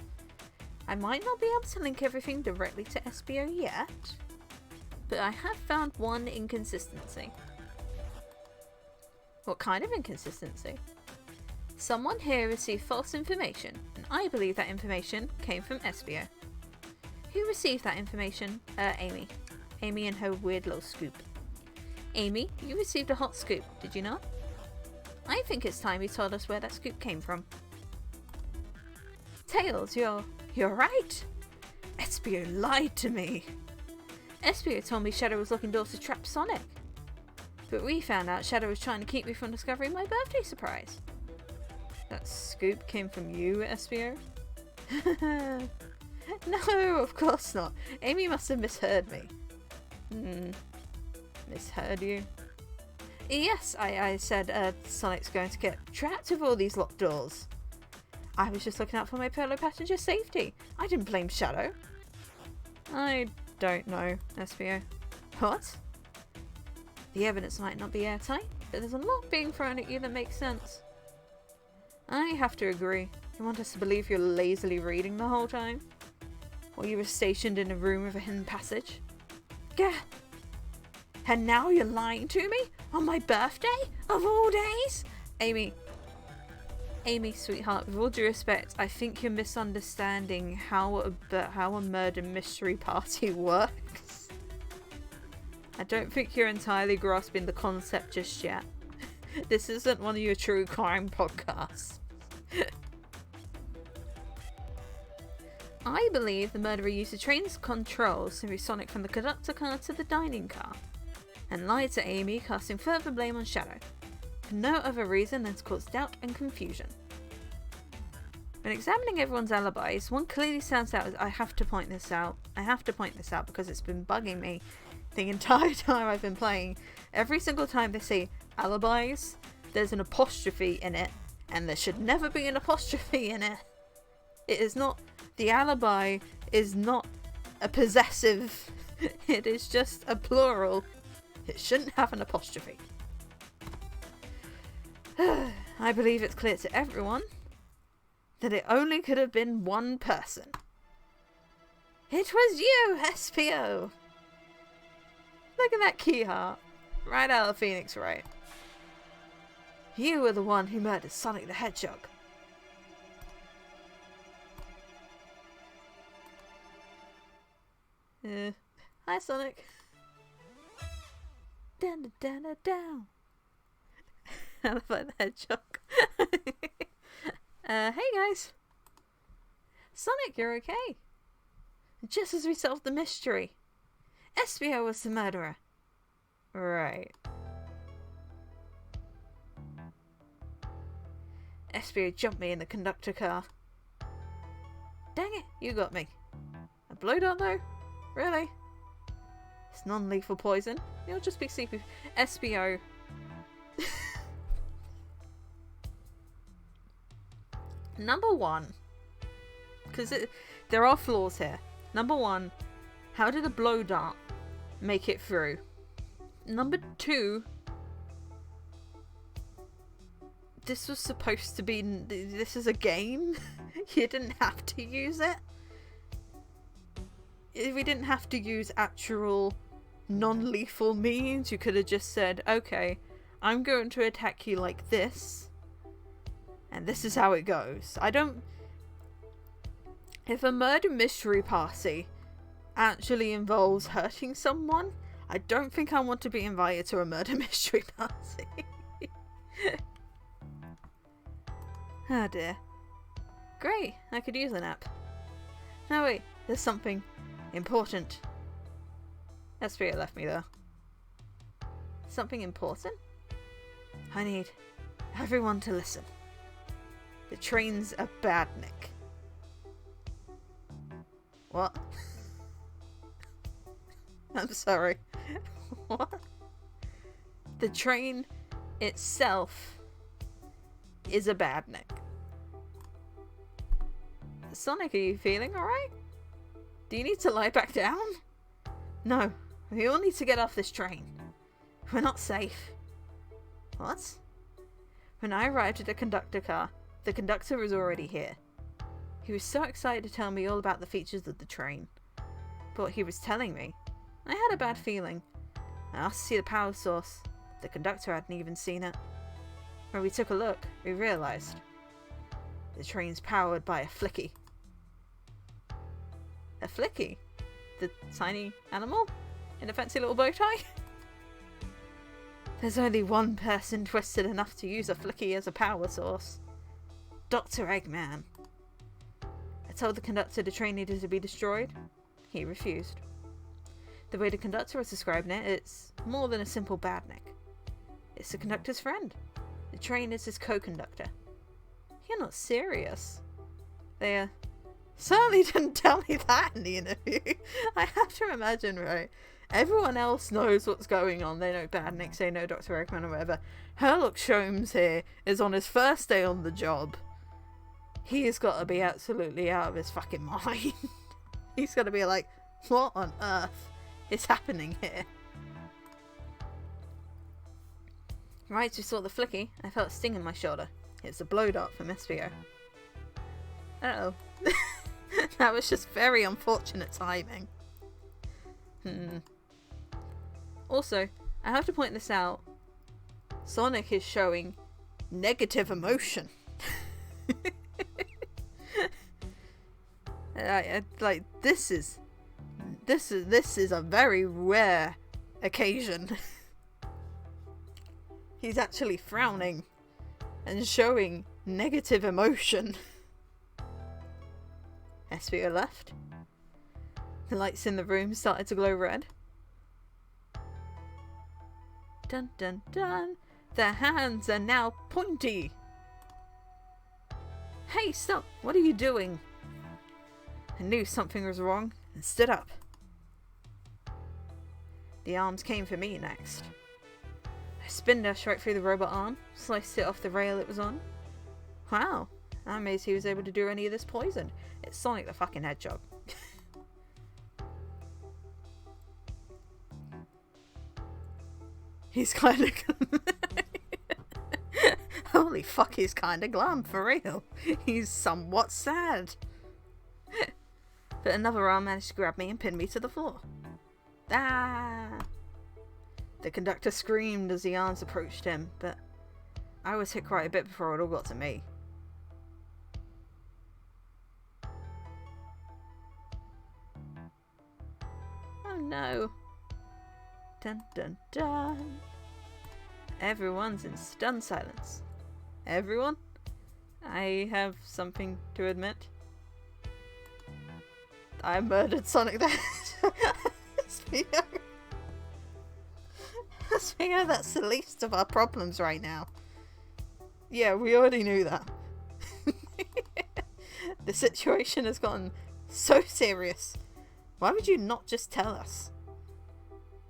I might not be able to link everything directly to SBO yet, but I have found one inconsistency. What kind of inconsistency? Someone here received false information, and I believe that information came from SBO. Who received that information? Amy. Amy and her weird little scoop. Amy, you received a hot scoop, did you not? I think it's time you told us where that scoop came from. Tails, you're right. SBO lied to me. SBO told me Shadow was locking doors to trap Sonic. But we found out Shadow was trying to keep me from discovering my birthday surprise. That scoop came from you, SBO? No, of course not. Amy must have misheard me. Misheard you? Yes, I said Sonic's going to get trapped with all these locked doors. I was just looking out for my fellow passenger's safety. I didn't blame Shadow. I don't know, SBO. What? The evidence might not be airtight, but there's a lot being thrown at you that makes sense. I have to agree. You want us to believe you're lazily reading the whole time? Or you were stationed in a room with a hidden passage? Gah! And now you're lying to me? On my birthday? Of all days? Amy, sweetheart, with all due respect, I think you're misunderstanding how a murder mystery party works. I don't think you're entirely grasping the concept just yet. This isn't one of your true crime podcasts. I believe the murderer used the train's controls to move Sonic from the conductor car to the dining car, and lied to Amy, casting further blame on Shadow, for no other reason than to cause doubt and confusion. When examining everyone's alibis, one clearly stands out as I have to point this out because it's been bugging me the entire time I've been playing. Every single time they say alibis, there's an apostrophe in it, and there should never be an apostrophe in it. It is not, the alibi is not a possessive, it is just a plural. It shouldn't have an apostrophe. I believe it's clear to everyone that it only could have been one person. It was you, SPO! Look at that key heart. Right out of Phoenix Wright. You were the one who murdered Sonic the Hedgehog. Hi, Sonic. Down, down, down, down. I love the hedgehog. Hey guys. Sonic, you're okay. Just as we solved the mystery. SBO was the murderer. Right. SBO jumped me in the conductor car. Dang it, you got me. A blow dart though? Really? It's non-lethal poison. It'll just be sleepy. SBO. Number one. Because there are flaws here. Number one. How did a blow dart make it through? Number two. This was supposed to be... This is a game. You didn't have to use it. If we didn't have to use actual non-lethal means, you could have just said, okay, I'm going to attack you like this, and this is how it goes. If a murder mystery party actually involves hurting someone, I don't think I want to be invited to a murder mystery party. Oh dear. Great, I could use a nap. No wait, there's something important. SBO left me there. Something important? I need everyone to listen. The train's a badnik. What? I'm sorry. What? The train itself is a badnik. Sonic, are you feeling alright? Do you need to lie back down? No, We all need to get off this train. We're not safe. What? When I arrived at the conductor car, the conductor was already here. He was so excited to tell me all about the features of the train. But what he was telling me, I had a bad feeling. I asked to see the power source. The conductor hadn't even seen it. When we took a look, we realised the train's powered by a flicky. A flicky? The tiny animal? In a fancy little bow tie? There's only one person twisted enough to use a flicky as a power source. Dr. Eggman. I told the conductor the train needed to be destroyed. He refused. The way the conductor was describing it, it's more than a simple badnik. It's the conductor's friend. The train is his co-conductor. You're not serious. They certainly didn't tell me that in the interview. I have to imagine, right? Everyone else knows what's going on. They know Badniks, they know Dr. Eggman or whatever. Herlock Sholmes here is on his first day on the job. He's got to be absolutely out of his fucking mind. He's got to be like, what on earth is happening here? Right, we saw the flicky. I felt a sting in my shoulder. It's a blow dart from SPO. Uh-oh. That was just very unfortunate timing. Also, I have to point this out. Sonic is showing negative emotion. Like this is a very rare occasion. He's actually frowning and showing negative emotion. SPO left. The lights in the room started to glow red. Dun dun dun. Their hands are now pointy. Hey, stop! What are you doing? I knew something was wrong and stood up. The arms came for me next. I spin dashed right through the robot arm, sliced it off the rail it was on. Wow, I'm amazed he was able to do any of this poison. It's Sonic the fucking Hedgehog. He's kind of... Holy fuck, he's kind of glum, for real. He's somewhat sad. But another arm managed to grab me and pin me to the floor. Ah! The conductor screamed as the arms approached him, but I was hit quite a bit before it all got to me. Oh no. Dun dun dun. Everyone's in stunned silence. Everyone? I have something to admit. I murdered Sonic the Hedgehog. SPO, that's the least of our problems right now. Yeah, we already knew that. The situation has gotten so serious. Why would you not just tell us?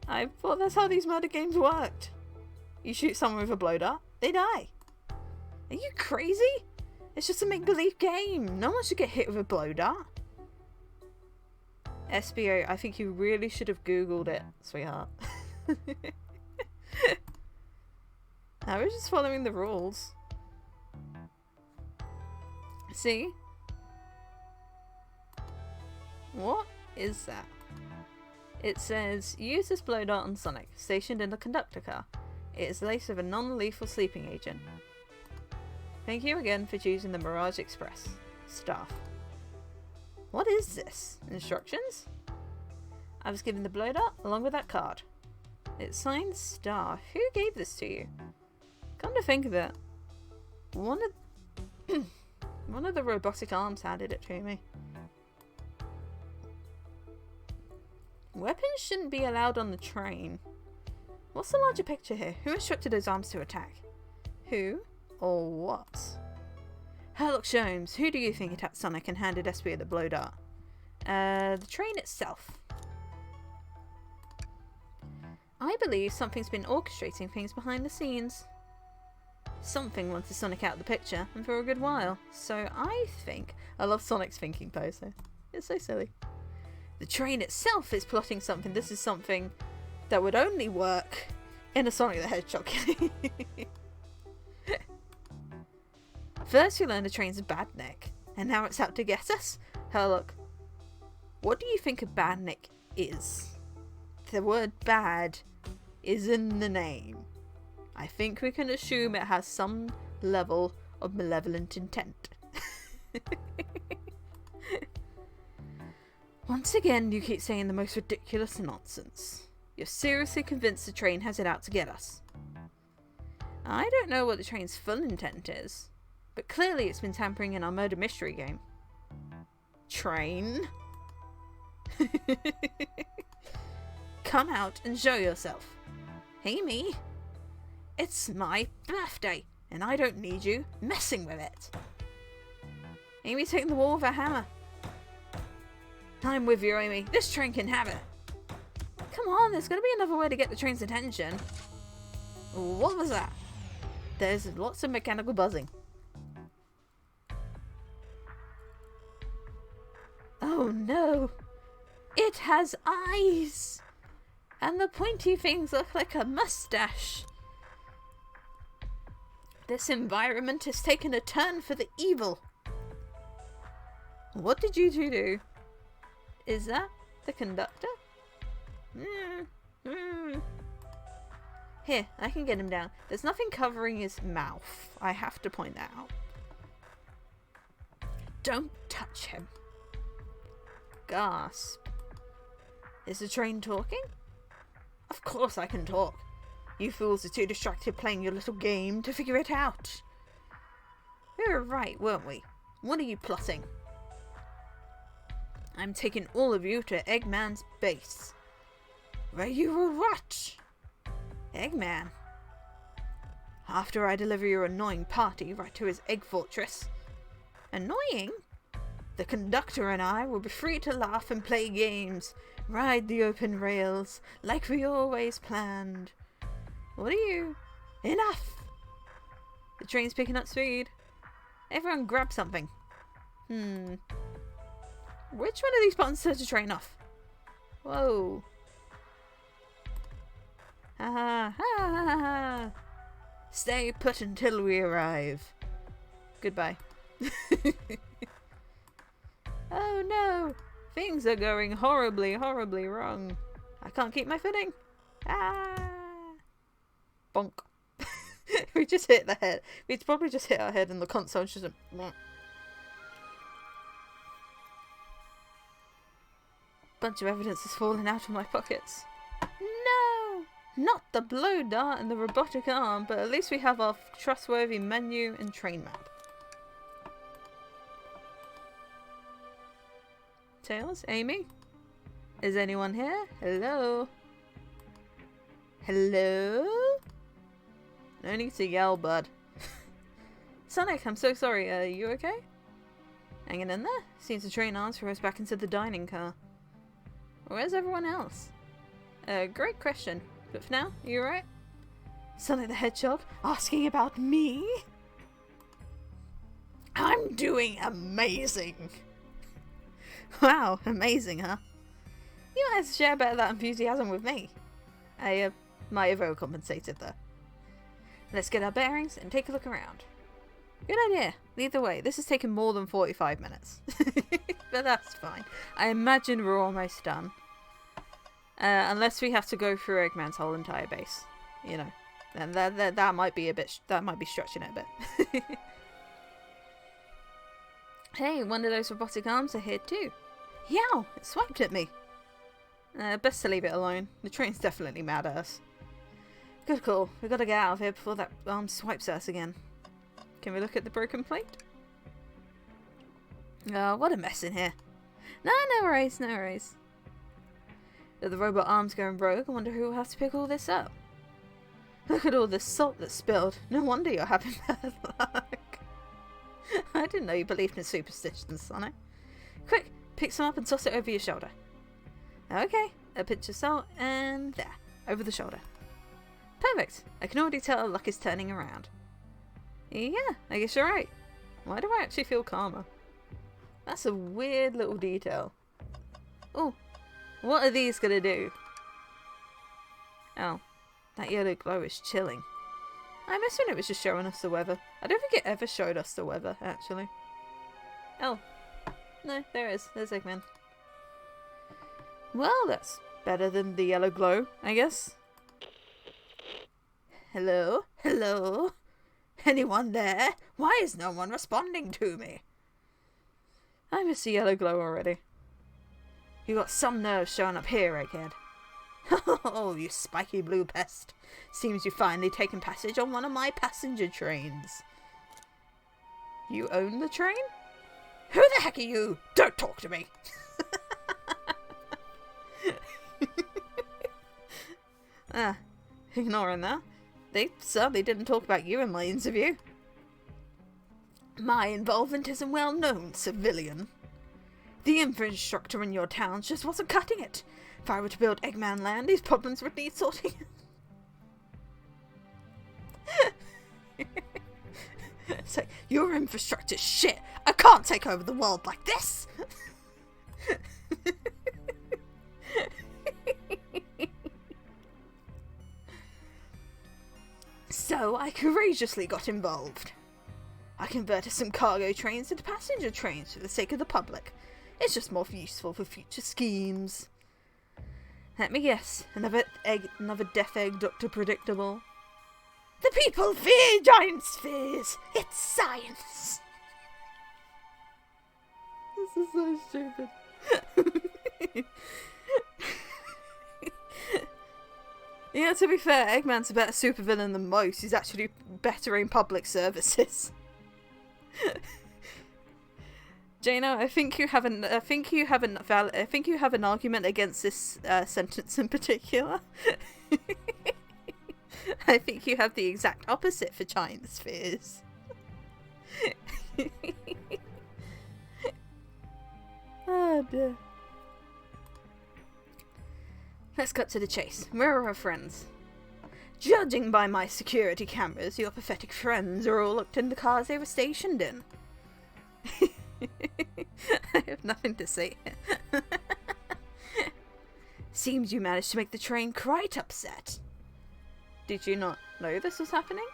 I thought that's how these murder games worked. You shoot someone with a blow dart, they die. Are you crazy? It's just a make-believe game. No one should get hit with a blow dart. SPO, I think you really should have Googled it, sweetheart. I was just following the rules. See? What is that? It says, use this blow dart on Sonic, stationed in the conductor car. It is laced with a non-lethal sleeping agent. Thank you again for choosing the Mirage Express. Staff. What is this? Instructions? I was given the blow dart along with that card. It's signed Star. Who gave this to you? Come to think of it, one of the robotic arms handed it to me. Weapons shouldn't be allowed on the train. What's the larger picture here? Who instructed those arms to attack? Who or what? Herlock Sholmes, who do you think attacked Sonic and handed SPO the blow dart? The train itself. I believe something's been orchestrating things behind the scenes. Something wanted Sonic out of the picture, and for a good while. So I think... I love Sonic's thinking pose though. It's so silly. The train itself is plotting something. This is something that would only work in a Sonic the Hedgehog game. First we learned the train's a badnik, and now it's out to get us. Herlock, what do you think a badnik is? The word bad is in the name. I think we can assume it has some level of malevolent intent. Once again, you keep saying the most ridiculous nonsense. You're seriously convinced the train has it out to get us. I don't know what the train's full intent is, but clearly it's been tampering in our murder mystery game. Train? Come out and show yourself. Hey me, it's my birthday and I don't need you messing with it. Amy taking the wall with a hammer. I'm with you, Amy. This train can have it. Come on, there's going to be another way to get the train's attention. What was that? There's lots of mechanical buzzing. Oh no! It has eyes! And the pointy things look like a mustache. This environment has taken a turn for the evil. What did you two do? Is that the conductor? Here, I can get him down. There's nothing covering his mouth. I have to point that out. Don't touch him. Gasp. Is the train talking? Of course I can talk. You fools are too distracted playing your little game to figure it out. We were right, weren't we? What are you plotting? I'm taking all of you to Eggman's base. Where you will what? Eggman. After I deliver your annoying party right to his egg fortress. Annoying? The conductor and I will be free to laugh and play games, ride the open rails, like we always planned. What are you? Enough! The train's picking up speed. Everyone grab something. Which one of these buttons turns the train off? Whoa. Ha ha ha ha ha. Stay put until we arrive. Goodbye. Oh no! Things are going horribly, horribly wrong. I can't keep my footing. Ah! Bonk. We just hit the head. We'd probably just hit our head in the console. Just a... Bunch of evidence is falling out of my pockets. No! Not the blow dart and the robotic arm, but at least we have our trustworthy menu and train map. Tails? Amy? Is anyone here? Hello? Hello? No need to yell, bud. Sonic, I'm so sorry. Are you okay? Hanging in there? Seems the train answer us back into the dining car. Where's everyone else? Great question. But for now, you alright? Sonic the Hedgehog asking about me? I'm doing amazing! Wow, amazing, huh? You might have to share a bit of that enthusiasm with me. I might have overcompensated there. Let's get our bearings and take a look around. Good idea. Either way, this has taken more than 45 minutes. But that's fine. I imagine we're almost done. Unless we have to go through Eggman's whole entire base. You know. And that might be a bit... that might be stretching it a bit. Hey, one of those robotic arms are here too. Yow! It swiped at me. Best to leave it alone. The train's definitely mad at us. Good call. We've got to get out of here before that arm swipes at us again. Can we look at the broken plate? Oh, what a mess in here. No worries, no worries. If the robot arm's going rogue, I wonder who will have to pick all this up. Look at all the salt that's spilled. No wonder you're having bad luck. I didn't know you believed in superstitions, Sonic. Quick, pick some up and toss it over your shoulder. Okay, a pinch of salt, and there, over the shoulder. Perfect. I can already tell luck is turning around. Yeah, I guess you're right. Why do I actually feel calmer? That's a weird little detail. Oh, What are these gonna do? Oh, that yellow glow is chilling. I miss when it was just showing us the weather. I don't think it ever showed us the weather, actually. Oh. No, there it is. There's Eggman. Well, that's better than the yellow glow, I guess. Hello? Hello? Anyone there? Why is no one responding to me? I miss the yellow glow already. You got some nerve showing up here, Egghead. Oh, you spiky blue pest. Seems you've finally taken passage on one of my passenger trains. You own the train? Who the heck are you? Don't talk to me! Ignoring that. They certainly didn't talk about you in my interview. My involvement isn't well known, civilian. The infrastructure in your town just wasn't cutting it. If I were to build Eggman Land, these problems would need sorting. It's like, your infrastructure's shit. I can't take over the world like this. So I courageously got involved. I converted some cargo trains into passenger trains for the sake of the public. It's just more useful for future schemes. Let me guess, another death egg, Dr. Predictable. The people fear giant spheres. It's science. This is so stupid. Yeah, to be fair, Eggman's a better supervillain than most. He's actually bettering public services. Jano, I think you have an argument against this sentence in particular. I think you have the exact opposite for giant spheres. Oh dear. Let's cut to the chase. Where are our friends? Judging by my security cameras, your pathetic friends are all locked in the cars they were stationed in. I have nothing to say. Seems you managed to make the train quite upset. Did you not know this was happening?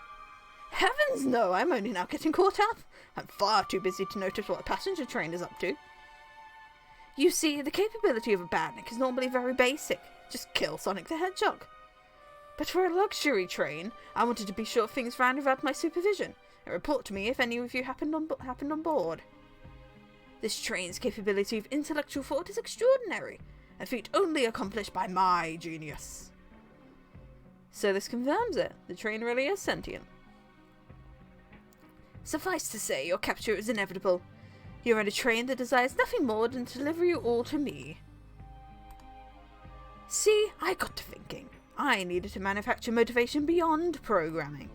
Heavens no, I'm only now getting caught up. I'm far too busy to notice what a passenger train is up to. You see, the capability of a badnik is normally very basic. Just kill Sonic the Hedgehog. But for a luxury train, I wanted to be sure things ran without my supervision, and report to me if any of you happened on board. This train's capability of intellectual thought is extraordinary, a feat only accomplished by my genius. So this confirms it. The train really is sentient. Suffice to say, your capture is inevitable. You're on a train that desires nothing more than to deliver you all to me. See, I got to thinking. I needed to manufacture motivation beyond programming.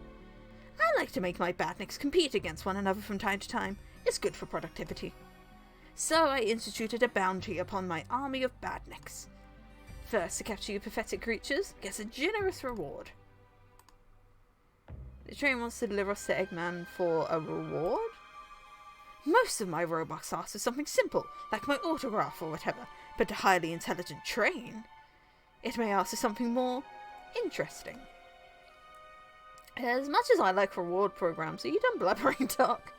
I like to make my badniks compete against one another from time to time. It's good for productivity. So I instituted a bounty upon my army of badniks. First to capture you pathetic creatures gets a generous reward. The train wants to deliver us to Eggman for a reward? Most of my Robux ask for something simple, like my autograph or whatever, but a highly intelligent train, it may ask for something more interesting. As much as I like reward programs, are you done blubbering, Doc?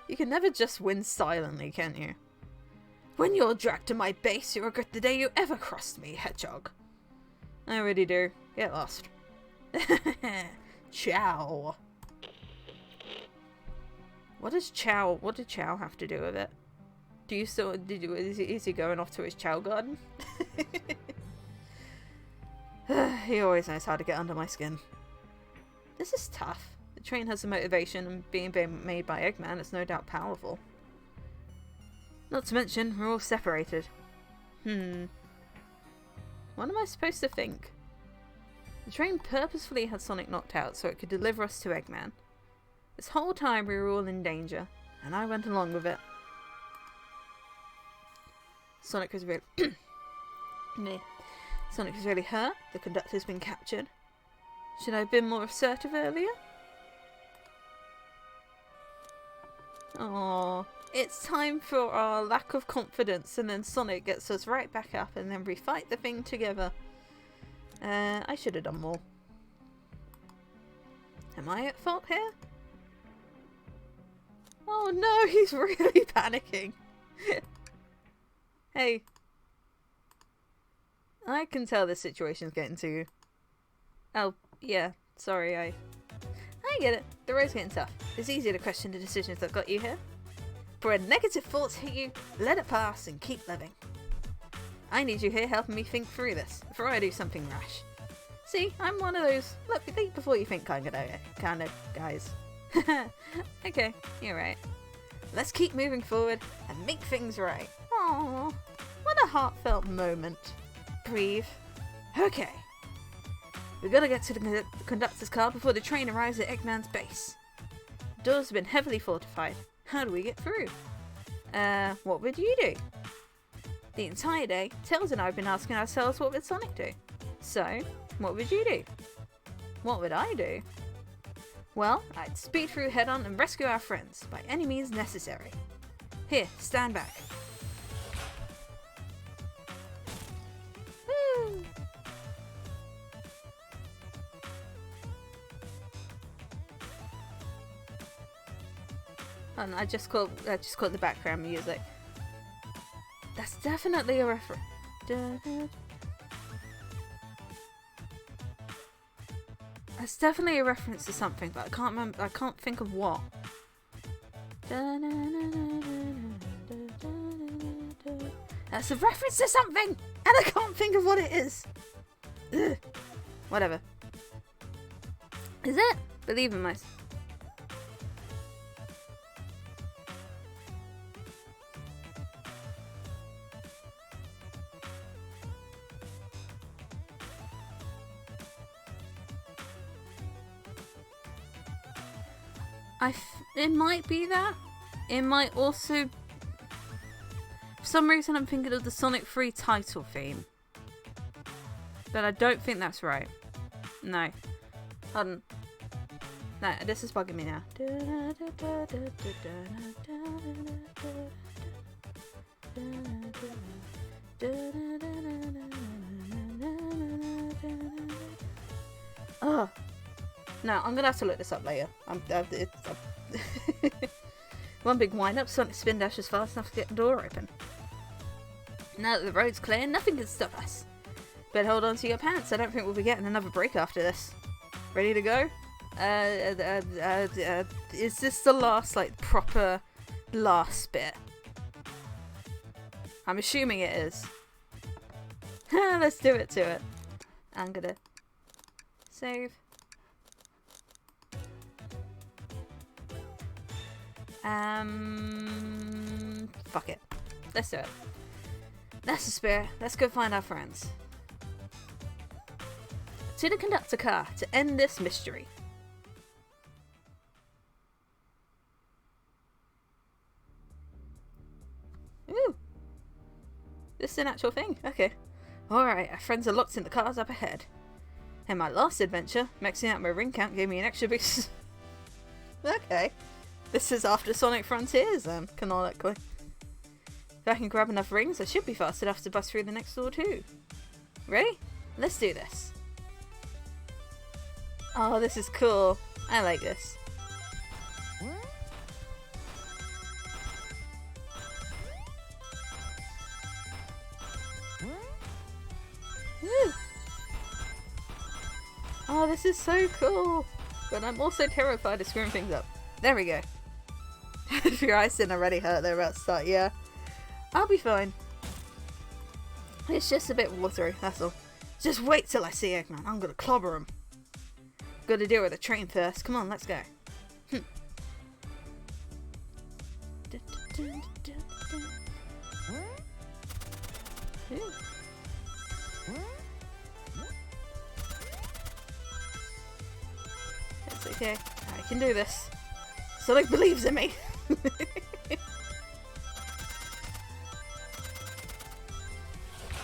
You can never just win silently, can you? When you're dragged to my base, you'll regret the day you ever crossed me, Hedgehog. I already do. Get lost. Ciao. What did Chow have to do with it? Is he going off to his Chow garden? He always knows how to get under my skin. This is tough. The train has a motivation, and being made by Eggman is no doubt powerful. Not to mention, we're all separated. What am I supposed to think? The train purposefully had Sonic knocked out so it could deliver us to Eggman. This whole time we were all in danger, and I went along with it. Sonic was really... Sonic was really hurt. The conductor's been captured. Should I have been more assertive earlier? Aww. it's time for our lack of confidence, and then Sonic gets us right back up, and then we fight the thing together. I should have done more. Am I at fault here? Oh no, he's really panicking. Hey. I can tell this situation's getting to you. Oh, yeah. Sorry, I get it. The road's getting tough. It's easier to question the decisions that got you here. For when negative thoughts hit you, let it pass and keep living. I need you here helping me think through this before I do something rash. See, I'm one of those look think before you think kind of guys. Okay, you're right. Let's keep moving forward and make things right. Aww, what a heartfelt moment. Breathe. Okay. We've got to get to the conductor's car before the train arrives at Eggman's base. The doors have been heavily fortified. How do we get through? What would you do? The entire day, Tails and I have been asking ourselves what would Sonic do. So, what would you do? What would I do? Well, I'd speed through head on and rescue our friends by any means necessary. Here, stand back. Woo! And I just caught the background music. That's definitely a reference. That's definitely a reference to something, but I can't remember. I can't think of what. That's a reference to something, and I can't think of what it is. Ugh. Whatever. Is it? Believe in myself. It might be that. It might also... For some reason I'm thinking of the Sonic 3 title theme. But I don't think that's right. No. Hold on. No, this is bugging me now. Oh. No, I'm gonna have to look this up later. One big wind-up, Sonic spin dashes fast enough to get the door open. Now that the road's clear, nothing can stop us. But hold on to your pants, I don't think we'll be getting another break after this. Ready to go? Is this the last, like, proper last bit? I'm assuming it is. Let's do it to it. I'm gonna save. Fuck it. Let's do it. That's the spirit. Let's go find our friends. To the conductor car to end this mystery. Ooh. This is an actual thing. Okay. Alright, our friends are locked in the cars up ahead. In my last adventure, maxing out my ring count gave me an extra boost. Okay. This is after Sonic Frontiers, canonically. If I can grab enough rings, I should be fast enough to bust through the next door too. Ready? Let's do this. Oh, this is cool. I like this. Woo. Oh, this is so cool. But I'm also terrified of screwing things up. There we go. If your eyes didn't already hurt, they're about to start. Yeah. I'll be fine. It's just a bit watery, that's all. Just wait till I see Eggman. I'm gonna clobber him. Gotta deal with the train first. Come on, let's go. It's okay. I can do this. Sonic believes in me.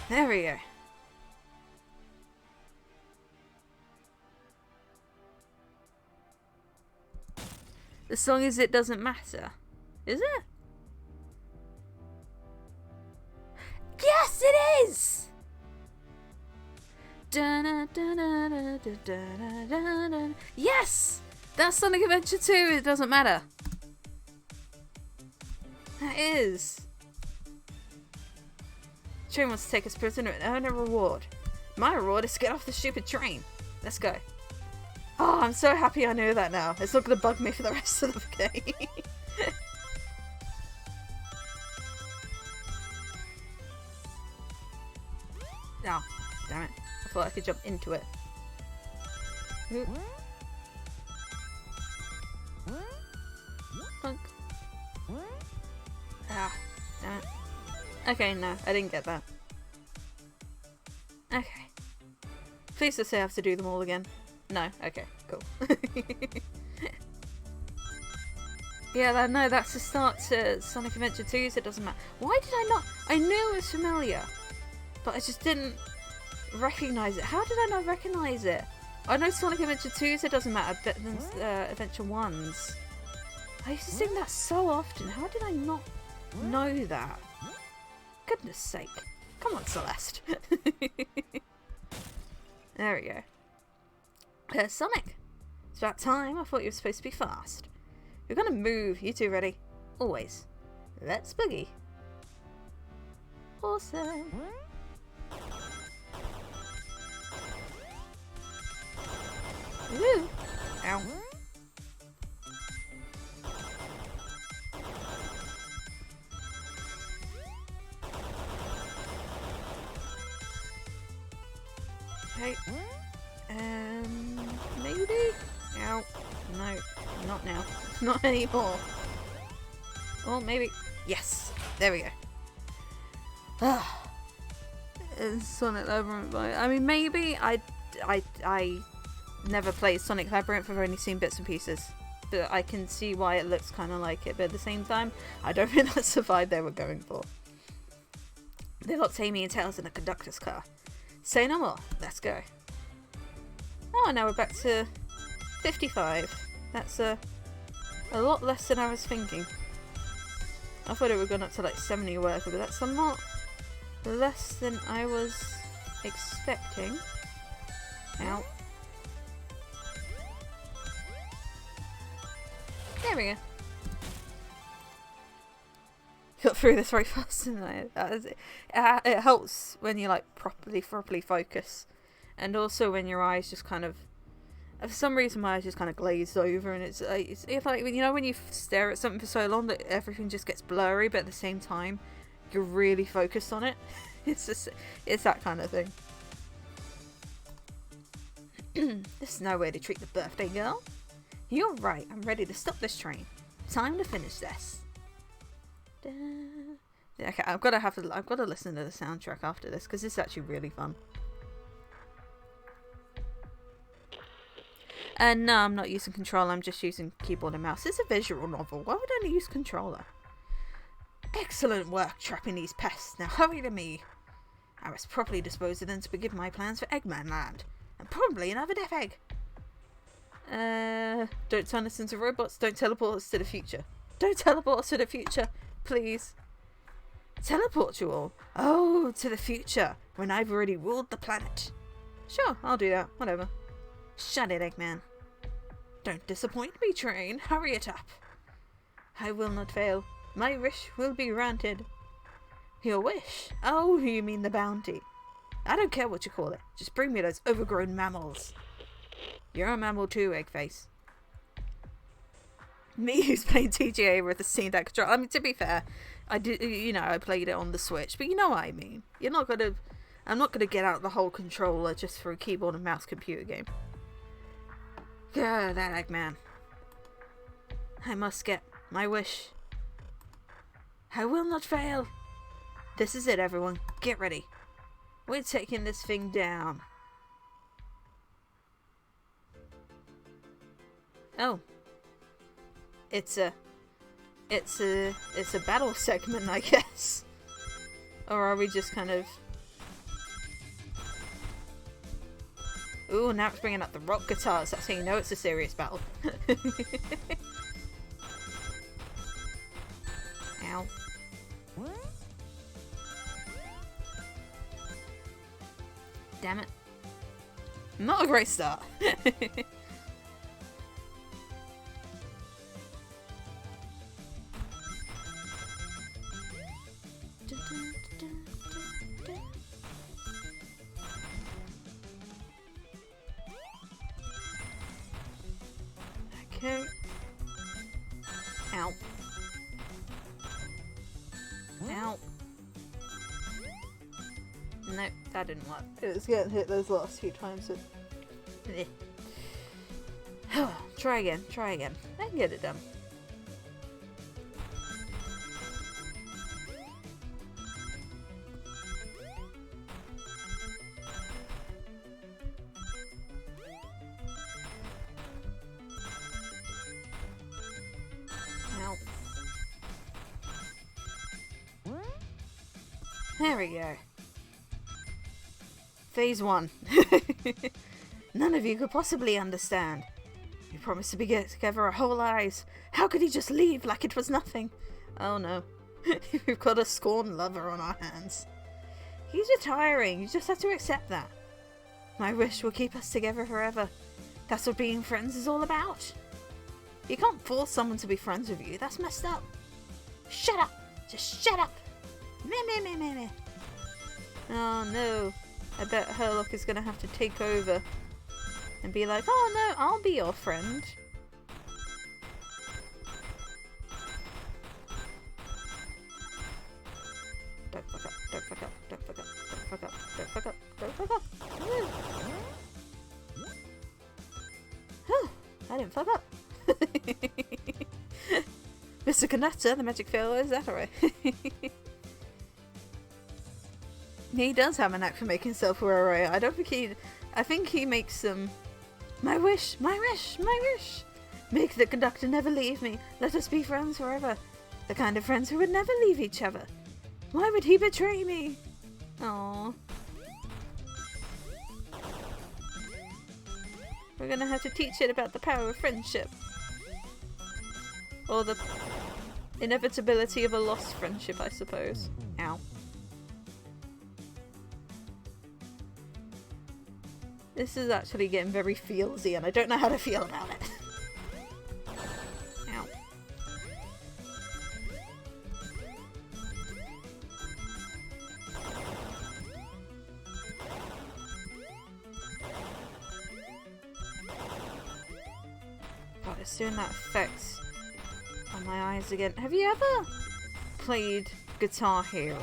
There we go. The song is It Doesn't Matter. Is it? it is! Yes! That's Sonic Adventure 2, it doesn't matter. That is. Train wants to take us prisoner and earn a reward. My reward is to get off the stupid train. Let's go. Oh, I'm so happy I know that now. It's not going to bug me for the rest of the game. Oh, damn it. I thought I could jump into it. Ooh. Punk. Ah, damn it. Okay, no, I didn't get that. Okay. Please just say I have to do them all again. No, okay, cool. Yeah, no, that's the start to Sonic Adventure 2, so it doesn't matter. Why did I not? I knew it was familiar, but I just didn't recognise it. How did I not recognise it? I know Sonic Adventure 2, so it doesn't matter, but then Adventure 1s. I used to sing that so often. How did I not know that? Goodness sake. Come on, Celeste. There we go. Sonic. It's about time. I thought you were supposed to be fast. We're gonna move. You two ready? Always. Let's boogie. Awesome. Woo. Ow. Okay. Maybe? Ow. No, not now. Not anymore. Oh, maybe. Yes. There we go. Ah. Sonic Labyrinth. I mean, maybe I never played Sonic Labyrinth. I've only seen bits and pieces. But I can see why it looks kind of like it. But at the same time, I don't think that's the vibe they were going for. They got Amy and Tails in a conductor's car. Say no more. Let's go. Oh, now we're back to 55. That's a lot less than I was thinking. I thought it would have gone up to like 70 or whatever, but that's a lot less than I was expecting. Ow. There we go. Got through this very fast, didn't I? It helps when you like properly focus, and also when your eyes just kind of, for some reason my eyes just kind of glazed over, and it's like you know when you stare at something for so long that everything just gets blurry, but at the same time you're really focused on it. It's that kind of thing. This is no way to treat the birthday girl. You're right. I'm ready to stop this train. Time to finish this. Okay, I've got to listen to the soundtrack after this because it's actually really fun. And no, I'm not using controller. I'm just using keyboard and mouse. It's a visual novel. Why would I use controller? Excellent work trapping these pests. Now hurry to me. I must properly dispose of them to begin my plans for Eggman Land, and probably another death egg. Don't turn us into robots. Don't teleport us to the future. Don't teleport us to the future. Please. Teleport you all? Oh, to the future, when I've already ruled the planet. Sure, I'll do that. Whatever. Shut it, Eggman. Don't disappoint me, train. Hurry it up. I will not fail. My wish will be granted. Your wish? Oh, you mean the bounty. I don't care what you call it. Just bring me those overgrown mammals. You're a mammal too, Eggface. Me who's playing TGA with the scene that control. I mean, to be fair, I did. You know, I played it on the Switch, but you know what I mean. You're not gonna. I'm not gonna get out the whole controller just for a keyboard and mouse computer game. Yeah, that Eggman. I must get my wish. I will not fail. This is it, everyone. Get ready. We're taking this thing down. Oh. It's a battle segment, I guess. Or are we just kind of... Ooh, now it's bringing up the rock guitars. That's how you know it's a serious battle. Ow. Damn it. Not a great start. Okay. Ow. Ow. No, that didn't work. It was getting hit those last few times. Try again, try again. I can get it done. Ow. There we go. Phase 1. None of you could possibly understand. We promised to be together our whole lives. How could he just leave like it was nothing? Oh no. We've got a scorned lover on our hands. He's retiring. You just have to accept that. My wish will keep us together forever. That's what being friends is all about. You can't force someone to be friends with you. That's messed up. Shut up. Just shut up. Meh. Oh no. I bet Herlock is going to have to take over and be like, oh no, I'll be your friend. Don't fuck up, don't fuck up, don't fuck up, don't fuck up, don't fuck up, don't fuck up. I didn't fuck up. Mr. Conductor, the magic failure, is that alright? He does have a knack for making himself wear away. I think he makes them. My wish, my wish, my wish. Make the conductor never leave me. Let us be friends forever. The kind of friends who would never leave each other. Why would he betray me? Aww. We're gonna have to teach it about the power of friendship. Or the inevitability of a lost friendship, I suppose. Ow. This is actually getting very feelsy and I don't know how to feel about it. Ow. God, it's doing that effect on my eyes again. Have you ever played Guitar Hero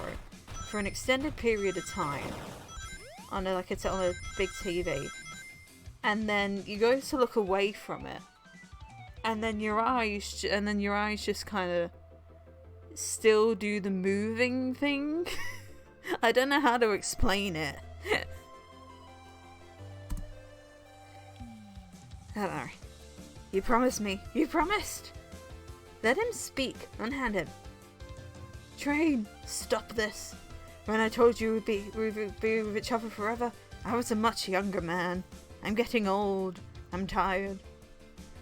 for an extended period of time? On a big TV, and then you go to look away from it, and then your eyes just kind of still do the moving thing. I don't know how to explain it. I don't know. You promised me. You promised. Let him speak. Unhand him. Train, stop this. When I told you we'd be with each other forever, I was a much younger man. I'm getting old. I'm tired.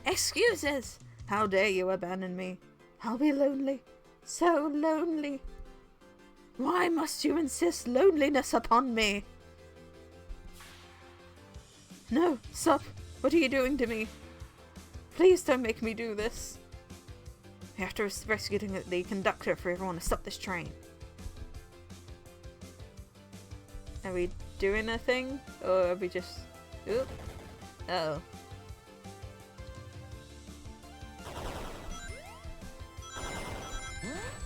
Excuses! How dare you abandon me? I'll be lonely. So lonely. Why must you insist loneliness upon me? No, stop. What are you doing to me? Please don't make me do this. We have to rescue the conductor if we ever want to stop this train. Are we doing a thing? Or are we just... Oop. Uh-oh.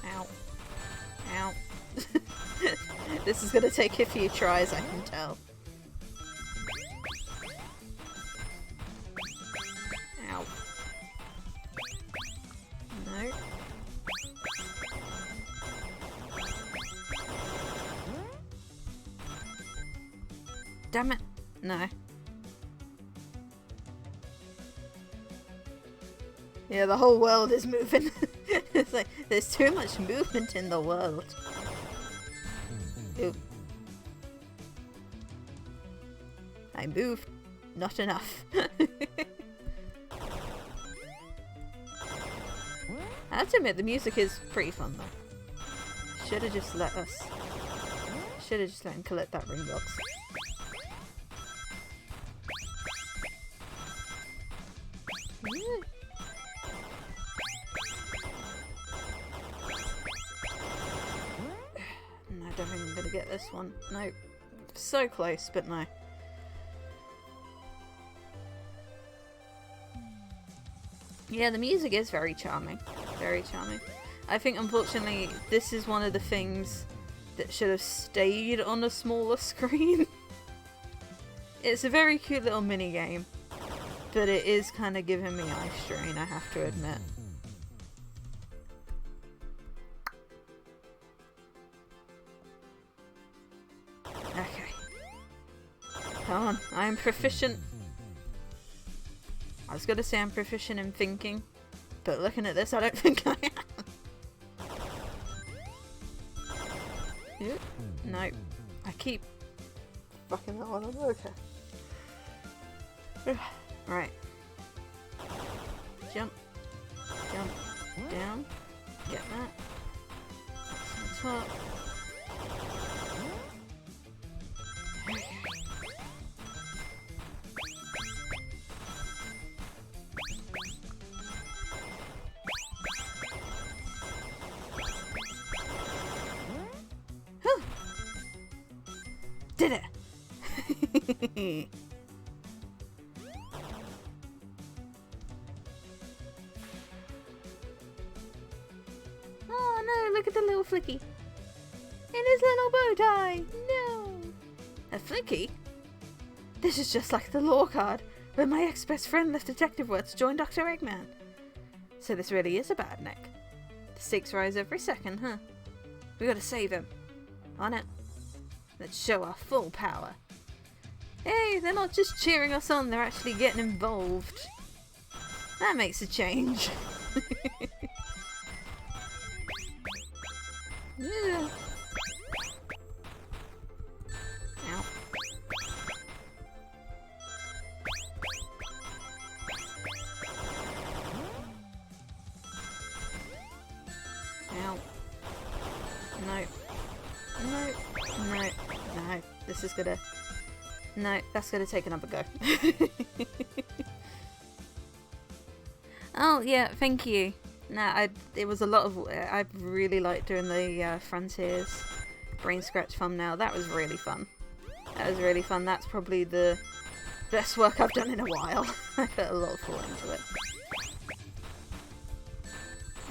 Ow. Ow. This is gonna take a few tries, I can tell. Ow. No. Damn it. No. Yeah, the whole world is moving. It's like, there's too much movement in the world. Ooh. I moved. Not enough. I have to admit, the music is pretty fun though. Should have just let him collect that ring box. don't think I'm gonna get this one. No. So close, but no. Yeah, the music is very charming. Very charming. I think, unfortunately, this is one of the things that should have stayed on a smaller screen. It's a very cute little mini game, but it is kind of giving me eye strain, I have to admit. Okay. Come on, I am proficient. I was gonna say I'm proficient in thinking, but looking at this, I don't think I am. Yep. No. I keep fucking that one up. Okay. Right. Jump. Jump. Down. Get that. That's on top. Okay. Did it! Oh no, look at the little flicky. In his little bow tie! No! A flicky? This is just like the lore card, where my ex-best friend left detective work to join Dr. Eggman. So this really is a bad neck. The stakes rise every second, huh? We gotta save him. On it. Let's show our full power. Hey, they're not just cheering us on, they're actually getting involved. That makes a change. Yeah. Ow. Ow. No. No. No. No. This is gonna... No, that's gonna take another go. Oh, yeah, thank you. No, it was a lot of... I really liked doing the Frontiers brain scratch thumbnail. That was really fun. That was really fun. That's probably the best work I've done in a while. I put a lot of thought into it.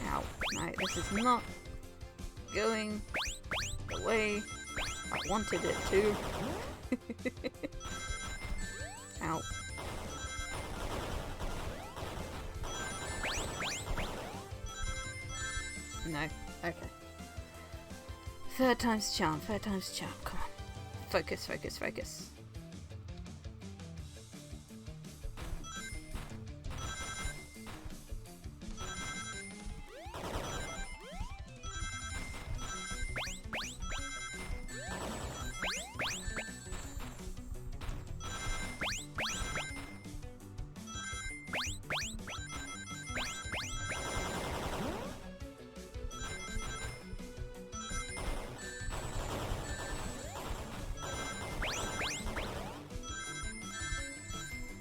Ow. No, this is not going the way I wanted it to. Ow. No. Okay. Third time's charm. Third time's charm. Come on. Focus, focus, focus.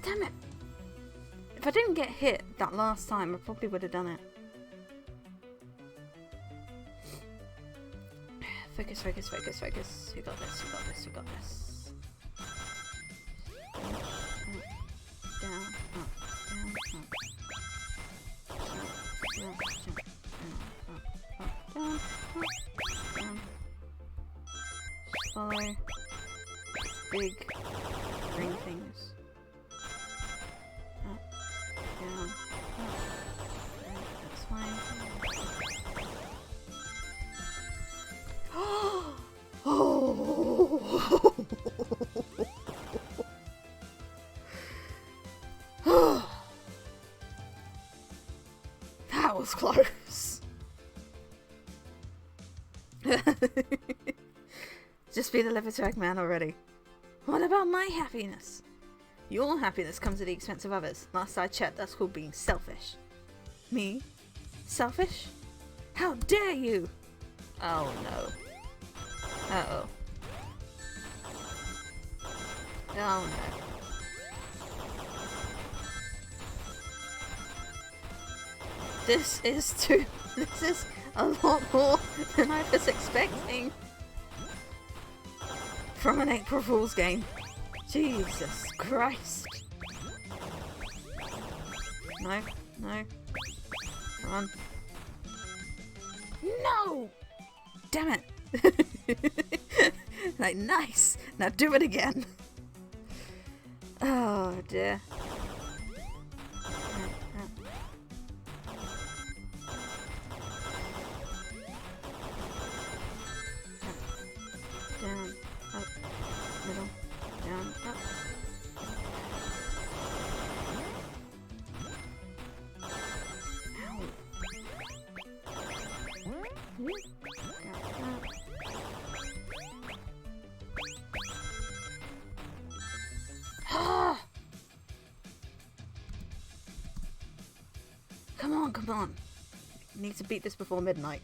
Damn it! If I didn't get hit that last time, I probably would have done it. Focus, focus, focus, focus. We got this, we got this, we got this. Down, up, down, up. Jump, jump, down, up, down, up, down. Follow big green things. Up, down, up. That's fine. That was close. Just be delivered to Eggman already. What about my happiness? Your happiness comes at the expense of others. Last I checked, that's called being selfish. Me? Selfish? How dare you? Oh no. Uh-oh. Oh no. This is a lot more than I was expecting. From an April Fool's game. Jesus Christ. No, no. Come on. No! Damn it. Like, nice. Now do it again. Oh dear. Down, up, middle, down, up. Ow. Ah! Come on, come on. Need to beat this before midnight.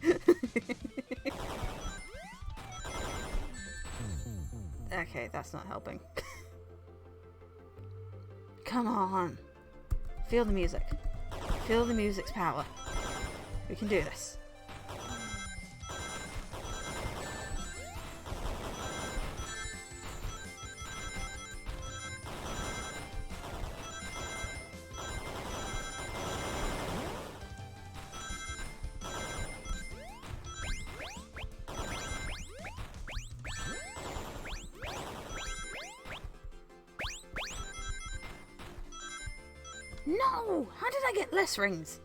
Okay, that's not helping. Come on. Feel the music. Feel the music's power. We can do this. No! How did I get less rings?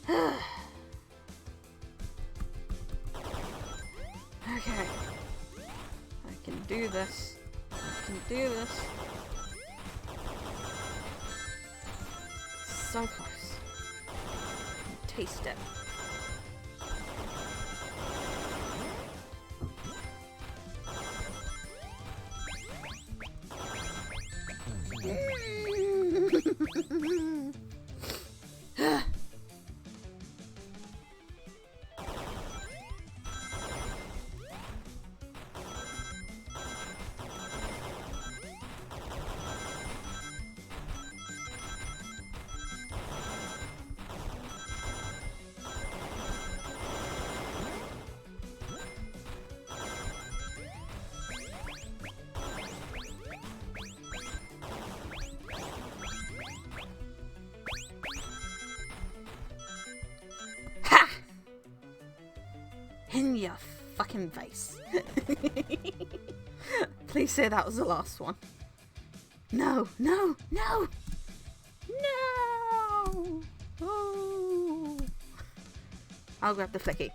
Okay. I can do this. I can do this. So close. Taste it. In your fucking face. Please say that was the last one. No, no, no! No! Oh. I'll grab the flicky.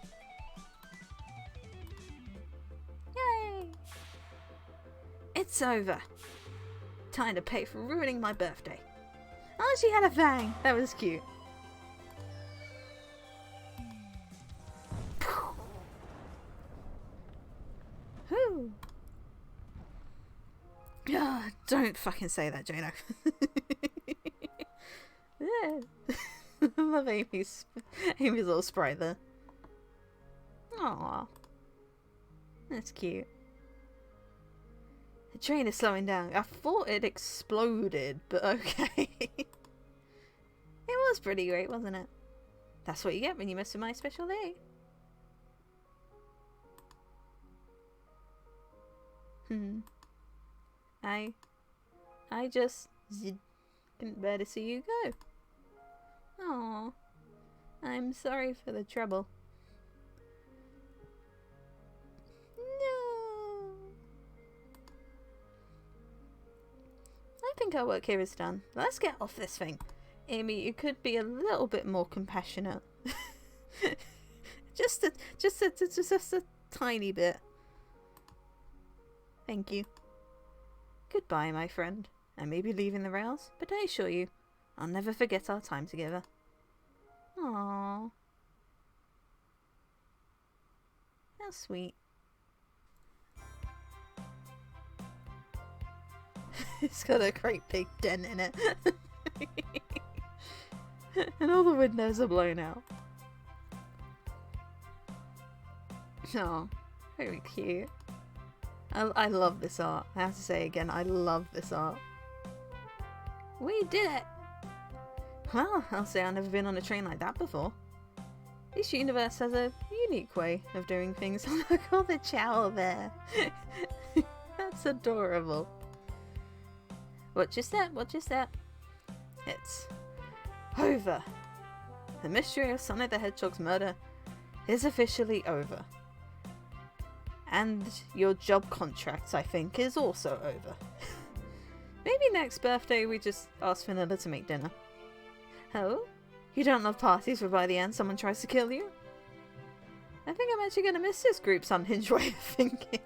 Yay! It's over. Time to pay for ruining my birthday. Oh, she had a fang. That was cute. Don't fucking say that, Jano. Yeah. I love Amy's little sprite there. Aww. That's cute. The train is slowing down. I thought it exploded, but okay. It was pretty great, wasn't it? That's what you get when you mess with my special day. I just couldn't bear to see you go. Aw, I'm sorry for the trouble. No. I think our work here is done. Let's get off this thing. Amy, you could be a little bit more compassionate. just a tiny bit. Thank you. Goodbye, my friend. I may be leaving the rails, but I assure you, I'll never forget our time together. Aww. How sweet. It's got a great big dent in it. And all the windows are blown out. Aw, very cute. I love this art. I have to say again, I love this art. We did it! Well, I'll say I've never been on a train like that before. Each universe has a unique way of doing things. Look, all the chow there. That's adorable. Watch your step, watch your step. It's over. The mystery of Sonic the Hedgehog's murder is officially over. And your job contract, I think, is also over. Maybe next birthday we just ask Vanilla to make dinner. Oh? You don't love parties where by the end someone tries to kill you? I think I'm actually going to miss this group's unhinged way of thinking.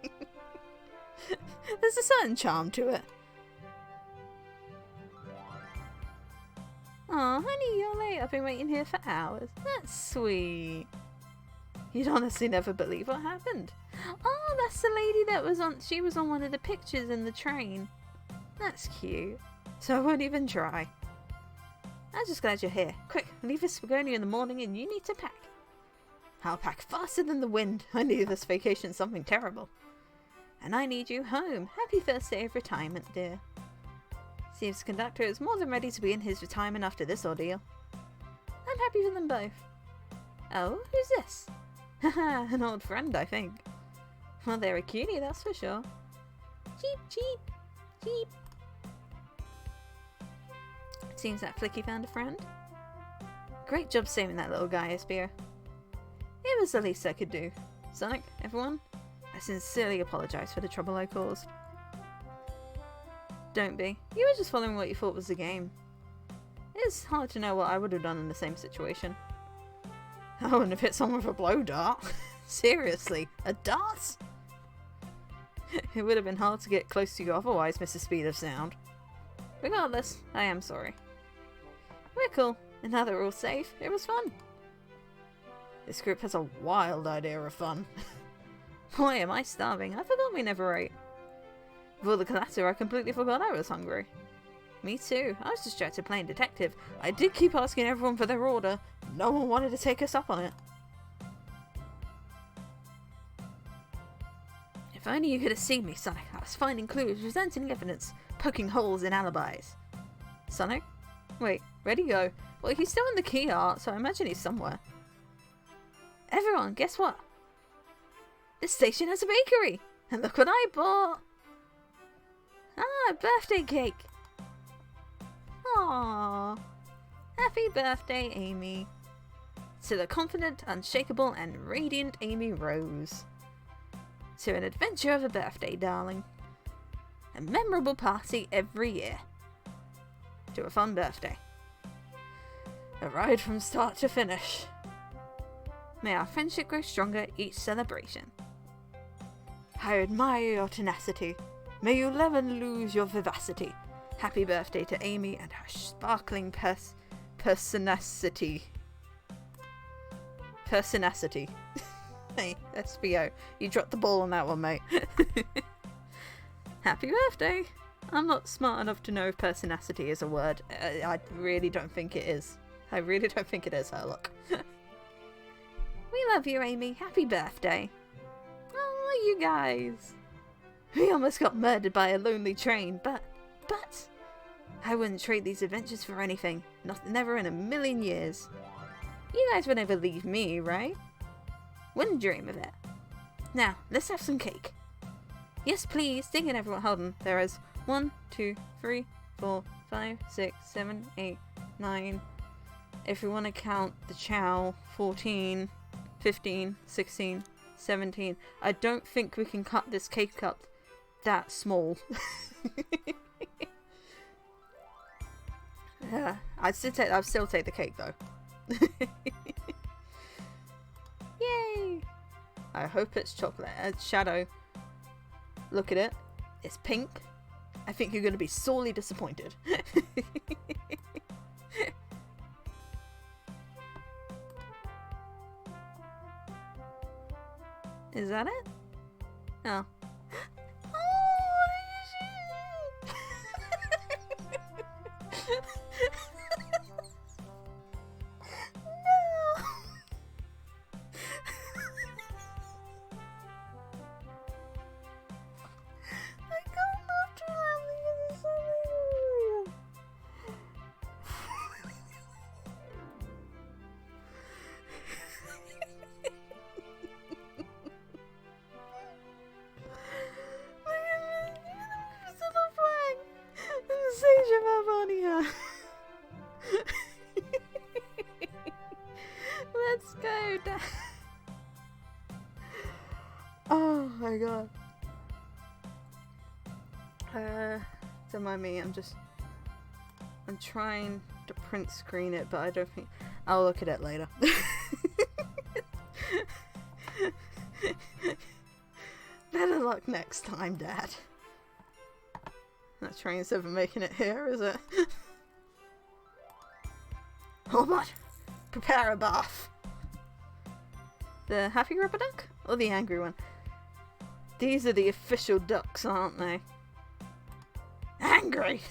There's a certain charm to it. Aw, honey, you're late. I've been waiting here for hours. That's sweet. You'd honestly never believe what happened. Oh, that's the lady that was on... She was on one of the pictures in the train. That's cute. So I won't even try. I'm just glad you're here. Quick, leave this Spagonia in the morning and you need to pack. I'll pack faster than the wind. I knew this vacation's something terrible. And I need you home. Happy first day of retirement, dear. Seems the conductor is more than ready to be in his retirement after this ordeal. I'm happy for them both. Oh, who's this? Haha, an old friend, I think. Well, they're a cutie, that's for sure. Cheep, cheep, cheep. Seems that Flicky found a friend. Great job saving that little guy, Spear. It was the least I could do. Sonic, everyone, I sincerely apologise for the trouble I caused. Don't be. You were just following what you thought was the game. It's hard to know what I would have done in the same situation. I wouldn't have hit someone with a blow dart. Seriously, a dart? It would have been hard to get close to you otherwise, Mr. Speed of Sound. Regardless, I am sorry. We're cool, and now that we're all safe, it was fun. This group has a wild idea of fun. Boy, am I starving. I forgot we never ate. With all the clatter, I completely forgot I was hungry. Me too. I was distracted playing detective. I did keep asking everyone for their order. No one wanted to take us up on it. If only you could have seen me, Sonic. I was finding clues, presenting evidence, poking holes in alibis. Sonic? Wait, where'd he go? Well, he's still in the key art, so I imagine he's somewhere. Everyone, guess what? This station has a bakery! And look what I bought! Ah, birthday cake! Aww. Happy birthday, Amy. To the confident, unshakable, and radiant Amy Rose. To an adventure of a birthday, darling. A memorable party every year. To a fun birthday. A ride from start to finish. May our friendship grow stronger each celebration. I admire your tenacity. May you never lose your vivacity. Happy birthday to Amy and her sparkling persinacity. Persinacity. Hey, SBO. You dropped the ball on that one, mate. Happy birthday. I'm not smart enough to know if persinacity is a word. I really don't think it is. I really don't think it is, Herlock. We love you, Amy. Happy birthday. Oh, you guys. We almost got murdered by a lonely train, but I wouldn't trade these adventures for anything. Never in a million years. You guys would never leave me, right? Wouldn't dream of it. Now, let's have some cake. Yes, please. Dig in, everyone. Hold on. There is 1, 2, 3, 4, 5, 6, 7, 8, 9. If we want to count the chow, 14, 15, 16, 17. I don't think we can cut this cake up that small. Yeah, I'd still take the cake though. Yay! I hope it's chocolate. Shadow, look at it. It's pink. I think you're going to be sorely disappointed. Is that it? Oh. my god. Don't mind me, I'm trying to print screen it, but I don't think... I'll look at it later. Better luck next time, Dad. That train's ever making it here, is it? Robot, prepare a bath. The happy rubber duck? Or the angry one? These are the official ducks, aren't they? Angry!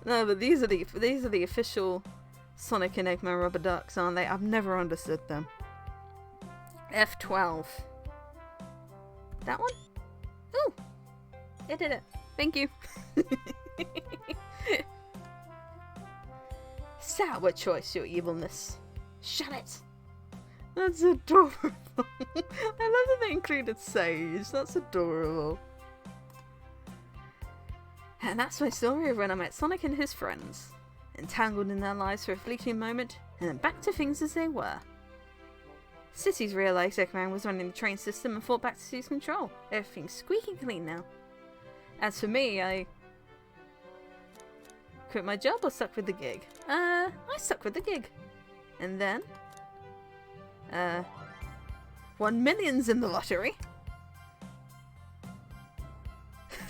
No, but these are the official Sonic and Eggman rubber ducks, aren't they? I've never understood them. F12. That one? Ooh! It did it. Thank you. Sour choice, your evilness. Shut it! That's adorable. I love that they included Sage. That's adorable. And that's my story of when I met Sonic and his friends. Entangled in their lives for a fleeting moment, and then back to things as they were. Cities realised Eggman was running the train system and fought back to seize control. Everything's squeaky clean now. As for me, I quit my job or stuck with the gig? I stuck with the gig. And then, won millions in the lottery.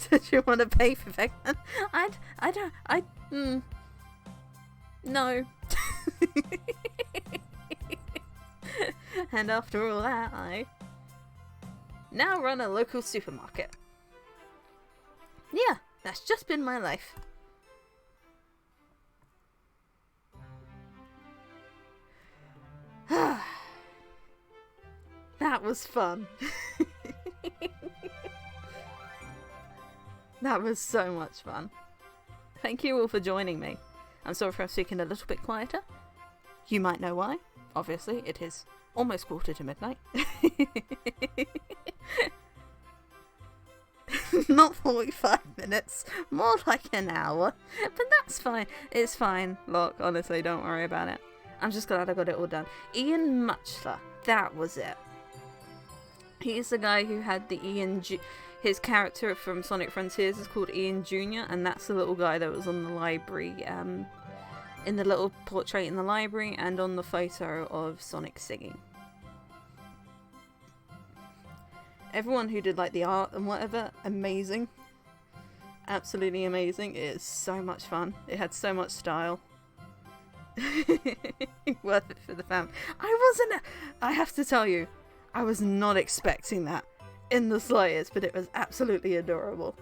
Did you want to pay for Eggman? No. And after all that, I now run a local supermarket. Yeah, that's just been my life. That was fun. That was so much fun. Thank you all for joining me. I'm sorry if I'm speaking a little bit quieter. You might know why. Obviously, it is almost 4:45. Not 45 minutes, more like an hour. But that's fine. It's fine. Look, honestly, don't worry about it. I'm just glad I got it all done. Ian Muchler. That was it. He's the guy who had the his character from Sonic Frontiers is called Ian Jr. and that's the little guy that was on the library, in the little portrait in the library and on the photo of Sonic singing. Everyone who did like the art and whatever, amazing. Absolutely amazing. It is so much fun. It had so much style. Worth it for the fam. I have to tell you, I was not expecting that in the slightest, but it was absolutely adorable.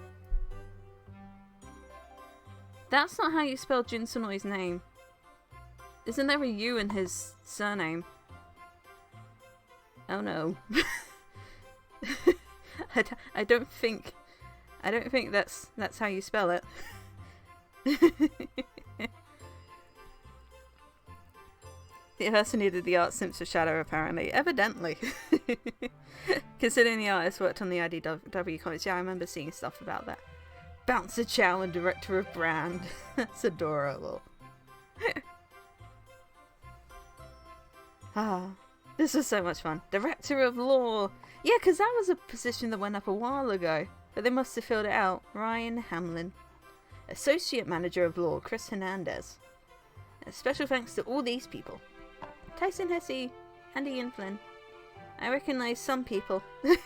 That's not how you spell Jin Sonoi's name. Isn't there a U in his surname? Oh no. I don't think that's how you spell it. The person who did the art Simps for Shadow, apparently. Evidently. Considering the artist worked on the IDW comics, yeah, I remember seeing stuff about that. Bouncer Chow and director of brand. That's adorable. This was so much fun. Director of law. Yeah, because that was a position that went up a while ago. But they must have filled it out. Ryan Hamlin. Associate manager of law, Chris Hernandez. A special thanks to all these people. Tyson Hesse and Ian Flynn. I recognise some people. This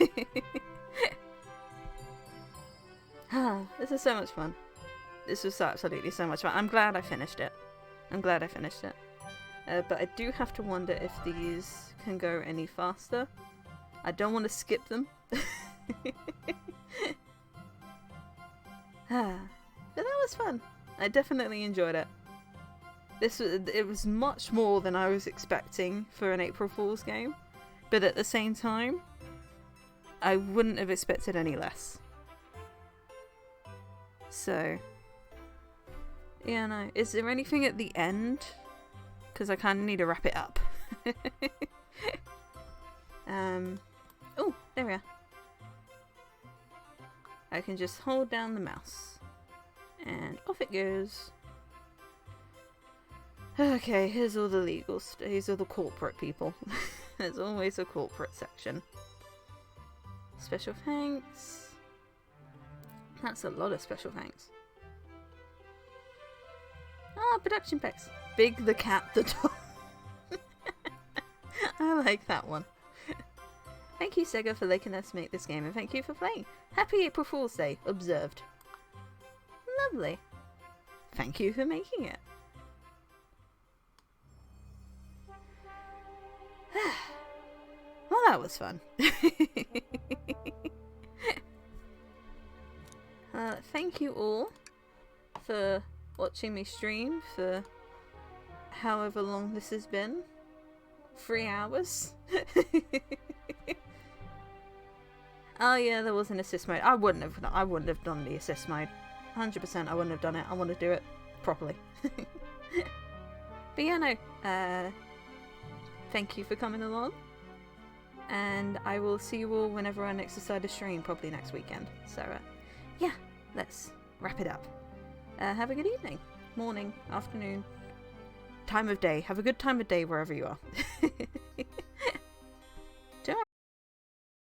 is so much fun. This was absolutely so much fun. I'm glad I finished it. But I do have to wonder if these can go any faster. I don't want to skip them. But that was fun. I definitely enjoyed it. It was much more than I was expecting for an April Fool's game. But at the same time, I wouldn't have expected any less. So, yeah, no. Is there anything at the end? Because I kind of need to wrap it up. Oh, there we are. I can just hold down the mouse. And off it goes. Okay, here's all the here's all the corporate people. There's always a corporate section. Special thanks. That's a lot of special thanks. Ah, production packs. Big the cat the dog. I like that one. Thank you, Sega, for letting us make this game, and thank you for playing. Happy April Fool's Day. Observed. Lovely. Thank you for making it. Well, that was fun. Thank you all for watching me stream for however long this has been. 3 hours. Oh yeah, there was an assist mode. I wouldn't have done the assist mode. 100% I wouldn't have done it. I want to do it properly. But yeah, no. Thank you for coming along. And I will see you all whenever I next decide to stream, probably next weekend. So yeah, let's wrap it up. Have a good evening, morning, afternoon, time of day. Have a good time of day wherever you are.